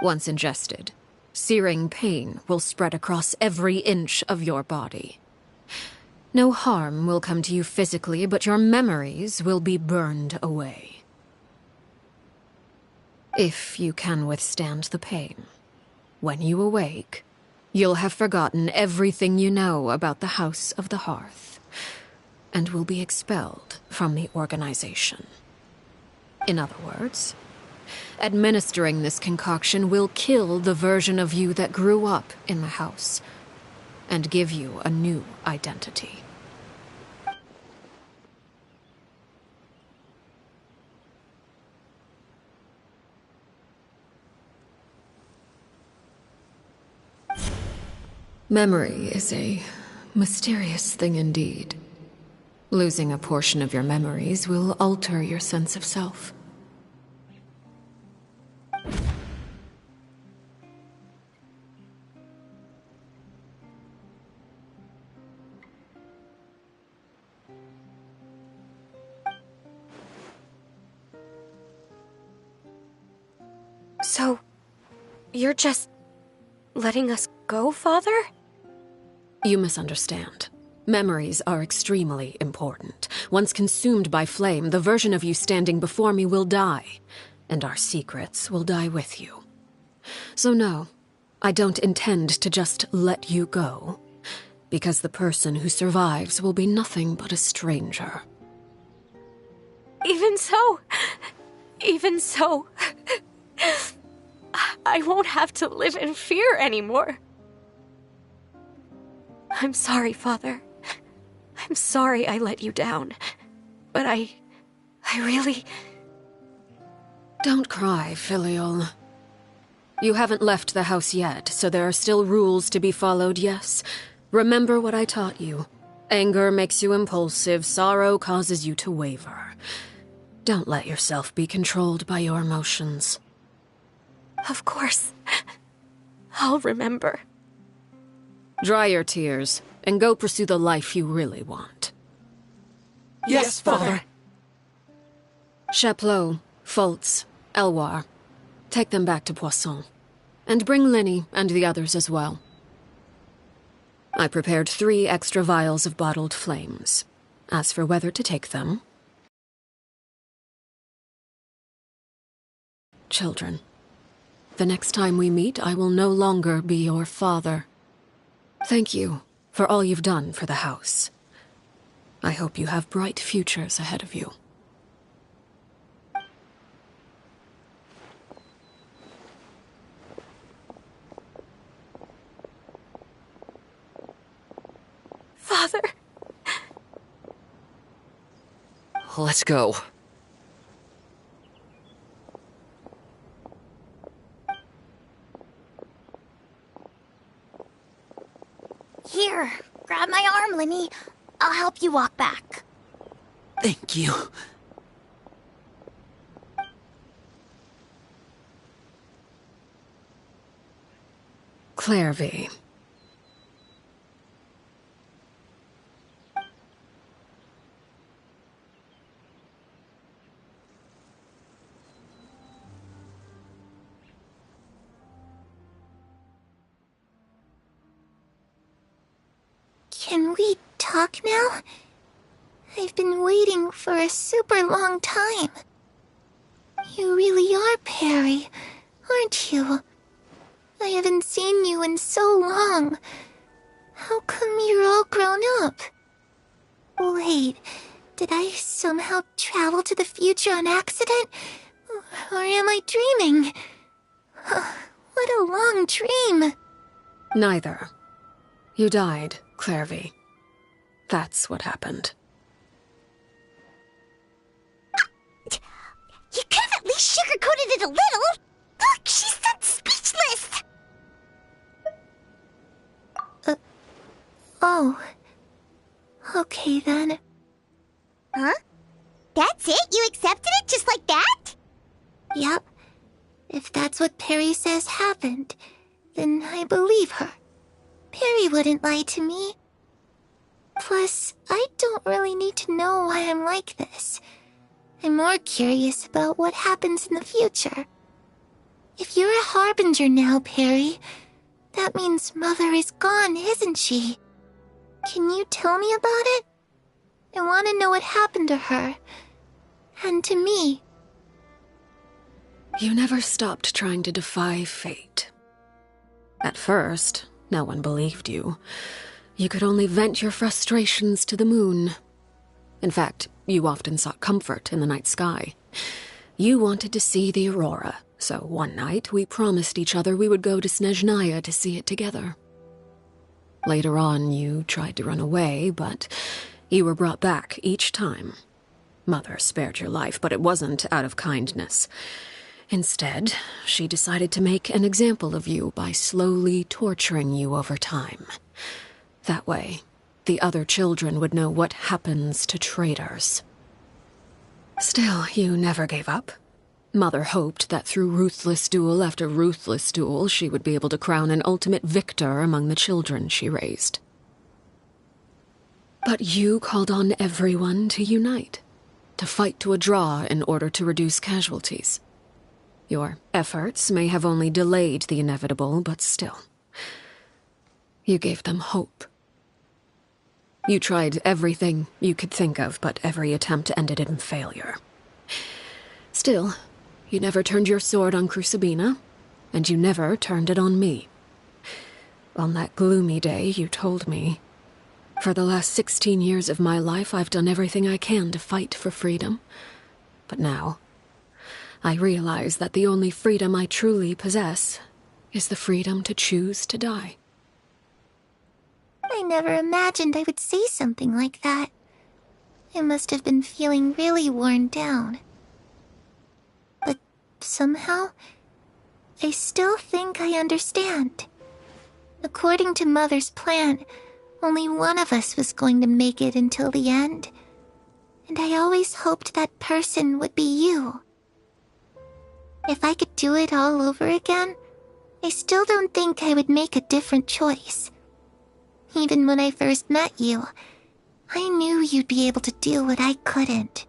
Once ingested, searing pain will spread across every inch of your body. No harm will come to you physically, but your memories will be burned away. If you can withstand the pain, when you awake, you'll have forgotten everything you know about the House of the Hearth, and will be expelled from the organization. In other words, administering this concoction will kill the version of you that grew up in the house, and give you a new identity. Memory is a mysterious thing indeed. Losing a portion of your memories will alter your sense of self. So, you're just letting us go, Father? You misunderstand. Memories are extremely important. Once consumed by flame, the version of you standing before me will die, and our secrets will die with you. So no, I don't intend to just let you go, because the person who survives will be nothing but a stranger. Even so, I won't have to live in fear anymore. I'm sorry, Father. I'm sorry I let you down. But I really... Don't cry, Filial. You haven't left the house yet, so there are still rules to be followed, yes. Remember what I taught you. Anger makes you impulsive, sorrow causes you to waver. Don't let yourself be controlled by your emotions. Of course. I'll remember. Dry your tears, and go pursue the life you really want. Yes, Father. Chaplot, Foltz, Elwar. Take them back to Poisson. And bring Linny and the others as well. I prepared 3 extra vials of bottled flames. As for whether to take them... Children, the next time we meet, I will no longer be your father. Thank you for all you've done for the house. I hope you have bright futures ahead of you. Father. Let's go. Here, grab my arm, Lenny. I'll help you walk back. Thank you. Clairvy. Can we talk now? I've been waiting for a super long time. You really are Perry, aren't you? I haven't seen you in so long. How come you're all grown up? Wait, did I somehow travel to the future on accident? Or am I dreaming? What a long dream. Neither. You died, Clairvy. That's what happened. You could have at least sugarcoated it a little. Look, she's done speechless. Oh. Okay then. Huh? That's it? You accepted it just like that? Yep. If that's what Perry says happened, then I believe her. Perry wouldn't lie to me. Plus, I don't really need to know why I'm like this. I'm more curious about what happens in the future. If you're a harbinger now, Perry, that means Mother is gone, isn't she? Can you tell me about it? I want to know what happened to her. And to me. You never stopped trying to defy fate. At first, no one believed you. You could only vent your frustrations to the moon. In fact, you often sought comfort in the night sky. You wanted to see the aurora, so one night we promised each other we would go to Snezhnaya to see it together. Later on, you tried to run away, but you were brought back each time. Mother spared your life, but it wasn't out of kindness. Instead, she decided to make an example of you by slowly torturing you over time. That way, the other children would know what happens to traitors. Still, you never gave up. Mother hoped that through ruthless duel after ruthless duel, she would be able to crown an ultimate victor among the children she raised. But you called on everyone to unite, to fight to a draw in order to reduce casualties. Your efforts may have only delayed the inevitable, but still. You gave them hope. You tried everything you could think of, but every attempt ended in failure. Still, you never turned your sword on Crucibina, and you never turned it on me. On that gloomy day, you told me, "For the last 16 years of my life, I've done everything I can to fight for freedom. But now, I realize that the only freedom I truly possess is the freedom to choose to die." I never imagined I would say something like that. I must have been feeling really worn down. But somehow, I still think I understand. According to Mother's plan, only one of us was going to make it until the end. And I always hoped that person would be you. If I could do it all over again, I still don't think I would make a different choice. Even when I first met you, I knew you'd be able to do what I couldn't.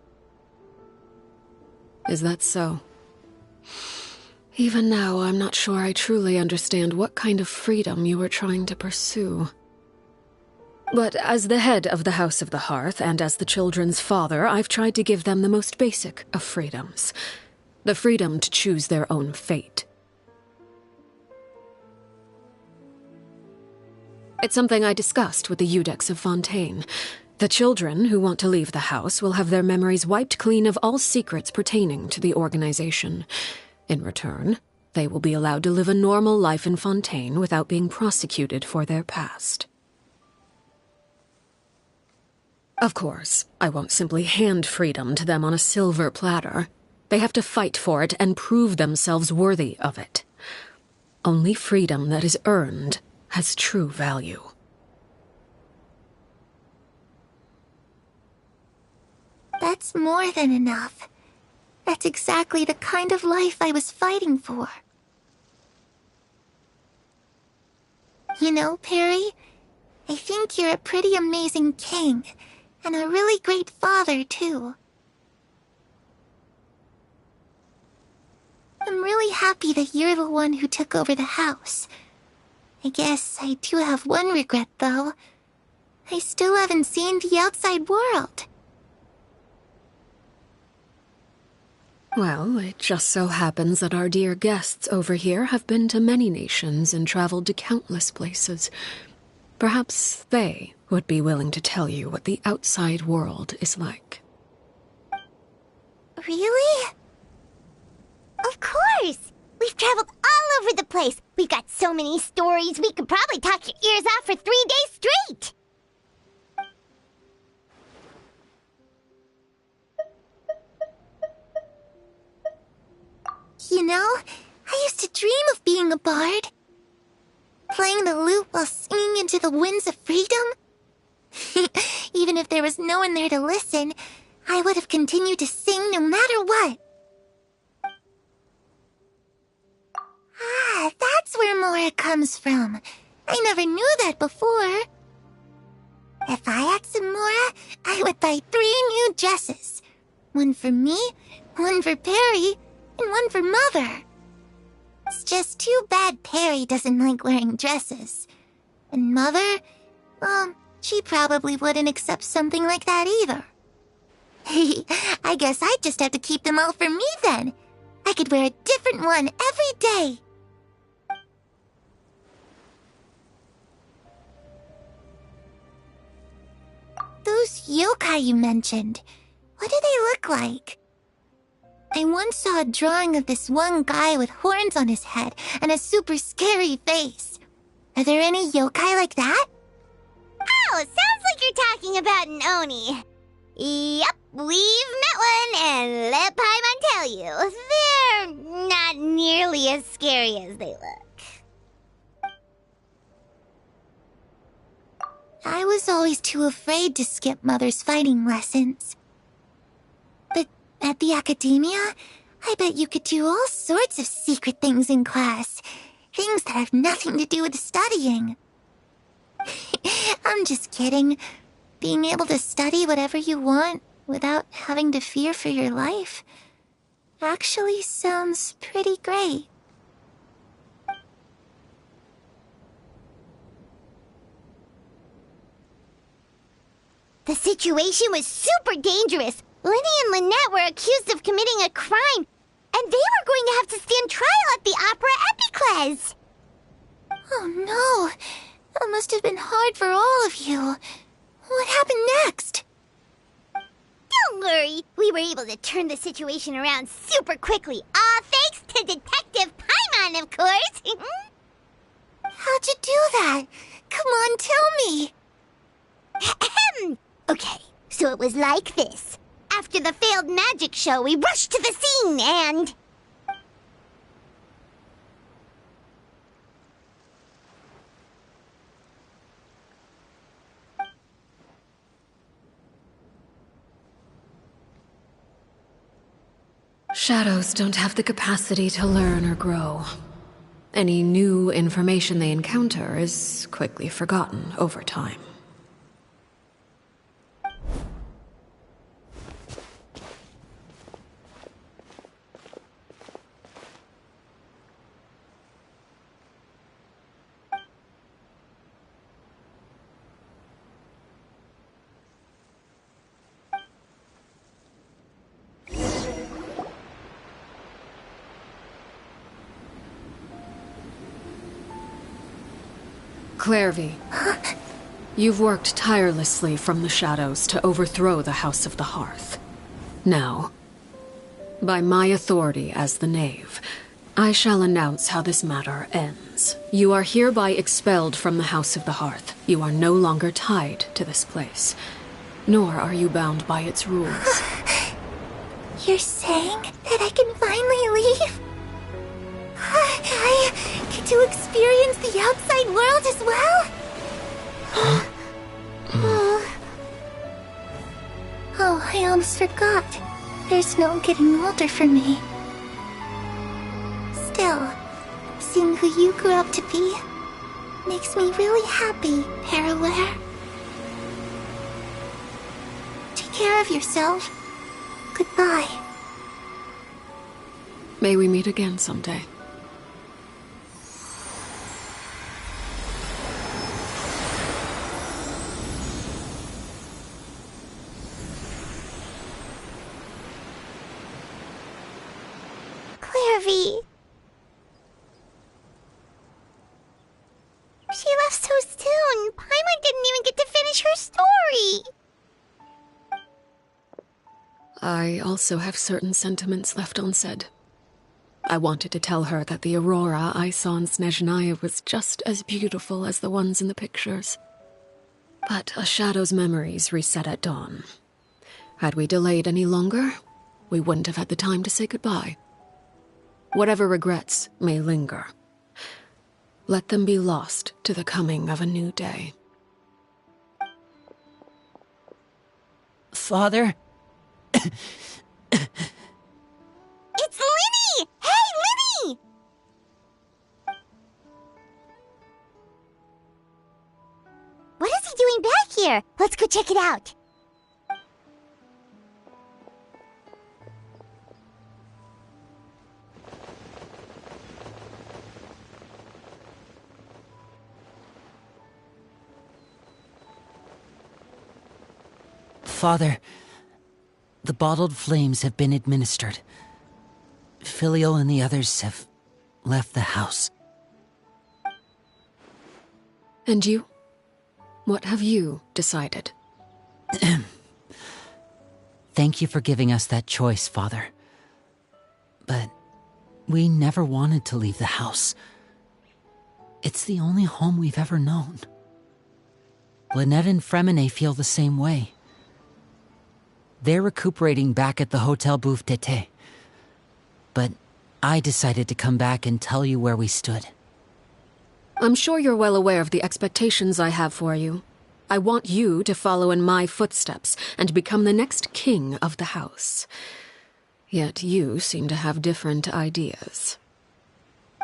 Is that so? Even now, I'm not sure I truly understand what kind of freedom you were trying to pursue. But as the head of the House of the Hearth and as the children's father, I've tried to give them the most basic of freedoms. The freedom to choose their own fate. It's something I discussed with the Eudex of Fontaine. The children who want to leave the house will have their memories wiped clean of all secrets pertaining to the organization. In return, they will be allowed to live a normal life in Fontaine without being prosecuted for their past. Of course, I won't simply hand freedom to them on a silver platter. They have to fight for it and prove themselves worthy of it. Only freedom that is earned has true value. That's more than enough. That's exactly the kind of life I was fighting for. You know, Perry, I think you're a pretty amazing king, and a really great father, too. I'm really happy that you're the one who took over the house. I guess I do have one regret, though. I still haven't seen the outside world. Well, it just so happens that our dear guests over here have been to many nations and traveled to countless places. Perhaps they would be willing to tell you what the outside world is like. Really? Of course! We've traveled all over the place. We've got so many stories, we could probably talk your ears off for 3 days straight. You know, I used to dream of being a bard. Playing the lute while singing into the winds of freedom. Even if there was no one there to listen, I would have continued to sing no matter what. Ah, that's where Mora comes from. I never knew that before. If I asked Mora, I would buy 3 new dresses. One for me, one for Perry, and one for Mother. It's just too bad Perry doesn't like wearing dresses. And Mother, well, she probably wouldn't accept something like that either. I guess I'd just have to keep them all for me then. I could wear a different one every day. Those yokai you mentioned, what do they look like? I once saw a drawing of this one guy with horns on his head and a super scary face. Are there any yokai like that? Oh, sounds like you're talking about an Oni. Yep, we've met one, and let Paimon tell you, they're not nearly as scary as they look. I was always too afraid to skip Mother's fighting lessons. But at the academia, I bet you could do all sorts of secret things in class. Things that have nothing to do with studying. I'm just kidding. Being able to study whatever you want without having to fear for your life actually sounds pretty great. The situation was super dangerous. Lenny and Lynette were accused of committing a crime, and they were going to have to stand trial at the Opera Epicles. Oh no, that must have been hard for all of you. What happened next? Don't worry, we were able to turn the situation around super quickly, all thanks to Detective Paimon, of course. How'd you do that? Come on, tell me. Okay, so it was like this. After the failed magic show, we rushed to the scene and... Shadows don't have the capacity to learn or grow. Any new information they encounter is quickly forgotten over time. Clairvy, you've worked tirelessly from the shadows to overthrow the House of the Hearth. Now, by my authority as the Knave, I shall announce how this matter ends. You are hereby expelled from the House of the Hearth. You are no longer tied to this place, nor are you bound by its rules. You're saying that I can finally leave? I get to experience the outside world as well? Oh, I almost forgot. There's no getting older for me. Still, seeing who you grew up to be makes me really happy, Parallare. Take care of yourself. Goodbye. May we meet again someday. sorry. She left so soon. Paimon didn't even get to finish her story. I also have certain sentiments left unsaid. I wanted to tell her that the aurora I saw in Snezhnaya was just as beautiful as the ones in the pictures. But a shadow's memories reset at dawn. Had we delayed any longer, we wouldn't have had the time to say goodbye. Whatever regrets may linger, let them be lost to the coming of a new day. Father? It's Lyney! Hey, Lyney! What is he doing back here? Let's go check it out. Father, the bottled flames have been administered. Filial and the others have left the house. And you? What have you decided? Thank you for giving us that choice, Father. But we never wanted to leave the house. It's the only home we've ever known. Lynette and Fremine feel the same way. They're recuperating back at the Hotel Bouffe d'été. But I decided to come back and tell you where we stood. I'm sure you're well aware of the expectations I have for you. I want you to follow in my footsteps and become the next king of the house. Yet you seem to have different ideas.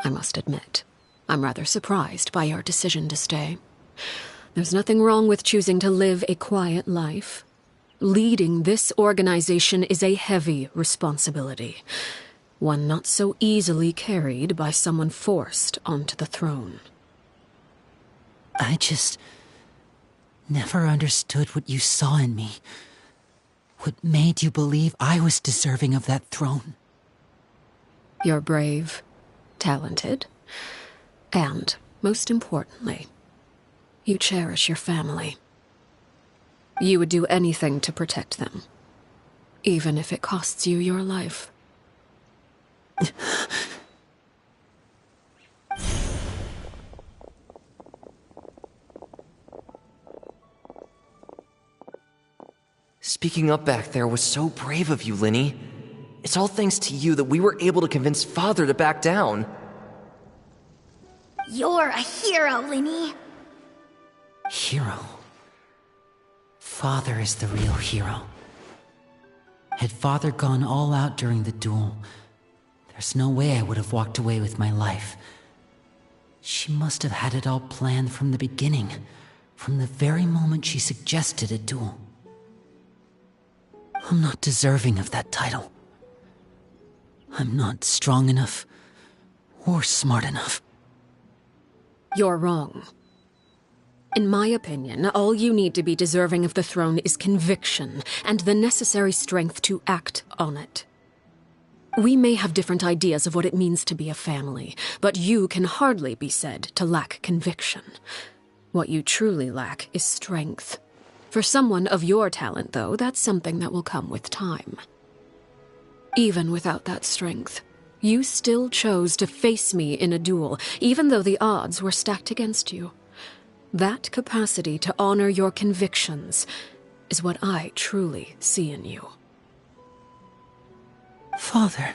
I must admit, I'm rather surprised by your decision to stay. There's nothing wrong with choosing to live a quiet life. Leading this organization is a heavy responsibility, one not so easily carried by someone forced onto the throne. I just never understood what you saw in me. What made you believe I was deserving of that throne? You're brave, talented, and, most importantly, you cherish your family. You would do anything to protect them, even if it costs you your life. Speaking up back there was so brave of you, Lyney. It's all thanks to you that we were able to convince Father to back down. You're a hero, Lyney. Hero? Father is the real hero. Had Father gone all out during the duel, there's no way I would have walked away with my life. She must have had it all planned from the beginning, from the very moment she suggested a duel. I'm not deserving of that title. I'm not strong enough or smart enough. You're wrong. In my opinion, all you need to be deserving of the throne is conviction and the necessary strength to act on it. We may have different ideas of what it means to be a family, but you can hardly be said to lack conviction. What you truly lack is strength. For someone of your talent, though, that's something that will come with time. Even without that strength, you still chose to face me in a duel, even though the odds were stacked against you. That capacity to honor your convictions is what I truly see in you. Father.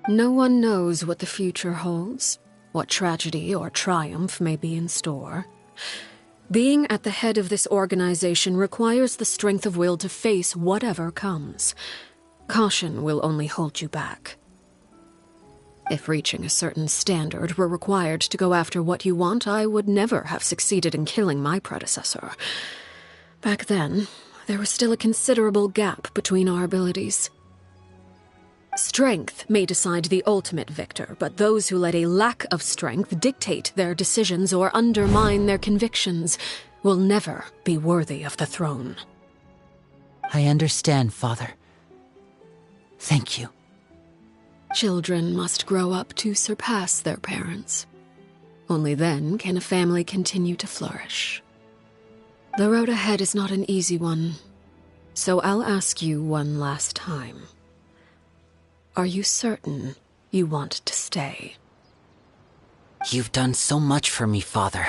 No one knows what the future holds, what tragedy or triumph may be in store. Being at the head of this organization requires the strength of will to face whatever comes. Caution will only hold you back. If reaching a certain standard were required to go after what you want, I would never have succeeded in killing my predecessor. Back then, there was still a considerable gap between our abilities. Strength may decide the ultimate victor, but those who let a lack of strength dictate their decisions or undermine their convictions will never be worthy of the throne. I understand, Father. Thank you. Children must grow up to surpass their parents. Only then can a family continue to flourish. The road ahead is not an easy one, so I'll ask you one last time. Are you certain you want to stay? You've done so much for me, Father,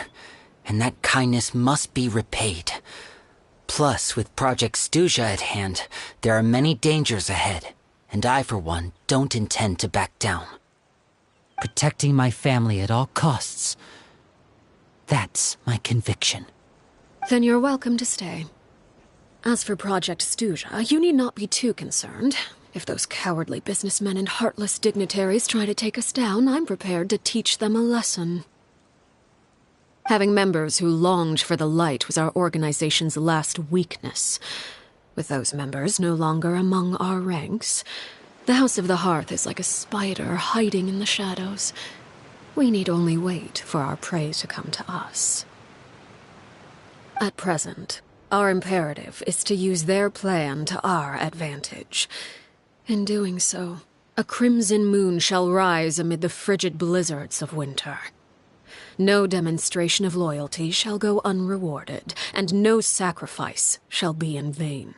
and that kindness must be repaid. Plus, with Project Stuja at hand, there are many dangers ahead, and I, for one, don't intend to back down. Protecting my family at all costs. That's my conviction. Then you're welcome to stay. As for Project Stuja, you need not be too concerned. If those cowardly businessmen and heartless dignitaries try to take us down, I'm prepared to teach them a lesson. Having members who longed for the light was our organization's last weakness. With those members no longer among our ranks, the House of the Hearth is like a spider hiding in the shadows. We need only wait for our prey to come to us. At present, our imperative is to use their plan to our advantage. In doing so, a crimson moon shall rise amid the frigid blizzards of winter. No demonstration of loyalty shall go unrewarded, and no sacrifice shall be in vain.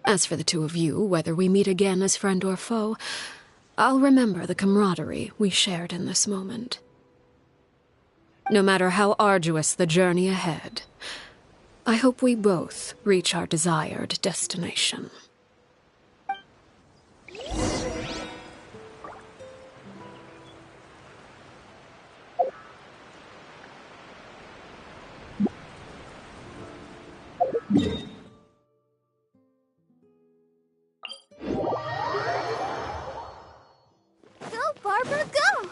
As for the two of you, whether we meet again as friend or foe, I'll remember the camaraderie we shared in this moment. No matter how arduous the journey ahead, I hope we both reach our desired destination. Go, Barbara, go!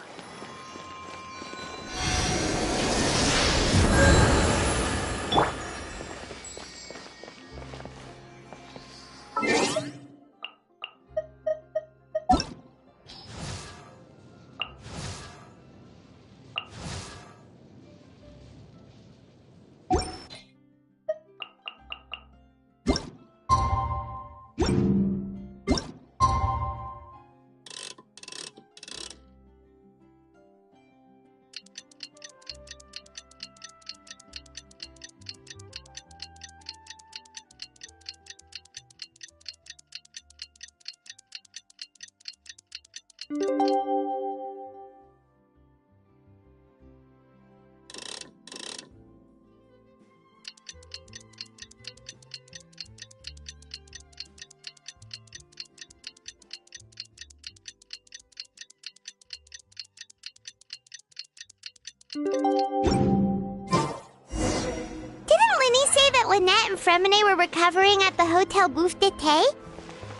Didn't Linny say that Lynette and Fremine were recovering at the Hotel Bouffe d'été?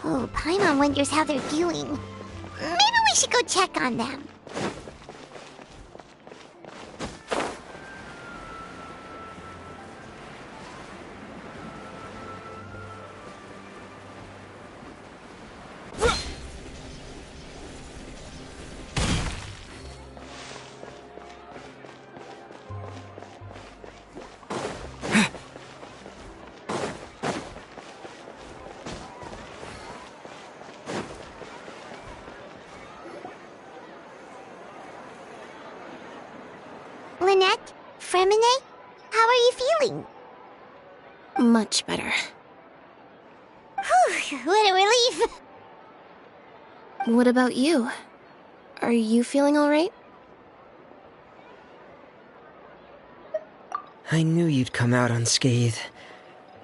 Oh, Paimon wonders how they're doing. Maybe we should go check on them. Lynette? Fremine? How are you feeling? Much better. Whew, what a relief! What about you? Are you feeling all right? I knew you'd come out unscathed.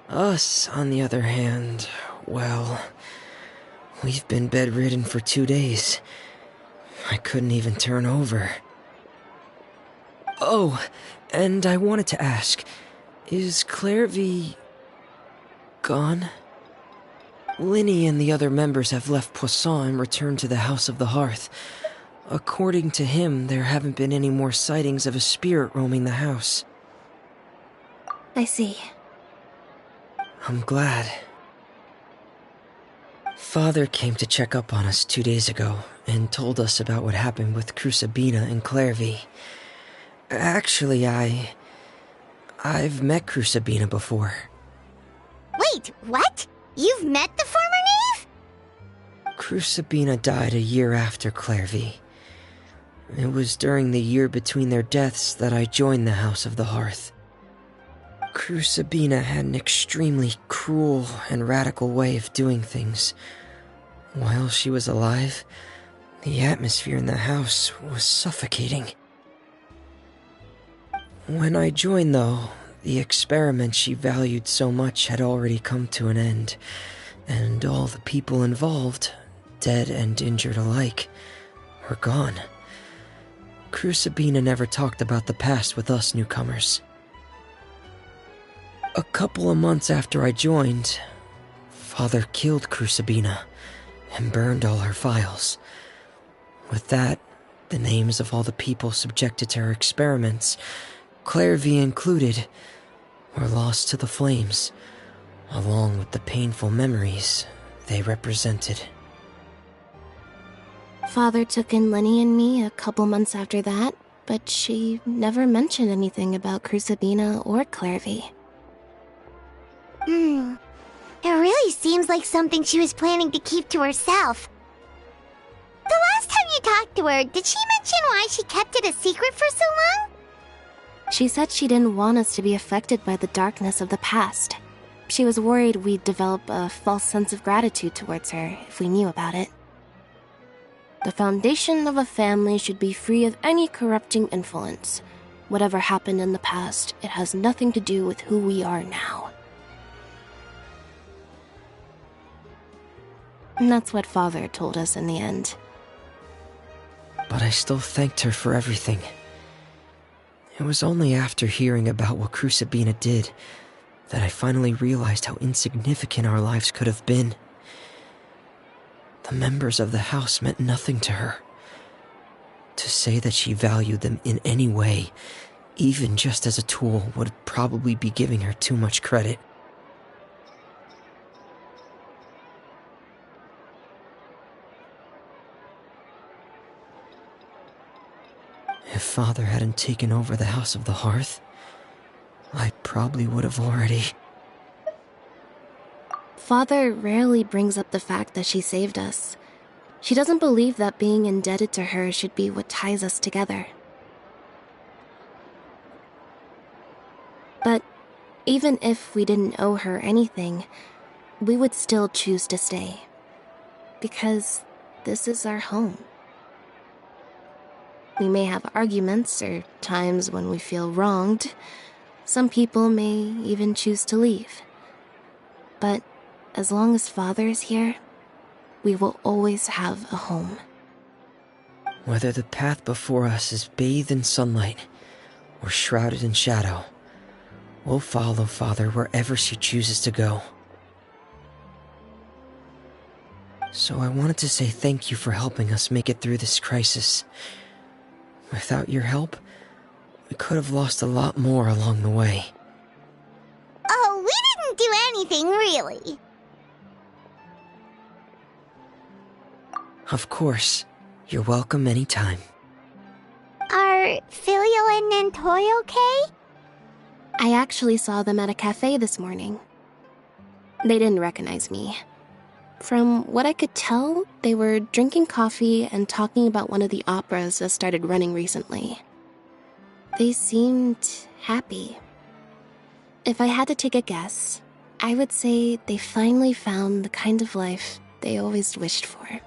Us, on the other hand, well, we've been bedridden for 2 days. I couldn't even turn over. Oh, and I wanted to ask, is Clairvy gone? Linny and the other members have left Poisson and returned to the House of the Hearth. According to him, there haven't been any more sightings of a spirit roaming the house. I see. I'm glad. Father came to check up on us 2 days ago and told us about what happened with Crusabina and Clairvy. Actually, I've met Crusabina before. Wait, what? You've met the former knave? Crucibina died a year after Clairvy. It was during the year between their deaths that I joined the House of the Hearth. Crucibina had an extremely cruel and radical way of doing things. While she was alive, the atmosphere in the house was suffocating. When I joined, though, the experiment she valued so much had already come to an end, and all the people involved, dead and injured alike, were gone. Crucibina never talked about the past with us newcomers. A couple of months after I joined, Father killed Crucibina and burned all her files. With that, the names of all the people subjected to her experiments, Clairvy included, were lost to the flames, along with the painful memories they represented. Father took in Lenny and me a couple months after that, but she never mentioned anything about Crucibina or Clairvy. It really seems like something she was planning to keep to herself. The last time you talked to her, did she mention why she kept it a secret for so long? She said she didn't want us to be affected by the darkness of the past. She was worried we'd develop a false sense of gratitude towards her if we knew about it. The foundation of a family should be free of any corrupting influence. Whatever happened in the past, it has nothing to do with who we are now. And that's what Father told us in the end. But I still thanked her for everything. It was only after hearing about what Crucibina did that I finally realized how insignificant our lives could have been. The members of the house meant nothing to her. To say that she valued them in any way, even just as a tool, would probably be giving her too much credit. If Father hadn't taken over the House of the Hearth, I probably would have already... Father rarely brings up the fact that she saved us. She doesn't believe that being indebted to her should be what ties us together. But even if we didn't owe her anything, we would still choose to stay. Because this is our home. We may have arguments or times when we feel wronged. Some people may even choose to leave. But as long as Father is here, we will always have a home. Whether the path before us is bathed in sunlight or shrouded in shadow, we'll follow Father wherever she chooses to go. So I wanted to say thank you for helping us make it through this crisis. Without your help, we could have lost a lot more along the way. Oh, we didn't do anything, really. Of course. You're welcome anytime. Are Filial and Nantoy okay? I actually saw them at a cafe this morning. They didn't recognize me. From what I could tell, they were drinking coffee and talking about one of the operas that started running recently. They seemed happy. If I had to take a guess, I would say they finally found the kind of life they always wished for.